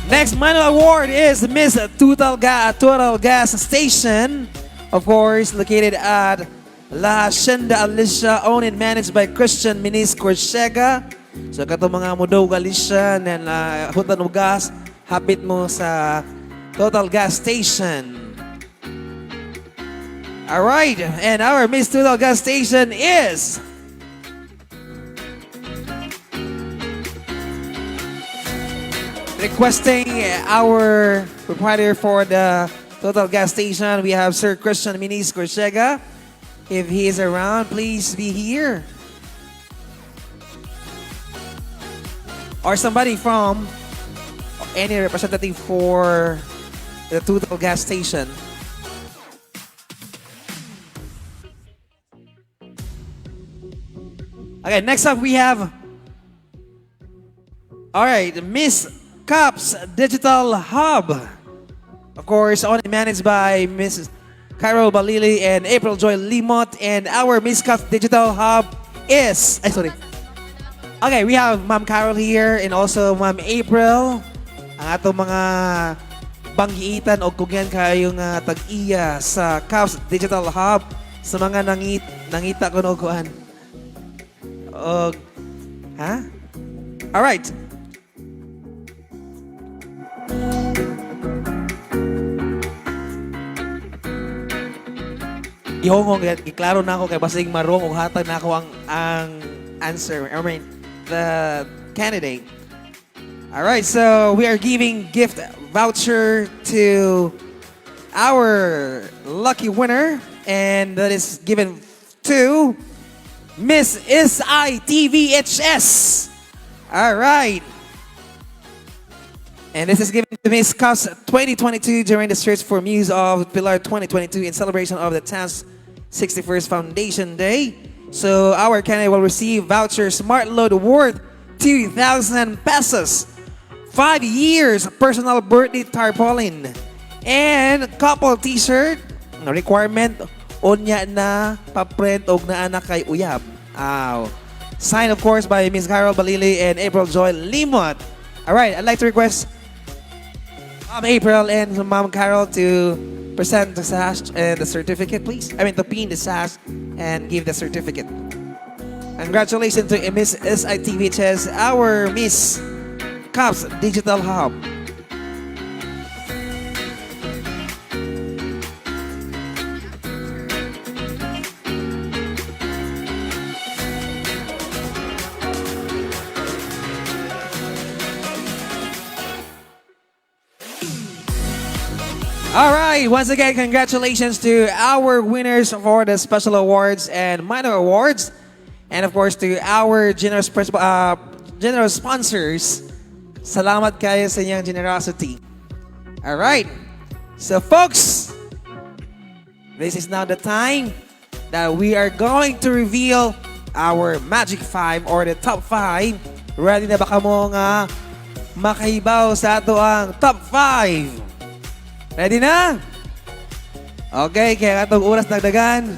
Next minor award is Miss Total Gas Station, of course, located at La Hacienda Alicia, owned and managed by Christian Minis Corsega. So kato mga mudog Alicia na hutan mo gas, hapit mo sa Total Gas Station. All right, and our Miss Total Gas Station is requesting our proprietor for the Total Gas Station. We have Sir Christian Minis Corsega. If he is around, please be here. Or somebody from any representative for the Total Gas Station. Okay, next up we have, all right, Miss Cups Digital Hub. Of course, only managed by Miss Carol Balili and April Joy Limot. And our Miss Cups Digital Hub is, sorry. Okay, we have Ma'am Carol here and also Ma'am April. Ang atong mga banggiitan o kung yan kayong tag-iya sa Cups Digital Hub sa mga nangita ko no kuan. Ha? All right. Ihongong, giklaro na ako kay basig marong ug hatag na ako ang answer. I mean, the candidate. All right, so we are giving gift voucher to our lucky winner, and that is given to Miss SITVHS. All right. And this is given to Miss Cups 2022 during the Search for Muse of Pilar 2022 in celebration of the TAN's 61st Foundation Day. So our candidate will receive voucher smart load worth 2,000 pesos, 5 years personal birthday tarpaulin, and couple t-shirt. Requirement, unya na paprint og na anak kay uyab. Signed of course by Miss Carol Balili and April Joy Limot. All right, I'd like to request Ma'am April and Ma'am Carol to present the sash and the certificate, please. I mean, to pin the sash and give the certificate. Congratulations to Miss SITVHS, our Miss Cups Digital Hub. All right, once again, congratulations to our winners for the special awards and minor awards. And of course, to our generous sponsors. Salamat kayo sa inyong generosity. All right. So folks, this is now the time that we are going to reveal our Magic 5 or the top 5. Ready na ba kamo nga makahibaw sa ato ang top 5? Ready na? Okay, kaya atong oras dagdagan.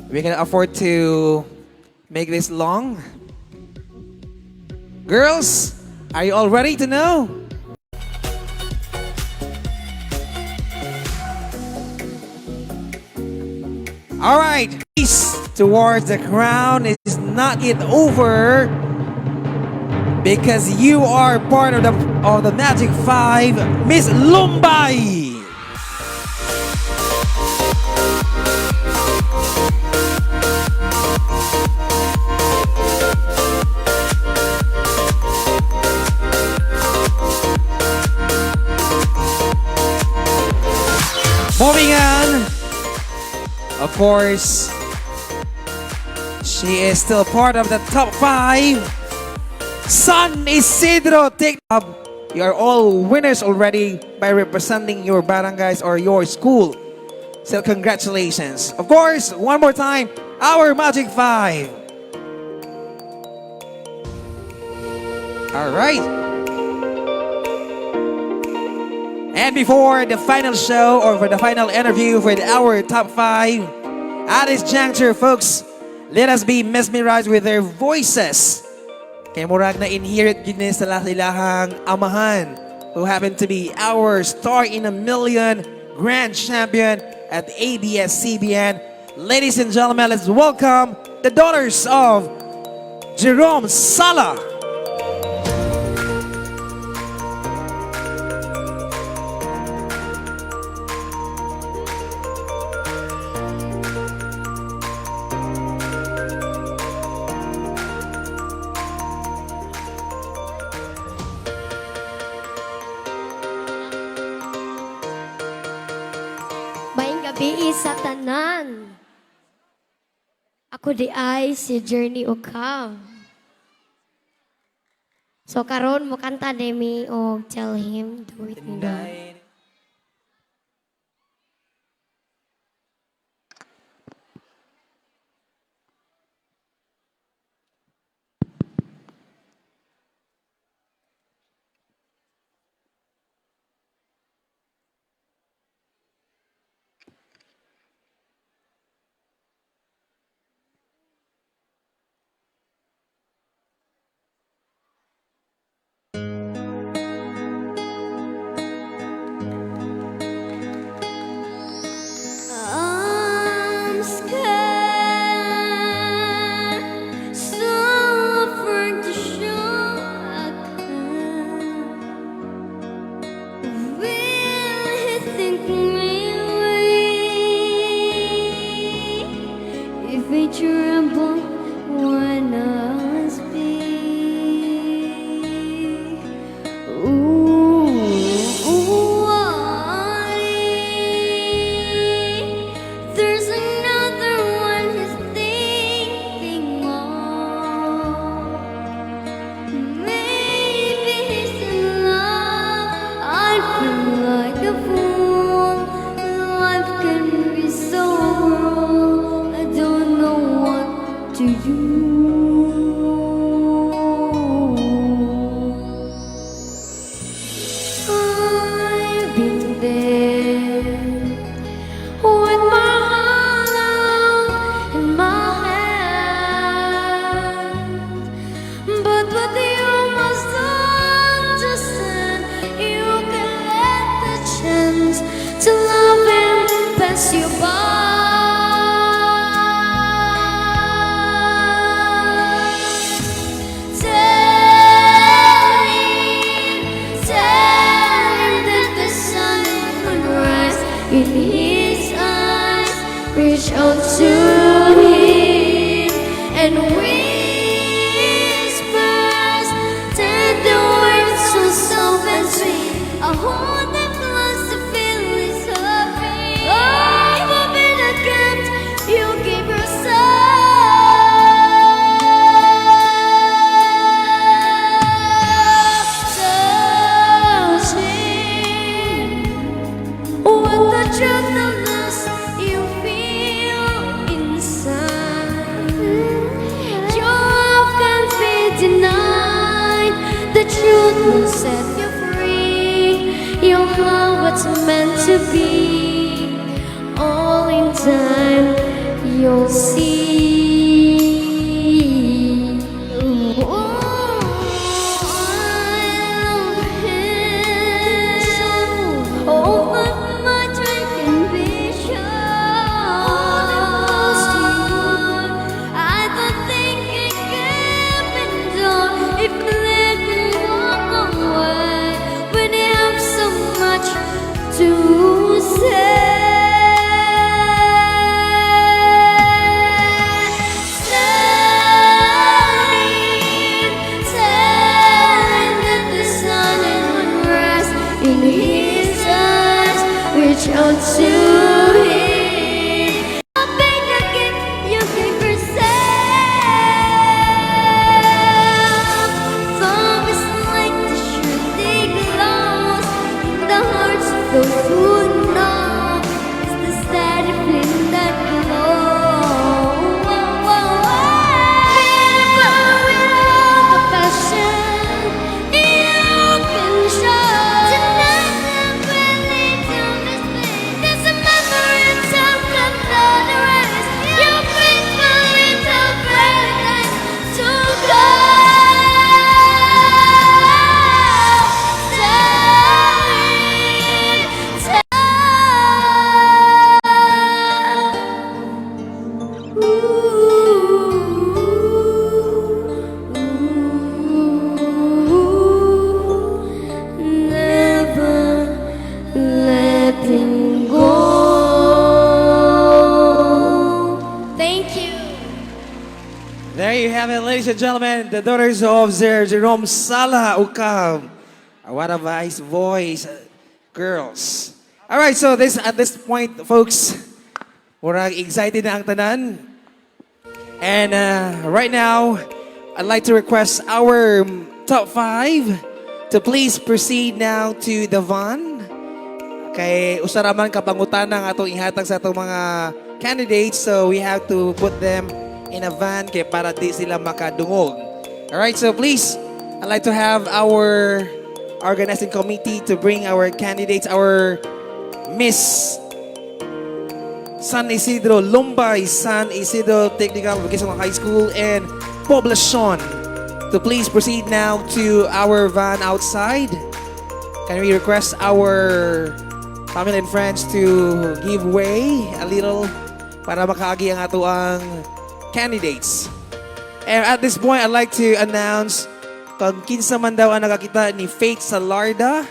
We can afford to make this long. Girls, are you all ready to know? All right, race towards the crown is not yet over because you are part of the Magic 5, Miss Lumbay. Moving on, of course, she is still part of the top 5. San Isidro, take up. You are all winners already by representing your barangays or your school. So congratulations. Of course, one more time, our Magic 5. All right. And before the final show or for the final interview for our top 5, at this juncture, folks, let us be mesmerized with their voices. Kaya murag na inherit yun sa ilahang amahan who happen to be our star in a million grand champion at ABS-CBN. Ladies and gentlemen, let's welcome the daughters of Jerome Sala. Sa tanan. Ako di ay si Journey Ukam. So karon mo kanta Demi o Tell Him Do It Me God. what's meant to be. All in time, you'll see. Oh, I love him. Oh, but my dream can be sure. I don't think it can be done if you let me walk away when you have so much to say. In his eyes, reach out to him. A bigger gift you gave yourself. Love is like the shooting glass in the hearts of those who know. It's the steady flame that glows. Beautiful with all the passion you can show. Tonight I'm willing to misplace. There's a memory of time that not erase. You faithfully tell paradise to go. Never letting go. Thank you. There you have it, ladies and gentlemen, the daughters of Sir Jerome Sala Ukam. What a nice voice, girls. All right, so at this point, folks, we're excited na ang tanan. And right now, I'd like to request our top 5 to please proceed now to the van. Kay usaraman kapangutan ng atong ihatag sa atong mga candidates, so we have to put them in a van kay para di sila makadungog. Alright, so please, I'd like to have our organizing committee to bring our candidates, our Miss San Isidro Lumbay, San Isidro Technical Vocational High School, and Poblacion to please proceed now to our van outside. Can we request our family and friends to give way a little para makaagi ang ato ang candidates. And at this point, I'd like to announce kung kinsa man daw ang nakakita ni Faith Salarda.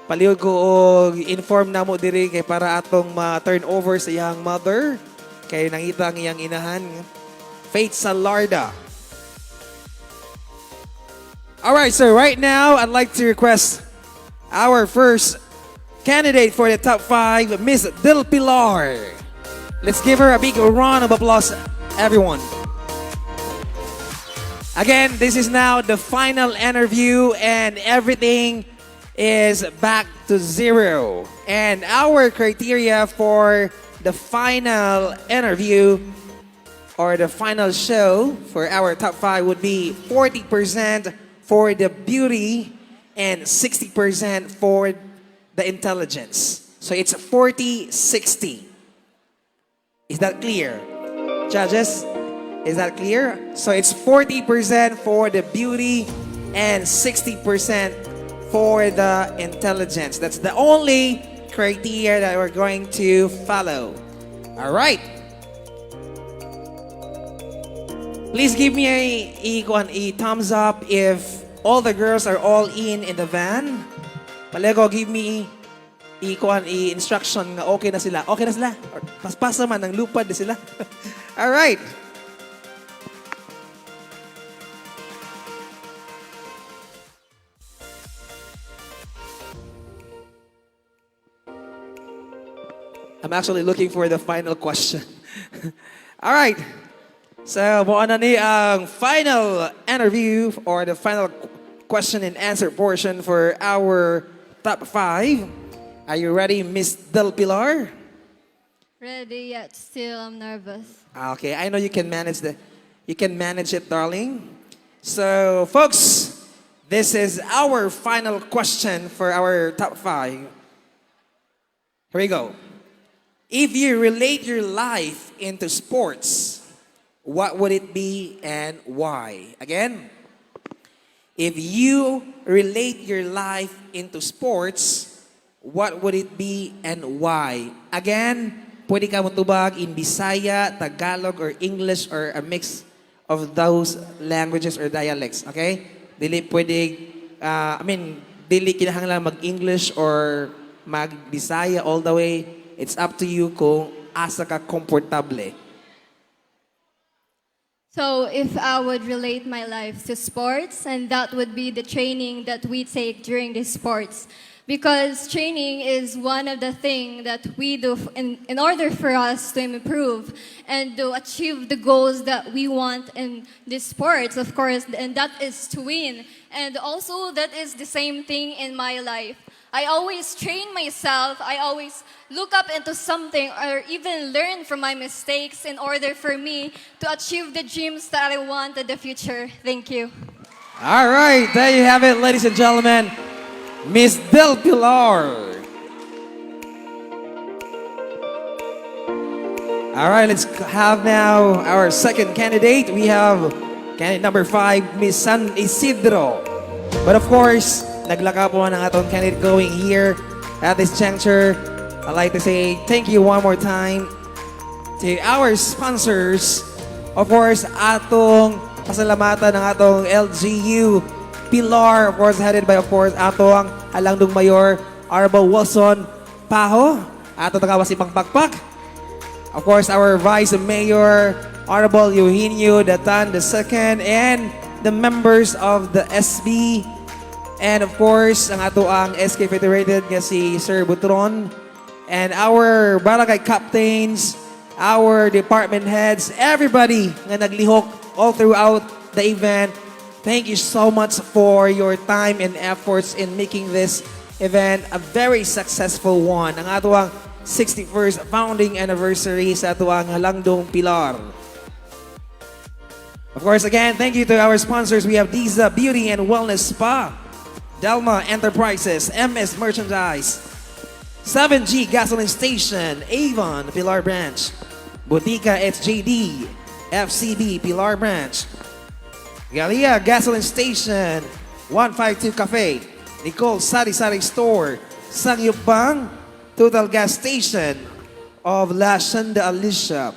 Palihog ko og inform namo diri kay para atong ma-turn over sa iyang mother kay nangita ang iyang inahan. Faith Salarda. Alright, so right now, I'd like to request our first candidate for the top 5, Miss Del Pilar. Let's give her a big round of applause, everyone. Again, this is now the final interview and everything is back to 0. And our criteria for the final interview or the final show for our top 5 would be 40% for the beauty and 60% for the intelligence. So it's 40-60. Is that clear? Judges, is that clear? So it's 40% for the beauty and 60% for the intelligence. That's the only criteria that we're going to follow. All right. Please give me a thumbs up if all the girls are all in the van. Palego, give me instruction nga okay na sila. Okay na sila? Or paspasa man, ng lupad na sila. All right. I'm actually looking for the final question. All right. So, buo na ni ang final interview or the final question and answer portion for our top 5. Are you ready, Miss Del Pilar? Ready, yet still I'm nervous. Okay, I know you can manage it, darling. So, folks, this is our final question for our top 5. Here we go. If you relate your life into sports, what would it be and why? Again, if you relate your life into sports, what would it be and why? Again, pwede ka matubag in Bisaya, Tagalog, or English, or a mix of those languages or dialects. Okay? Dili pwede, dili kinahanglan mag-English or mag-Bisaya all the way. It's up to you kung asa ka komportable. So if I would relate my life to sports, and that would be the training that we take during the sports. Because training is one of the things that we do in order for us to improve and to achieve the goals that we want in the sports, of course, and that is to win. And also that is the same thing in my life. I always train myself, I always look up into something or even learn from my mistakes in order for me to achieve the dreams that I want in the future. Thank you. All right, there you have it, ladies and gentlemen. Miss Del Pilar. All right, let's have now our second candidate. We have candidate number 5, Miss San Isidro. But of course, naglaka po ang atong candidate going here at this juncture. I'd like to say thank you one more time to our sponsors. Of course, atong pasalamatan ng atong LGU Pilar, of course, headed by, of course, atong Halangdong Mayor Honorable Wilson Paho. Ato tagawas ipang pakpak. Of course, our Vice Mayor Honorable Eugenio Datan II, and the members of the SB, and of course, ang ato ang SK Federated nga si Sir Butron, and our barangay captains, our department heads, everybody nga naglihok all throughout the event. Thank you so much for your time and efforts in making this event a very successful one. Ang ato ang 61st founding anniversary sa ato ang Halangdong Pilar. Of course, again, thank you to our sponsors. We have Diza Beauty and Wellness Spa, Delma Enterprises, MS Merchandise, 7G Gasoline Station, Avon Pilar Branch, Botica HJD, FCB Pilar Branch, Galia Gasoline Station, 152 Cafe, Nicole Sari Sari Store, Sangyupang Total Gas Station of La Shanda Alicia,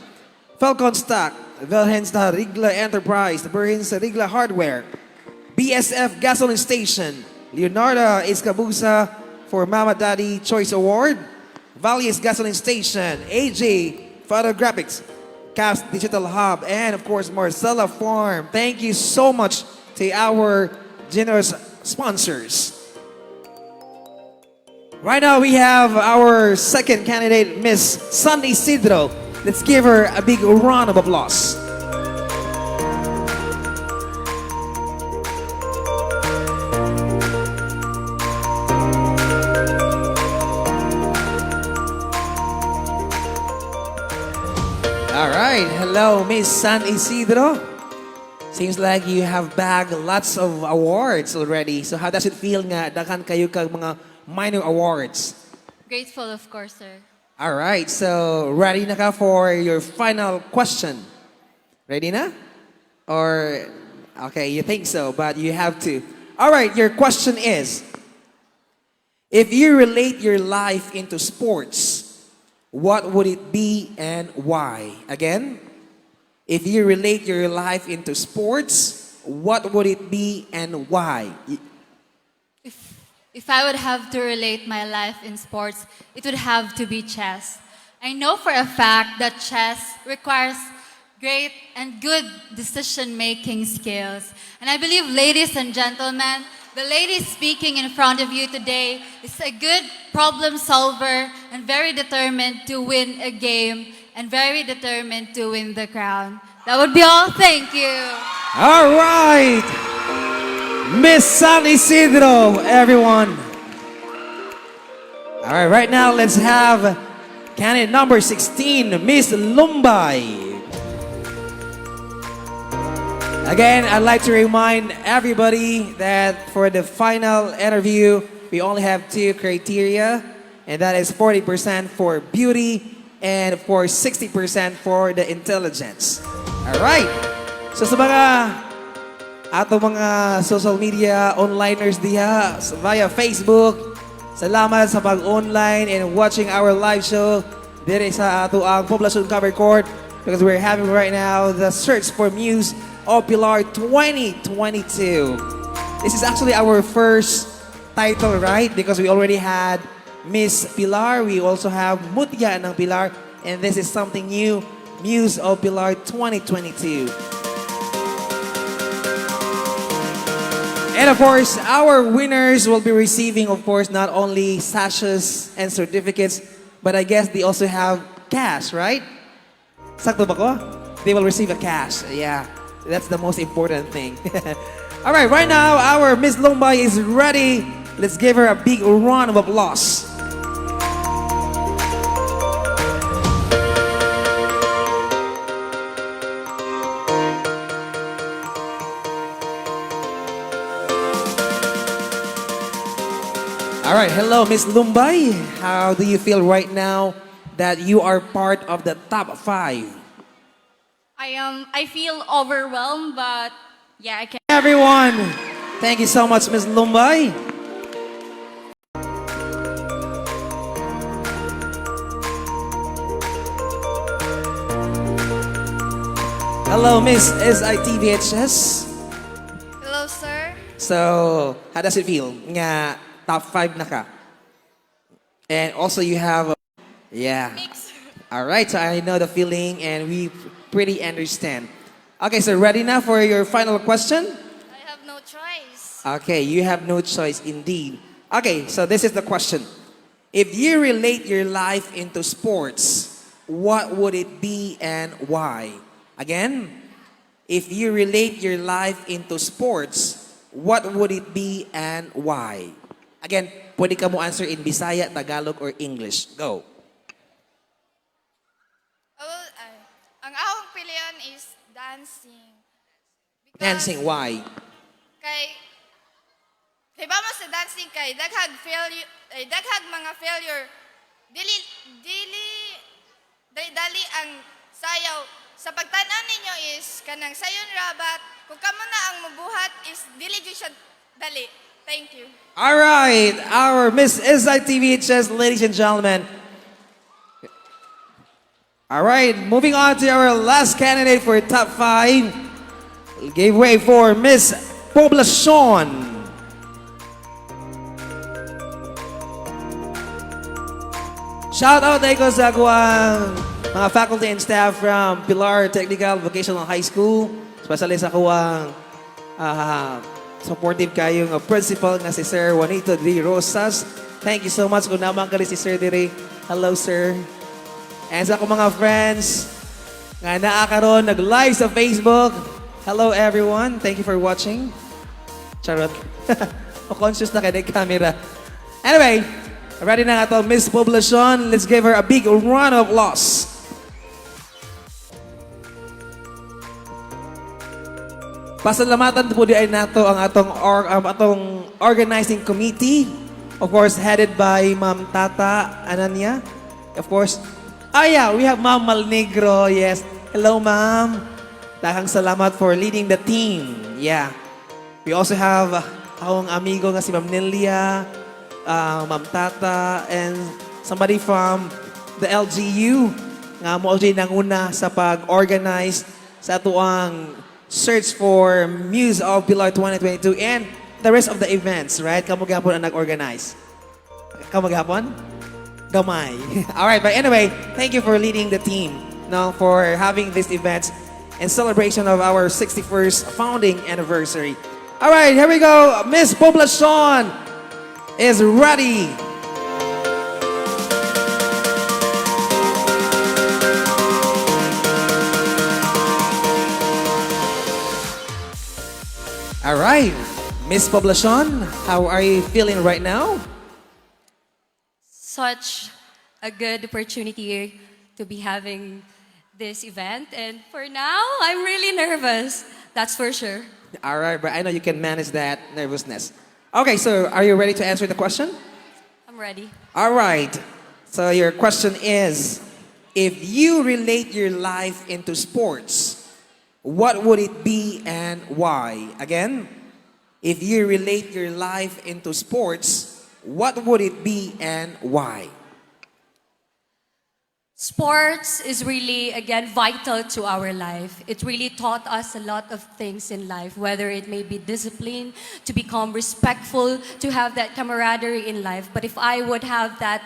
Falcon Stock, Velhensta Rigla Enterprise, Berhinsa Rigla Hardware, BSF Gasoline Station, Leonardo Escabusa for Mama Daddy Choice Award, Valles Gasoline Station, AJ Photographics, Cast Digital Hub, and of course Marcella Farm. Thank you so much to our generous sponsors. Right now we have our second candidate, Miss San Isidro. Let's give her a big round of applause. All right, hello, Miss San Isidro. Seems like you have bagged lots of awards already. So how does it feel nga dakan kayo kag mga minor awards? Grateful, of course, sir. All right, so ready na ka for your final question? Ready na? Or, okay, you think so, but you have to. All right, your question is, if you relate your life into sports, what would it be and why? Again, if you relate your life into sports, what would it be and why? If I would have to relate my life in sports, it would have to be chess. I know for a fact that chess requires great and good decision-making skills. And I believe, ladies and gentlemen, the lady speaking in front of you today is a good problem solver and very determined to win a game and very determined to win the crown. That would be all. Thank you. All right. Miss San Isidro, everyone. All right, right now let's have candidate number 16, Miss Lumbay. Again, I'd like to remind everybody that for the final interview, we only have 2 criteria. And that is 40% for beauty and for 60% for the intelligence. Alright. So sa mga ato mga social media onliners diha via Facebook, salamat sa pag-online and watching our live show dire sa ato ang Poblacion Cover Court because we're having right now the Search for Muse of Pilar 2022. This is actually our first title, right? Because we already had Miss Pilar, we also have Mutya ng Pilar, and this is something new, Muse of Pilar 2022. And of course, our winners will be receiving, of course, not only sashes and certificates, but I guess they also have cash, right? Sakto ba ko? They will receive a cash. Yeah, that's the most important thing. All right now, our Miss Lumbay is ready. Let's give her a big round of applause. All right, hello, Miss Lumbay. How do you feel right now that you are part of the top 5? I feel overwhelmed, but yeah, I can. Everyone, thank you so much, Miss Lumbay. Hello, Miss SITVHS. Hello, sir. So, how does it feel? Nga, top 5 na ka. And also you have, yeah. All right, so I know the feeling and we pretty understand. Okay, so ready now for your final question? I have no choice. Okay, you have no choice indeed. Okay, so this is the question. If you relate your life into sports, what would it be and why? Again, if you relate your life into sports, what would it be and why? Again, pwede ka mo answer in Bisaya, Tagalog, or English. Go. Ang akong pilihan is dancing. Dancing, why? Kay ba mo sa dancing kay daghag failure, daghag mga failure. Dali ang sayaw. Sa pagtanan ninyo is kanang sayon rabat. Kung kamo na ang mabuhat is dili jud siya dali. Thank you. All right, our Miss SITVHS, ladies and gentlemen. All right, moving on to our last candidate for top 5. Gave way for Miss Poblacion. Shout out tayo sa kuwang mga faculty and staff from Pilar Technical Vocational High School. Especially sa kuwang supportive kayong principal na si Sir Juanito D. Rosas. Thank you so much kung naman ka rin si Sir Dire. Hello, sir. And sa akong mga friends nga naakaroon nag-live sa Facebook. Hello, everyone. Thank you for watching. Charot. O-conscious na kayo ng camera. Anyway, ready na nga ito, Miss Poblacion. Let's give her a big round of applause. Pasalamatan po di ay nato ang atong organizing committee. Of course, headed by Ma'am Tata Ananya. Of course, we have Ma'am Malnegro. Yes. Hello, Ma'am. Daghang salamat for leading the team. Yeah. We also have akong amigo nga si Ma'am Nelia, Ma'am Tata, and somebody from the LGU nga mo already nanguna sa pag-organize sa atuang Search for Muse of Pilar 2022 and the rest of the events, right? Kamu gapon ang nag-organize. Kamu gapon? Gamay. All right, but anyway, thank you for leading the team, for having this event in celebration of our 61st founding anniversary. All right, here we go. Miss Poblacion is ready. All right, Miss Poblacion, how are you feeling right now? Such a good opportunity to be having this event, and for now, I'm really nervous. That's for sure. All right, but I know you can manage that nervousness. Okay, so are you ready to answer the question? I'm ready. All right. So your question is, if you relate your life into sports, what would it be and why? Again, if you relate your life into sports, what would it be and why? Sports is really, again, vital to our life. It really taught us a lot of things in life, whether it may be discipline, to become respectful, to have that camaraderie in life. But if I would have that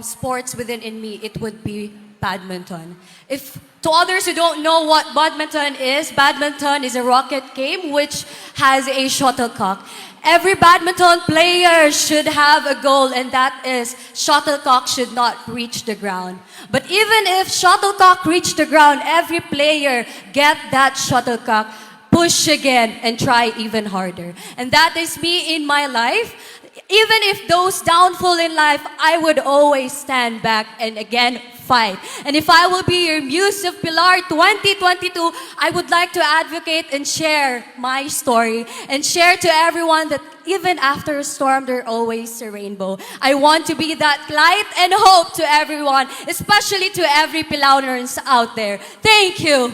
sports within in me, it would be badminton. If to others who don't know what badminton is a racket game which has a shuttlecock. Every badminton player should have a goal, and that is shuttlecock should not reach the ground. But even if shuttlecock reach the ground, every player get that shuttlecock, push again, and try even harder. And that is me in my life. Even if those downfall in life, I would always stand back and again fight. And if I will be your Muse of Pilar 2022, I would like to advocate and share my story and share to everyone that even after a storm, there's always a rainbow. I want to be that light and hope to everyone, especially to every Pilauners out there. Thank you.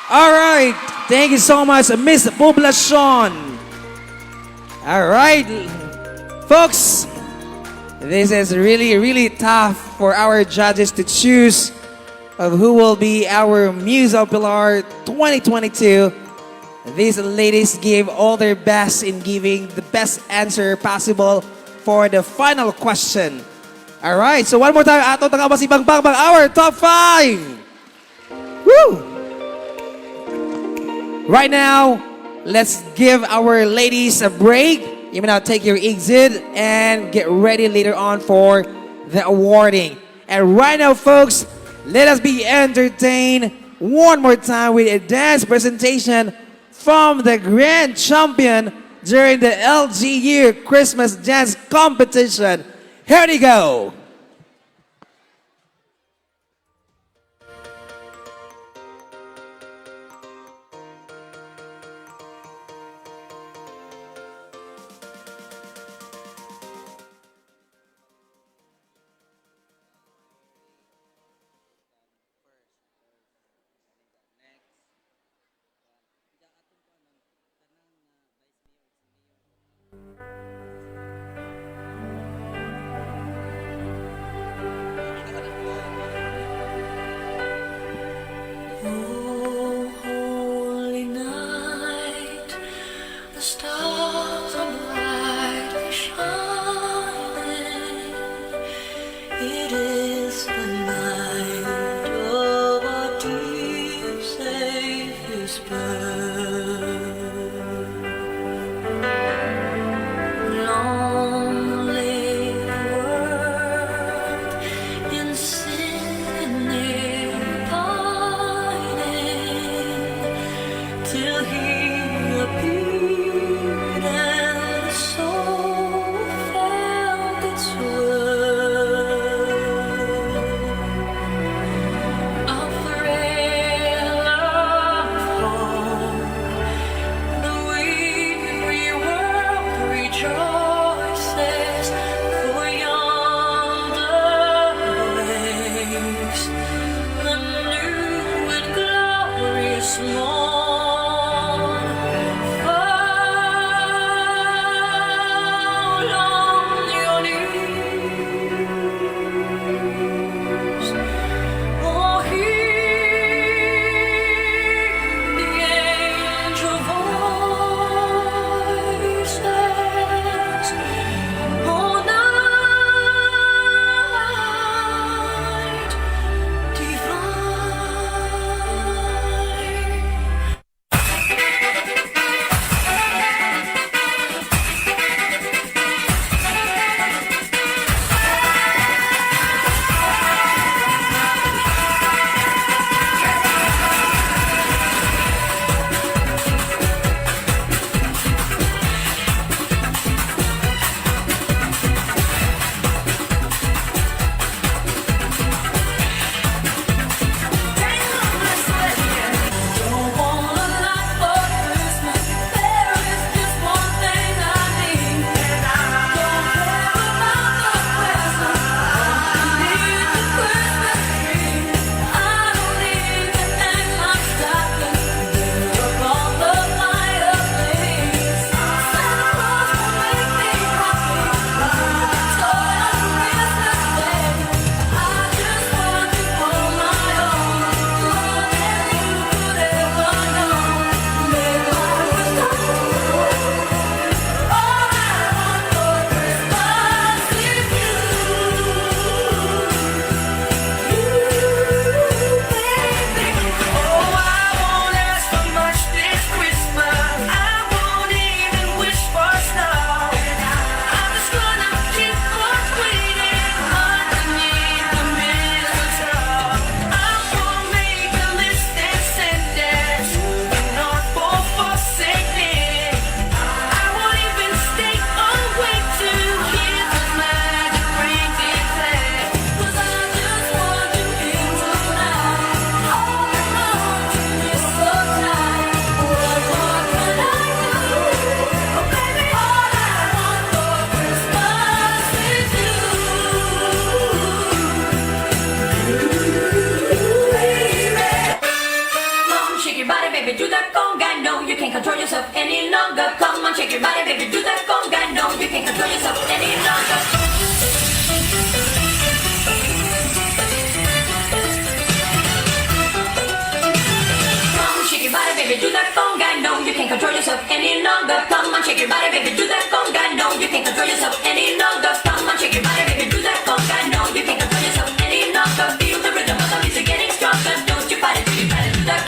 All right. Thank you so much, Miss Poblacion. All right. Folks, this is really tough for our judges to choose of who will be our Muse of Pilar 2022. These ladies gave all their best in giving the best answer possible for the final question. All right, so one more time, ato tanga si Bangbang, our top 5. Woo! Right now, let's give our ladies a break. You may now take your exit and get ready later on for the awarding. And right now, folks, let us be entertained one more time with a dance presentation from the grand champion during the LGU Christmas Dance Competition. Here we go. Oh, holy night, the stars are brightly shining. It is the night of our dear Savior's birth. Long live the world in sin and pining, till He appeared and the soul felt its worth. longer. Come on, shake your body, baby, do that conga. No, you can't control yourself any longer. Come on, shake your body, baby, do that conga. No, you can't control yourself any longer. Come on, shake your body, baby, do that conga. No, you can't control yourself any longer. Come on, shake your body, baby, do that conga. No, you can't control yourself any longer. Feel the rhythm of the music getting stronger. Don't you fight it, you gotta do that.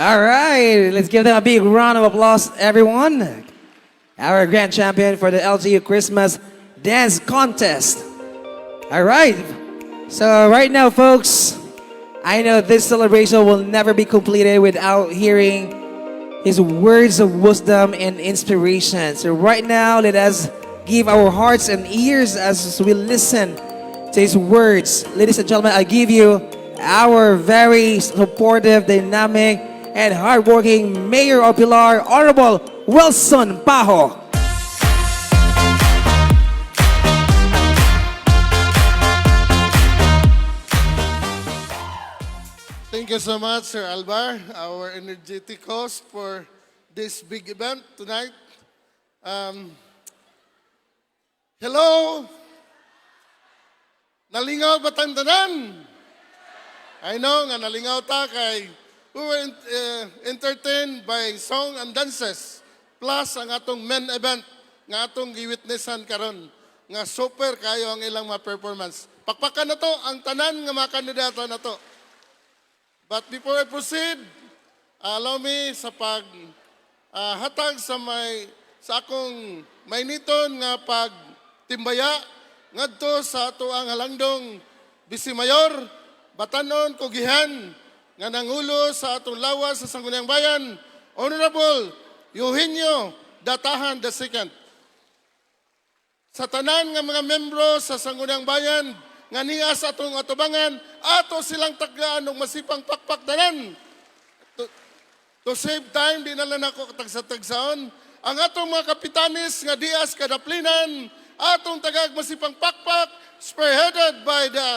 All right, let's give them a big round of applause, everyone. Our grand champion for the LGU Christmas Dance Contest. All right, so right now, folks, I know this celebration will never be completed without hearing his words of wisdom and inspiration. So right now, let us give our hearts and ears as we listen to his words. Ladies and gentlemen, I give you our very supportive, dynamic, and hardworking Mayor of Pilar, Honorable Wilson Pajo. Thank you so much, Sir Alvar, our energetic host for this big event tonight. Hello! Nalingaw ba tayong tanan? I know nga nalingaw ta kay we were entertained by song and dances plus ang atong main event nga atong giwitnessan karon nga super kayo ang ilang mga performance. Pakpakan na to ang tanan nga mga kandidato na to. But before I proceed, allow me sa pag hatag sa akong mainiton nga pagtimbaya ngadto sa ato ang halangdong Bisi Mayor, Batanon, Kugihan, nga nangulo sa atong lawas sa Sangguniang Bayan, Honorable Eugenio Datahan II. Sa tanan nga mga membro sa Sangguniang Bayan, nga niya sa atong atubangan, ato silang tagaan ng masipang pakpak tanan. To save time, di nalang ako katagsa-tagsaon. Ang atong mga kapitanis nga dias kadaplinan, atong tagag masipang pakpak, spearheaded by the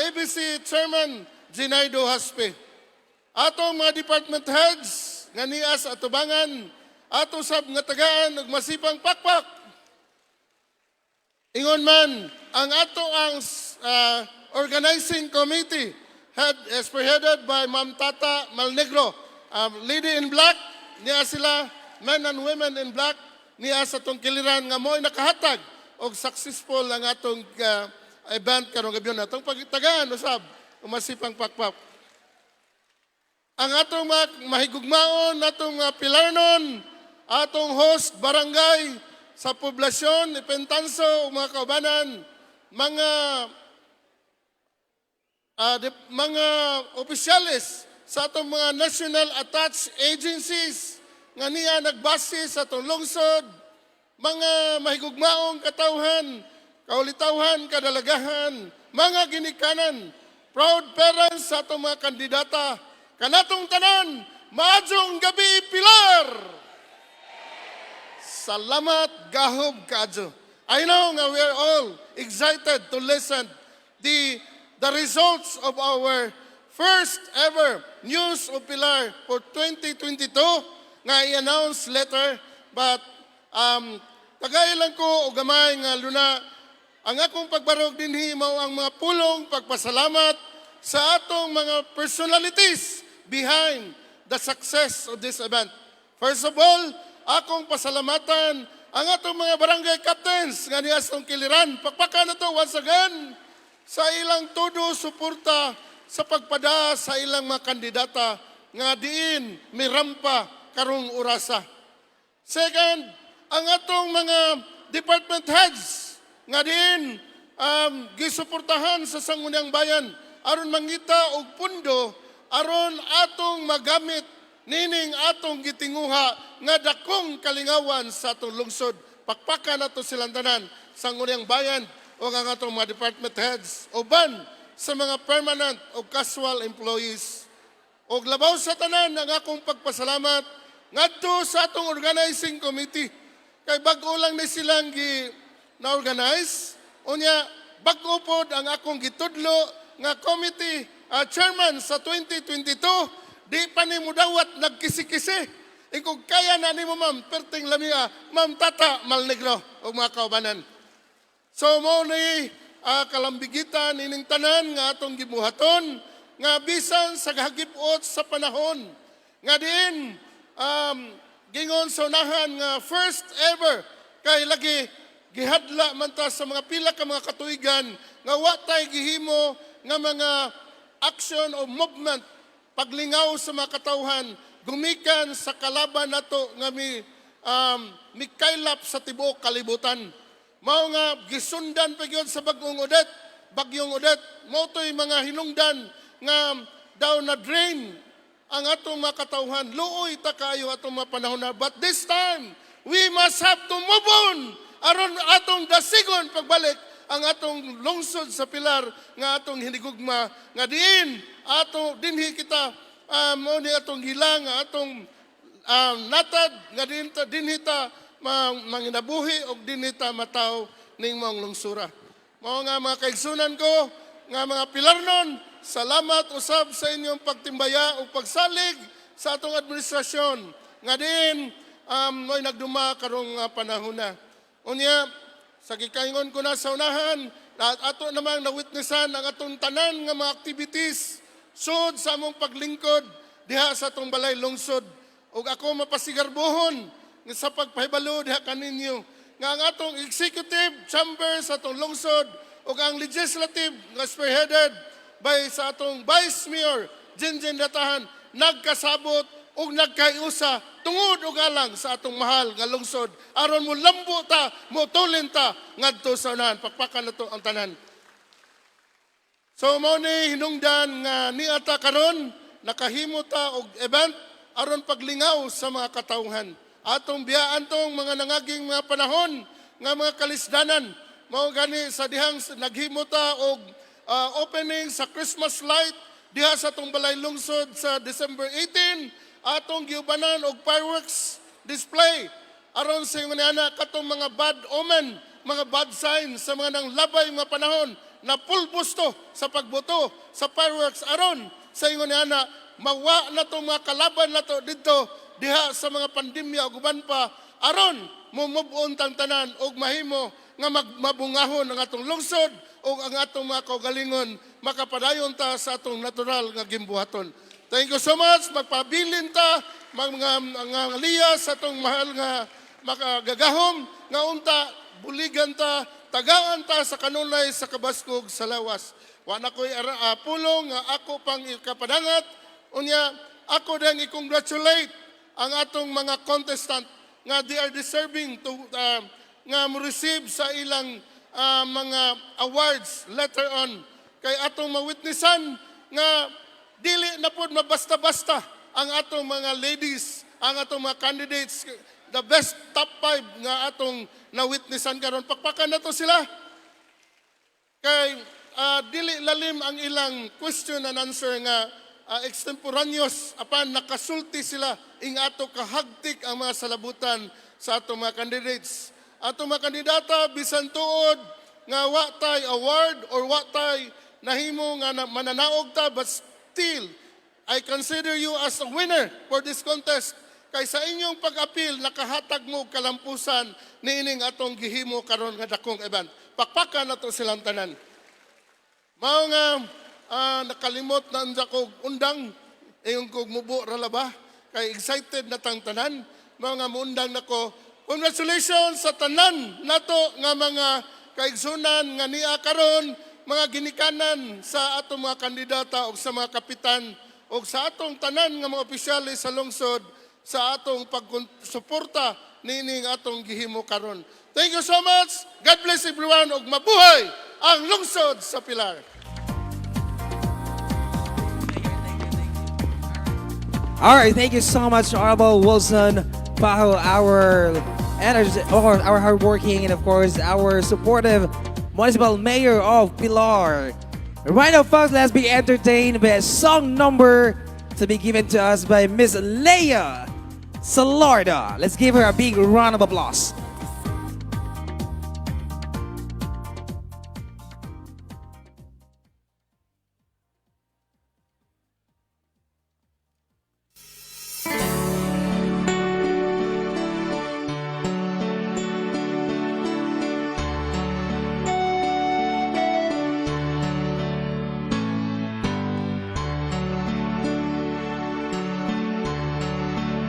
ABC Chairman Ginaido Haspe. Atong mga department heads nga niya sa atubangan, ato sab nga tagaan og masipang pakpak. Ingon man, ang ato ang organizing committee spearheaded by Ma'am Tata Malnegro, Lady in Black, niya sila, men and women in black, niya sa itong kiliran nga mo'y nakahatag og successful ang atong event karong gabi na. Itong pagtagaan, usab, umasipang pakpak. Ang atong mahigugmaon, atong pilarnon, atong host barangay sa poblasyon, Ipentanso, mga kaubanan, mga opisyalis sa atong mga national attached agencies, nga niya nagbase sa atong lungsod, mga mahigugmaong katawhan, kaulitawhan, kadalagahan, mga ginikanan, proud parents sa atong mga kandidata, kanatong tanan, maadjong gabi Pilar! Salamat gahob kaadyo. I know nga we are all excited to listen the results of our first ever News of Pilar for 2022 nga i-announce later, but tagay lang ko o gamay nga luna ang akong pagbarog dinhi mao ang mga pulong pagpasalamat sa atong mga personalities behind the success of this event. First of all, akong pasalamatan ang atong mga barangay captains nga niya sa kiliran. Pakpakan na to once again sa ilang todo suporta sa pagpada sa ilang mga kandidata nga diin may rampa karong orasa. Second, ang atong mga department heads nga din gisuportahan sa sangguniang bayan aron mangita og pundo aron atong magamit nining atong gitinguha nga dakong kalingawan sa atong lungsod. Pakpakan nato silang tanan sangguniang bayan o ang atong mga department heads uban sa mga permanent o casual employees. Og labaw sa tanan ang akong pagpasalamat ngadto sa atong organizing committee. Kay bag-o lang ni silang na-organize. Unya, bag-o pod ang akong gitudlo nga committee chairman sa 2022. Di pa ni mo dawat nagkisi-kisi. Kung kaya na ni mo ma'am, perting lamia, ma'am Tata Malnegro o mga kaubanan. So mo ni kalambigitan ining tanan nga atong gibuhaton nga bisan sa gahagipot sa panahon. Nga din, gingon sa unahan nga first ever kay lagi gihadla man ta sa mga pila ka mga katuigan nga wa tay gihimo nga mga action o movement paglingaw sa mga katawhan gumikan sa kalaban nato nga mikaylap sa tibuok kalibutan. Mao nga gisundan pa gyud sa bagyong Odette, mao toy mga hinungdan nga daw na drain ang atong mga katawhan. Luoy ta kayo atong mga panahon na. But this time, we must have to move on aron atong dasigon pagbalik ang atong lungsod sa Pilar nga atong hinigugma nga diin ato dinhi kita mo ni atong hilang nga atong natad nga dinhi ta manginabuhi og dinhi ta mataw ning mong lungsura. Mao nga mga kaigsunan ko nga mga Pilarnon, salamat usab sa inyong pagtimbaya o pagsalig sa atong administrasyon. Nga din, mo'y nagduma karong panahon na. Unya, sa gikaingon ko na sa unahan, ato namang na-witnessan ang atong tanan nga mga activities sud sa among paglingkod diha sa atong balay lungsod. Ug ako mapasigarbohon sa pagpahibalo diha kaninyo nga ang atong executive chamber sa atong lungsod ug ang legislative nga spearheaded by sa atong Vice Mayor Jinjin Datahan nagkasabot ug nagkaiusa tungod og alang sa atong mahal nga lungsod aron mo lambo ta mo tulin ta ngadto sa unahan. Pakpakan nato ang tanan. So mao ni hinungdan nga niata karon nakahimo ta og event aron paglingaw sa mga katawhan. Atong biyaan tong mga nangaging mga panahon nga mga kalisdanan mao gani sa dihang naghimo ta og opening sa Christmas light diha sa atong balay lungsod sa December 18 atong giubanan og fireworks display aron sa ingon ana katong mga bad omen, mga bad signs sa mga nanglabay mga panahon na pulbusto sa pagboto sa fireworks aron sa ingon ana mawa na tong mga kalaban nato didto diha sa mga pandemya ug uban pa aron mumubon tang tanan og mahimo nga mabungahon ang atong lungsod o ang atong mga kaugalingon makapadayon ta sa atong natural nga gimbuhaton. Thank you so much. Magpabilin ta mga liya sa atong mahal nga makagagahom nga unta buligan ta tagaan ta sa kanunay sa kabaskog sa lawas. Wa na koy pulong nga ako pang ikapadangat unya ako dang i-congratulate ang atong mga contestant nga they are deserving to nga mo-receive sa ilang mga awards later on. Kay atong mawitnessan nga dili na pod mabasta-basta ang atong mga ladies ang atong mga candidates, the best top 5 nga atong na-witnessan karon. Pakpakan na to sila. Kay dili lalim ang ilang question and answer nga extemporaneous apan nakasulti sila ing ato kahagtik ang mga salabutan sa atong mga candidates. Atong mga kandidata bisan tuod nga wa tay award or wa tay nahimo nga mananaog ta, but still I consider you as a winner for this contest. Kay sa inyong pag-apil nakahatag mo kalampusan niining atong gihimo karon nga dakong event. Pakpakan nato silang tanan. Mao nga nakalimot na anda ko undang ayong kog mubo ra laba kay excited na tang tanan. Mao nga muundang nako. Congratulations sa tanan nato nga mga kaigsunan nga niya karon, mga ginikanan sa atong mga kandidata o sa mga kapitan o sa atong tanan nga mga opisyales sa lungsod sa atong pagsuporta nining atong gihimo karon. Thank you so much. God bless everyone ug mabuhay ang lungsod sa Pilar. All right, thank you so much, Honorable Wilson Pajo, our hardworking and of course our supportive municipal mayor of Pilar. Right now, folks, let's be entertained by a song number to be given to us by Miss Leia Salarda. Let's give her a big round of applause.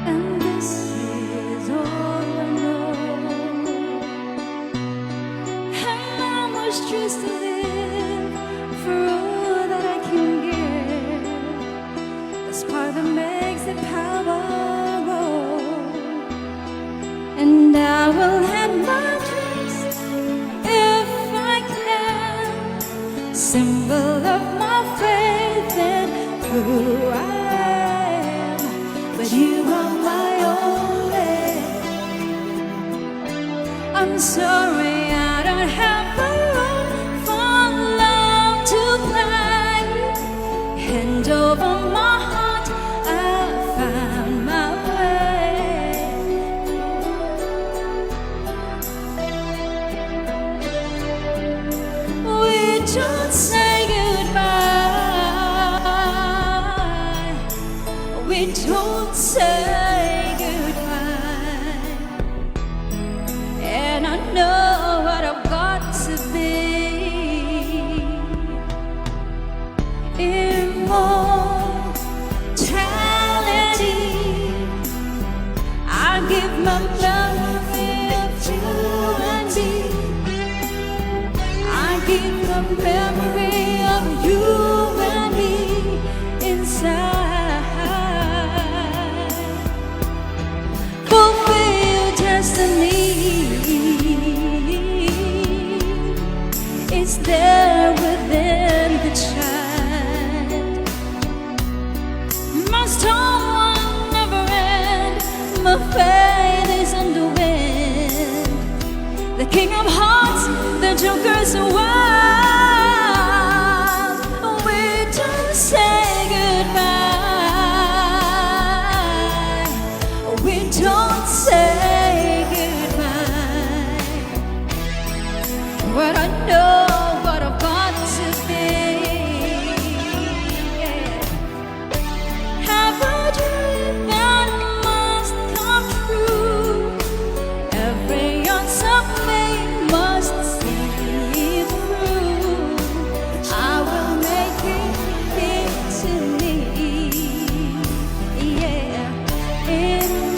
And this is all I know. And how much choose to live for all that I can give. The spark that makes the power roll. And I will have my dreams if I can. Symbol of my faith and who I am. But you are my only. I'm sorry I don't have a role for love to play. Hand over my heart, I found my way. We don't say goodbye. We don't say goodbye. And I know what I've got to be. Immortality. I give my memory of you and me. I give the memory of you and me inside. Fulfill your destiny. It's there within the child. My storm will never end. My faith is on the wind. The king of hearts, the joker's a wild. We don't say goodbye. We don't say goodbye. But I know what I've got to be. Have a dream that must come true. Every ounce of me must see through. I will make it into me. Yeah, immortality.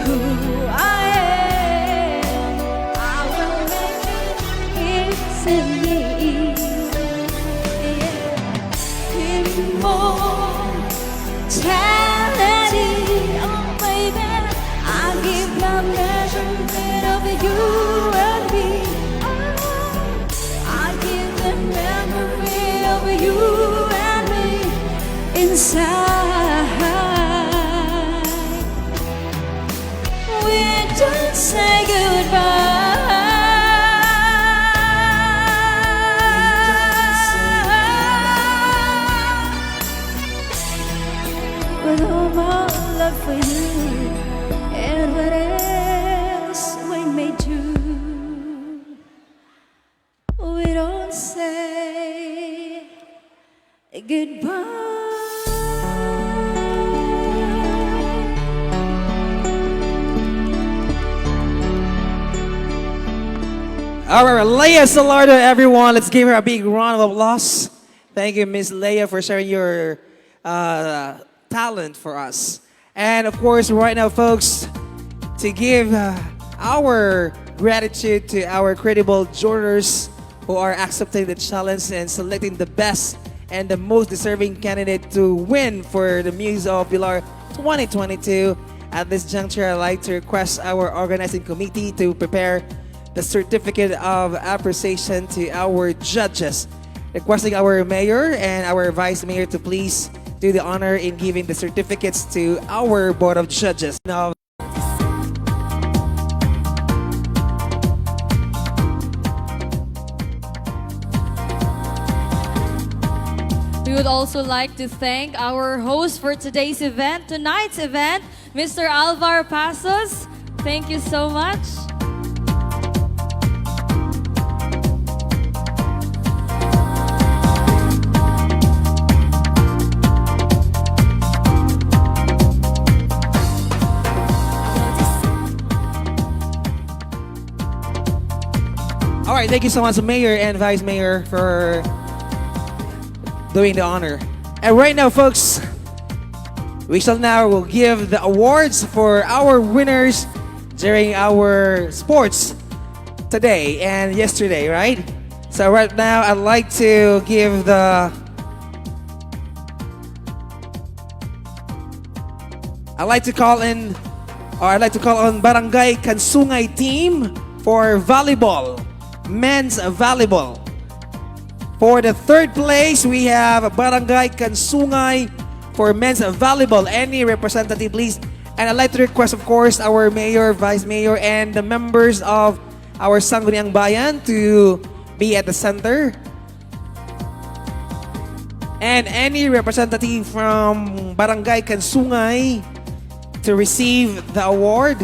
Who I am, I will make it into me. Yeah, immortality. Oh baby, I give my measurement of you and me. Oh, I give the memory inside. We don't say goodbye. With all my love for you and what else we may do, we don't say goodbye. All right, Leia Salardo, everyone. Let's give her a big round of applause. Thank you, Miss Leia, for sharing your talent for us. And of course, right now, folks, to give our gratitude to our credible jurors who are accepting the challenge and selecting the best and the most deserving candidate to win for the Muse of Pilar 2022. At this juncture, I'd like to request our organizing committee to prepare the certificate of appreciation to our judges. Requesting our mayor and our vice mayor to please do the honor in giving the certificates to our board of judges. Now, we would also like to thank our host for tonight's event, Mr. Alvaro Pasos. Thank you so much. all right, thank you so much, Mayor and Vice Mayor, for doing the honor. And right now, folks, we shall now give the awards for our winners during our sports today and yesterday, right? So right now, I'd like to give the... I'd like to call on Barangay Kansungay team for volleyball, men's volleyball. For the third place, we have Barangay Kansungay for men's volleyball. Any representative, please. And I'd like to request, of course, our mayor, vice mayor, and the members of our Sangguniang Bayan to be at the center. And any representative from Barangay Kansungay to receive the award.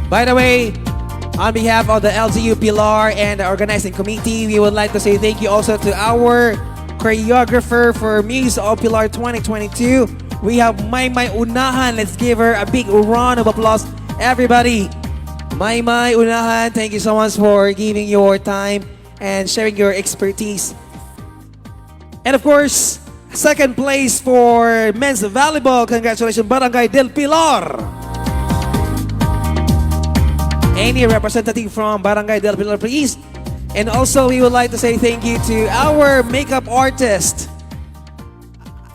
By the way, on behalf of the LGU Pilar and the organizing committee, we would like to say thank you also to our choreographer for Muse of Pilar 2022. We have Maymay Unahan. Let's give her a big round of applause, everybody. Maymay Unahan, thank you so much for giving your time and sharing your expertise. And of course, second place for men's volleyball. Congratulations, Barangay del Pilar. Any representative from Barangay del Pilar, please. And also, we would like to say thank you to our makeup artist.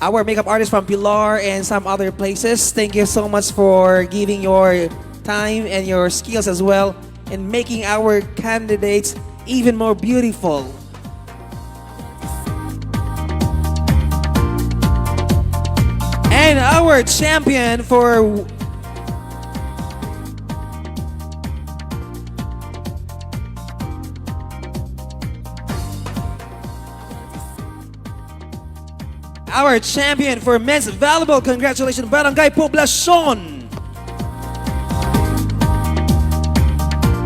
Our makeup artist from Pilar and some other places. Thank you so much for giving your time and your skills as well in making our candidates even more beautiful. And our champion for men's volleyball. Congratulations, Barangay Poblacion.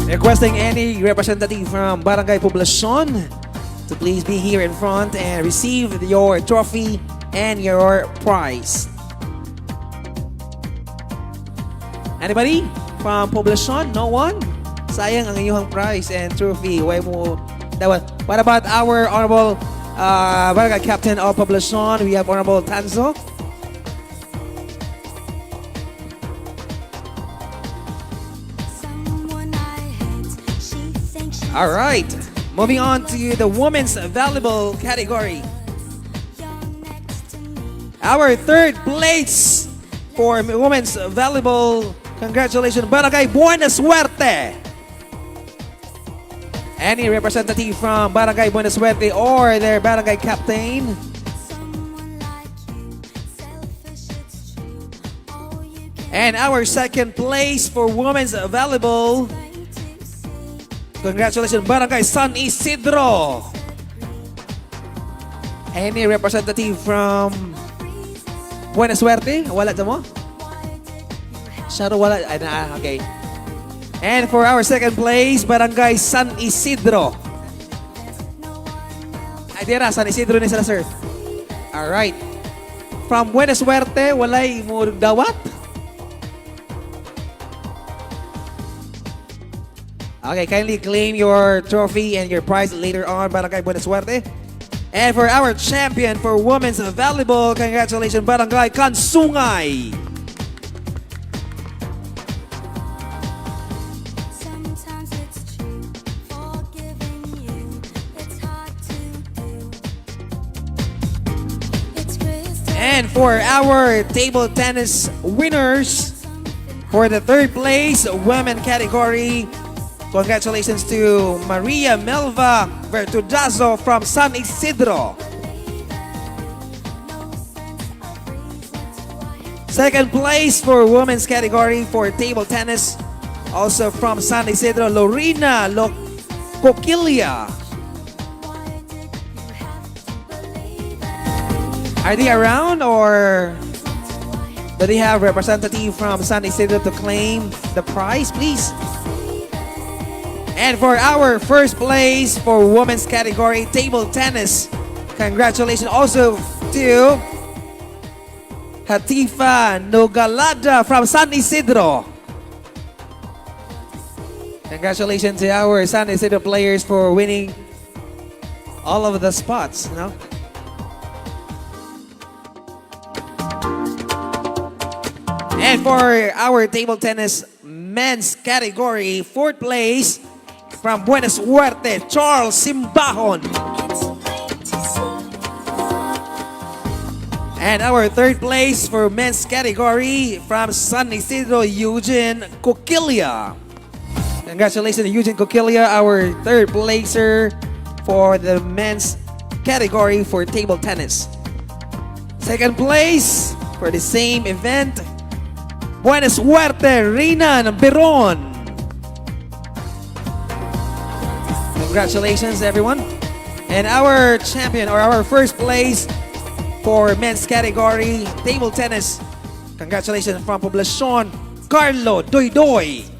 Requesting any representative from Barangay Poblacion to please be here in front and receive your trophy and your prize. Anybody from Poblacion? No one? Sayang ang iyong prize and trophy. What about our honorable Barangay Captain of Poblacion? We have Honorable Tanzo. All right, moving on to the women's volleyball category. Our third place for women's volleyball Congratulations, Barangay Buena Suerte. Any representative from Barangay Buena Suerte or their barangay captain? And our second place for women's volleyball. Congratulations, Barangay San Isidro. Any representative from Buena Suerte? Wala dyan mo? Shadow wala. Okay. And for our second place, Barangay San Isidro. Ay, dira, San Isidro ni sila, sir. Alright. From Buena Suerte, walay mo dawat? Okay, kindly claim your trophy and your prize later on, Barangay Buena Suerte. And for our champion for women's volleyball, congratulations, Barangay Kansungay. And for our table tennis winners, for the third place women category, congratulations to Maria Melva Vertudazo from San Isidro. Second place for women's category for table tennis, also from San Isidro, Lorena Coquilia. Are they around, or do they have representative from San Isidro to claim the prize, please? And for our first place for women's category, table tennis, congratulations also to Hatifa Nogalada from San Isidro. Congratulations to our San Isidro players for winning all of the spots, you know? And for our table tennis men's category, fourth place from Buena Suerte, Charles Simbahon. And our third place for men's category from San Isidro, Eugene Coquilia. Congratulations, Eugene Coquilia, our third placer for the men's category for table tennis. Second place for the same event, Buena Suerte, Rinan Beron. Congratulations, everyone. And our champion, or our first place for men's category, table tennis, congratulations from Poblacion, Carlo Doydoy.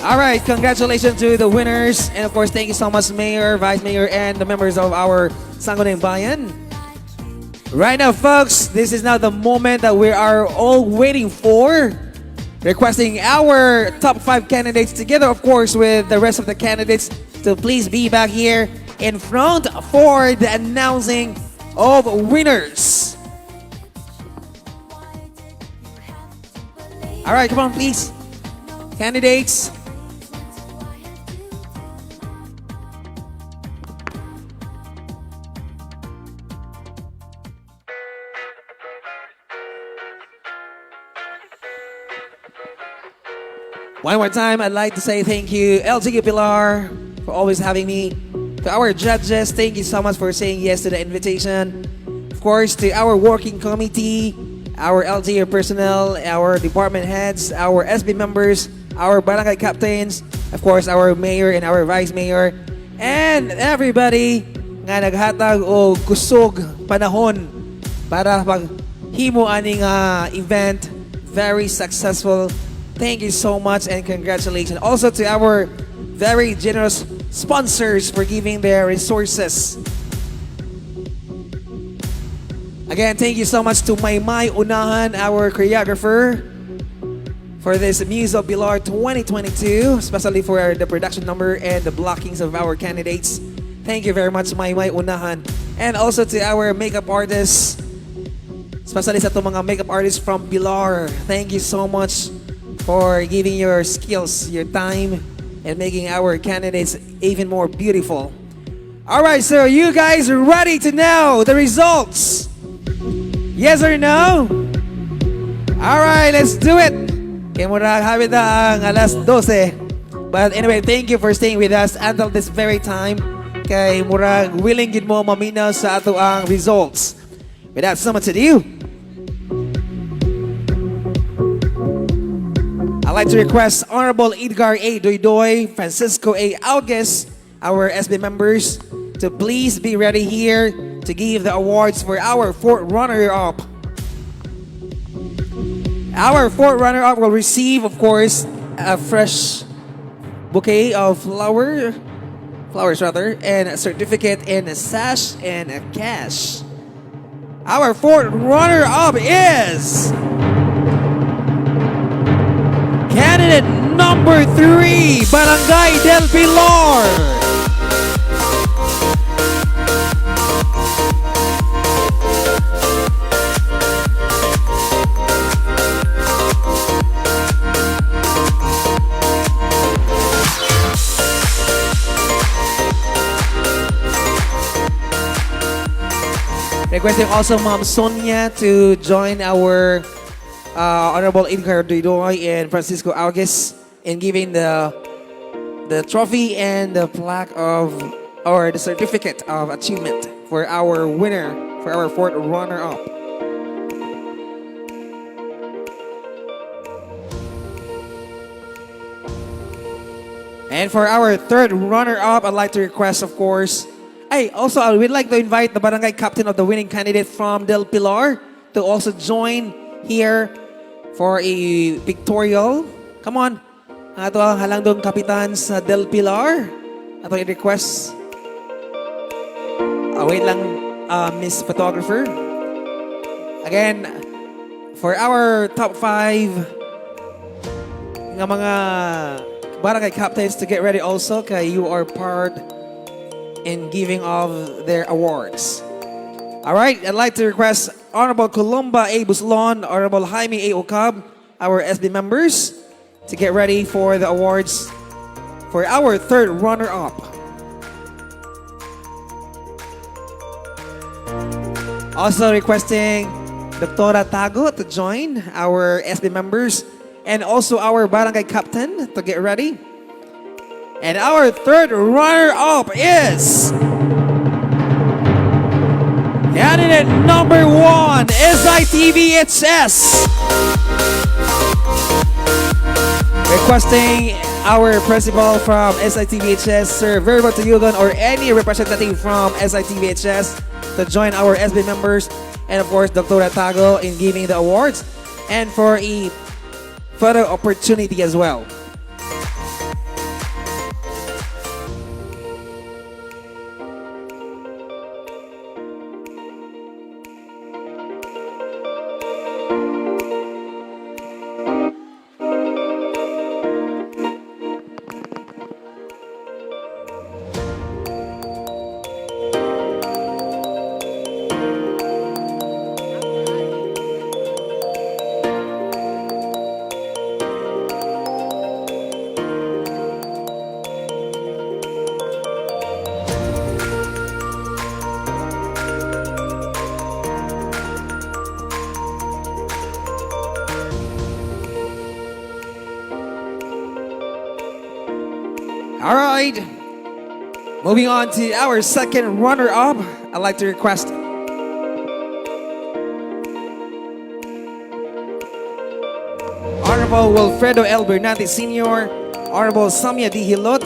All right, congratulations to the winners. And of course, thank you so much, Mayor, Vice Mayor, and the members of our Sangguniang Bayan. Right now, folks, this is now the moment that we are all waiting for. Requesting our top 5 candidates together, of course, with the rest of the candidates to please be back here in front for the announcing of winners. All right, come on, please. Candidates. One more time, I'd like to say thank you, LGU Pilar, for always having me. To our judges, thank you so much for saying yes to the invitation. Of course, to our working committee, our LGU personnel, our department heads, our SB members, our barangay captains, of course, our mayor and our vice mayor, and everybody nga naghatag o kusog panahon para paghimo aning event very successful. Thank you so much and congratulations. Also to our very generous sponsors for giving their resources. Again, thank you so much to Maymay Unahan, our choreographer, for this Muse of Pilar 2022, especially for the production number and the blockings of our candidates. Thank you very much, Maymay Unahan. And also to our makeup artists, especially sa itong mga makeup artists from Pilar. Thank you so much for giving your skills, your time, and making our candidates even more beautiful. All right, so you guys are ready to know the results? Yes or no? All right, let's do it. Kaya mura habit na ang alas 12. But anyway, thank you for staying with us until this very time. Kay murag willing gid mo maminaw sa ato ang results. Without so much ado, I'd like to request Honorable Edgar A. Doydoy, Francisco A. Augues, our SB members, to please be ready here to give the awards for our fourth runner-up. Our fourth runner-up will receive, of course, a fresh bouquet of flowers, and a certificate and a sash and a cash. Our fourth runner-up is candidate number 3, Barangay del Pilar. Requesting also Ma'am Sonia to join our Honorable Edgar Doydoy and Francisco Augues in giving the trophy and the plaque of, or the certificate of achievement for our winner, for our fourth runner-up. And for our third runner-up, I'd like to request, of course, also, I would like to invite the barangay captain of the winning candidate from Del Pilar to also join here for a pictorial. Come on. Ato ang halandong kapitan sa Del Pilar. Ato i-request. Wait lang, Miss Photographer. Again, for our top 5 ng mga barangay captains to get ready also, kay you are part in giving of their awards. All right, I'd like to request Honorable Columba A. Buslon, Honorable Jaime A. Ocab, our SB members, to get ready for the awards for our third runner-up. Also requesting Dr. Tago to join our SB members and also our barangay captain to get ready. And our third runner-up is candidate number 1, SITVHS. Requesting our principal from SITVHS, Sir Verbo Tuyugon, or any representative from SITVHS to join our SB members, and of course, Dr. Tago in giving the awards, and for a photo opportunity as well. All right, moving on to our second runner-up, I'd like to request Honorable Wilfredo L. Bernati Sr., Honorable Samia D. Hilot,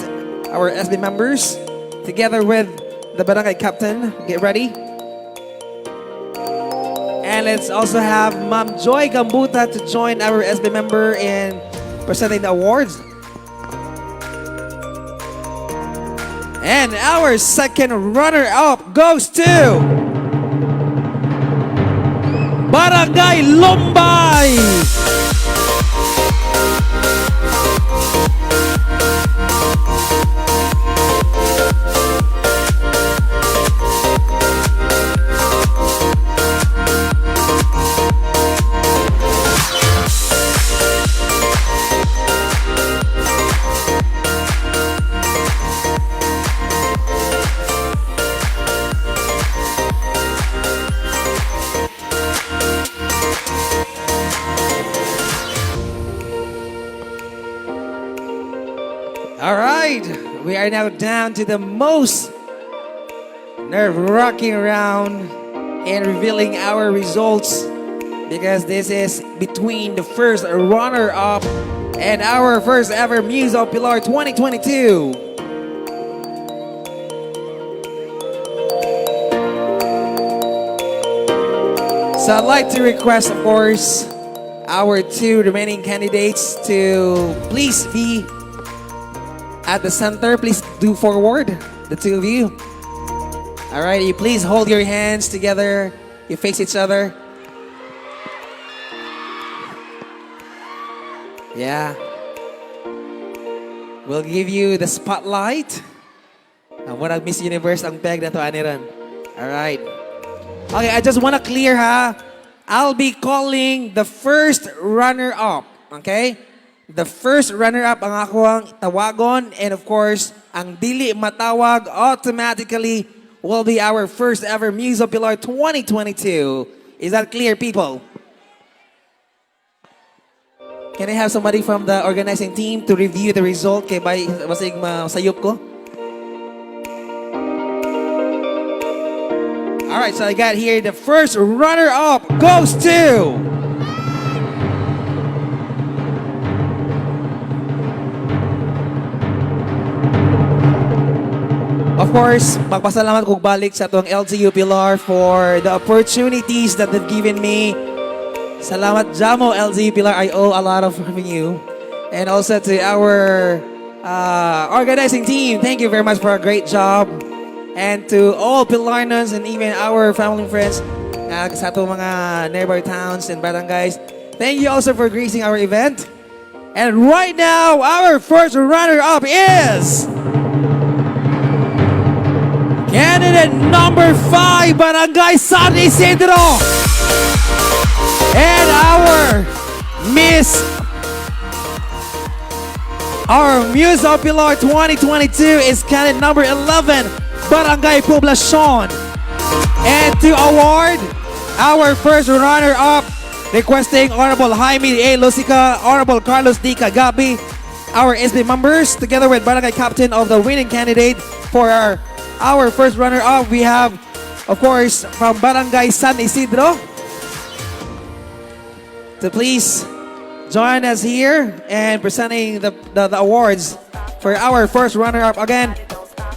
our SB members, together with the barangay captain. Get ready. And let's also have Ma'am Joy Gambuta to join our SB member in presenting the awards. And our second runner-up goes to Barangay Lumbay. We are now down to the most nerve-wracking round in revealing our results, because this is between the first runner-up and our first ever Muse of Pilar 2022. So I'd like to request, of course, our two remaining candidates to please be at the center. Please do forward, the two of you. All right, you please hold your hands together. You face each other. Yeah. We'll give you the spotlight. What ang Miss Universe ang peg na to, Aniran. All right. Okay, I just want to clear ha. I'll be calling the first runner-up. Okay? The first runner-up ang ako ang tawagon. And of course, ang dili matawag automatically will be our first ever Muse of Pilar 2022. Is that clear, people? Can I have somebody from the organizing team to review the result? Kay basig masayop ko. All right, so I got here the first runner-up goes to... Of course, magpasalamat kong balik sa itong LGU Pilar for the opportunities that they've given me. Salamat Jamo LGU Pilar, I owe a lot of from you. And also to our organizing team, thank you very much for a great job. And to all Pilarnos and even our family and friends sa itong mga nearby towns and barangays, thank you also for gracing our event. And right now, our first runner-up is... Candidate number 5, Barangay San Isidro. And our Muse of Pilar 2022 is candidate number 11, Barangay Poblacion. And to award our first runner-up, requesting Honorable Jaime A. Lucica, Honorable Carlos D. Cagabi, our SB members, together with Barangay Captain of the winning candidate for our first runner-up, we have, of course, from Barangay San Isidro, to please join us here and presenting the awards for our first runner-up. Again,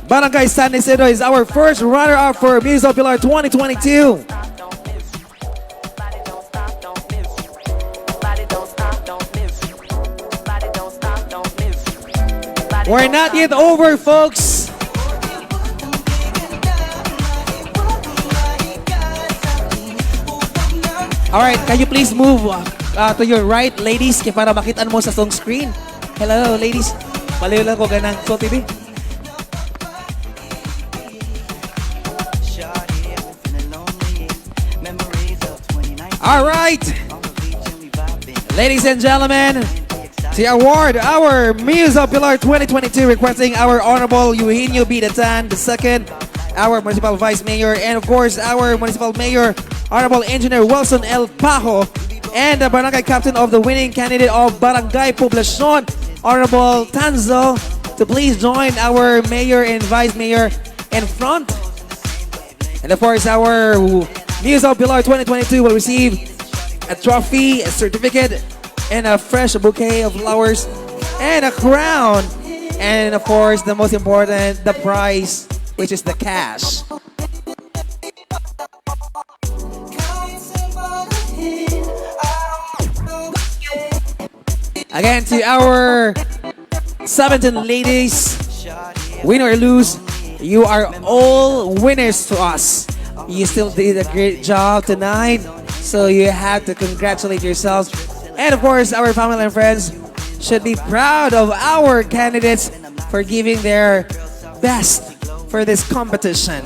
Barangay San Isidro is our first runner-up for Muse of Pilar 2022. We're not yet over, folks. Alright, can you please move to your right, ladies, kaya para makitaan mo sa song screen. Hello, ladies. Baliw lang ko ganang so TV. Alright, ladies and gentlemen, to award our Muse of Pilar 2022, requesting our Honorable Eugenio B. Datan II, our Municipal Vice Mayor, and of course our Municipal Mayor, Honorable Engineer Wilson L. Pajo, and the Barangay Captain of the winning candidate of Barangay Poblacion, Honorable Tanzo, to please join our Mayor and Vice Mayor in front. And of course our Muse of Pilar 2022 will receive a trophy, a certificate, and a fresh bouquet of flowers, and a crown, and of course the most important, the prize, which is the cash. Again, to our 17 ladies, win or lose, you are all winners to us. You still did a great job tonight, so you have to congratulate yourselves. And of course, our family and friends should be proud of our candidates for giving their best for this competition.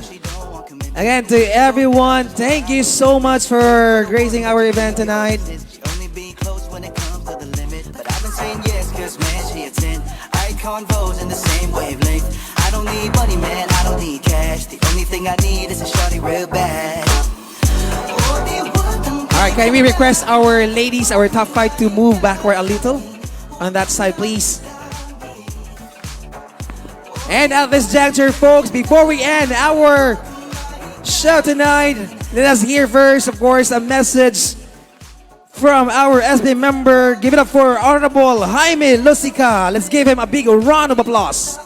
Again, to everyone, thank you so much for gracing our event tonight. Convos in the same wavelength. I don't need money, man, I don't need cash. The only thing I need is a shawty real bad. Alright, can we request our ladies, our top 5 to move backward a little? On that side, please. And at this juncture, folks, before we end our show tonight, let us hear first, of course, a message from our SB member. Give it up for Honorable Jaime Lusica. Let's give him a big round of applause.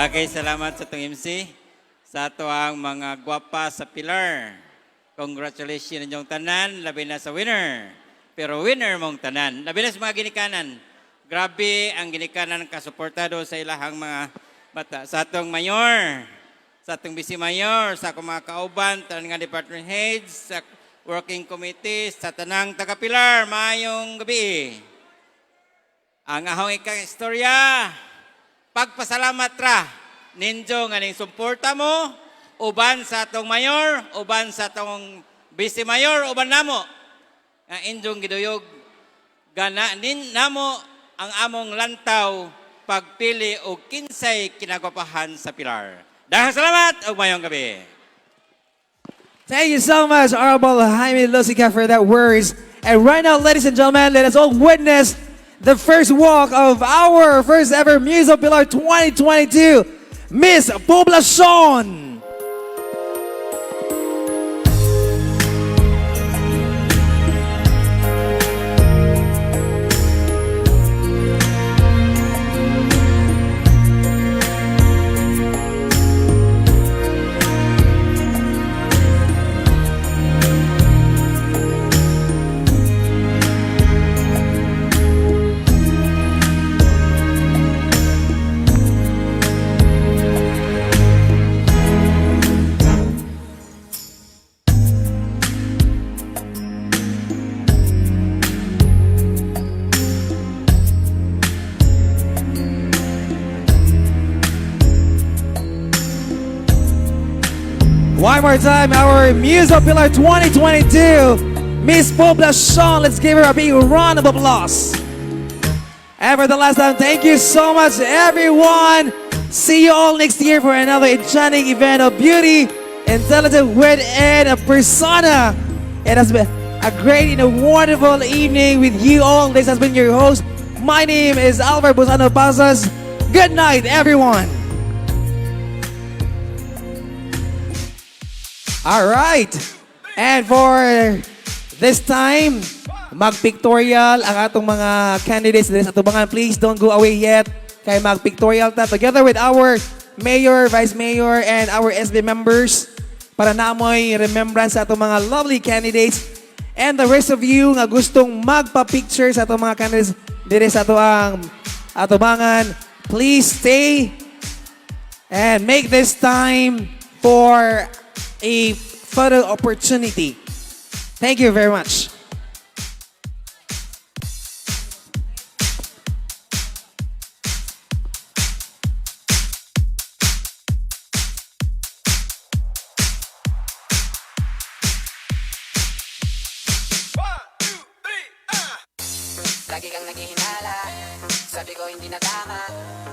Okay, salamat sa itong MC. Sa ato ang mga gwapa sa Pilar. Congratulations inyong tanan, labi na sa winner. Pero winner mong tanan. Labi na sa mga ginikanan. Grabe ang ginikanan kasuportado sa ilahang mga bata. Sa atong mayor, sa atong vice mayor, sa akong mga kauban, tanang nga department heads, sa working committee, sa tanang taga-Pilar, maayong gabi. Ang ahong istorya, pagpasalamat ra ninyo nga ning suporta mo, uban sa atong mayor, uban sa atong vice mayor, uban namo. Nga inyong giduyog, gana nin namo ang among lantaw pagpili o kinsay kinagwapahan sa Pilar. Dahil salamat o mayong gabi. Thank you so much, Honorable Jaime Lusica, for that words. And right now, ladies and gentlemen, let us all witness the first walk of our first ever Muse of Pilar 2022, Miss Poblacion. One more time, our Muse of Pilar 2022, Miss Poblacion. Let's give her a big round of applause. And for the last time, thank you so much, everyone. See you all next year for another enchanting event of beauty, intelligent wit, and a persona. It has been a great and a wonderful evening with you all. This has been your host. My name is Alvar Buzano Pasas. Good night, everyone. All right. And for this time, mag-pictorial ang atong mga candidates sa tubangan. Please don't go away yet. Kaya mag-pictorial ta together with our mayor, vice mayor, and our SB members para namoy remembrance sa atong mga lovely candidates. And the rest of you nga gustong magpa-picture sa atong mga candidates dire sa atong atubangan, please stay and make this time for a photo opportunity. Thank you very much. Lagi kang naghihinala, sabi ko hindi na tama.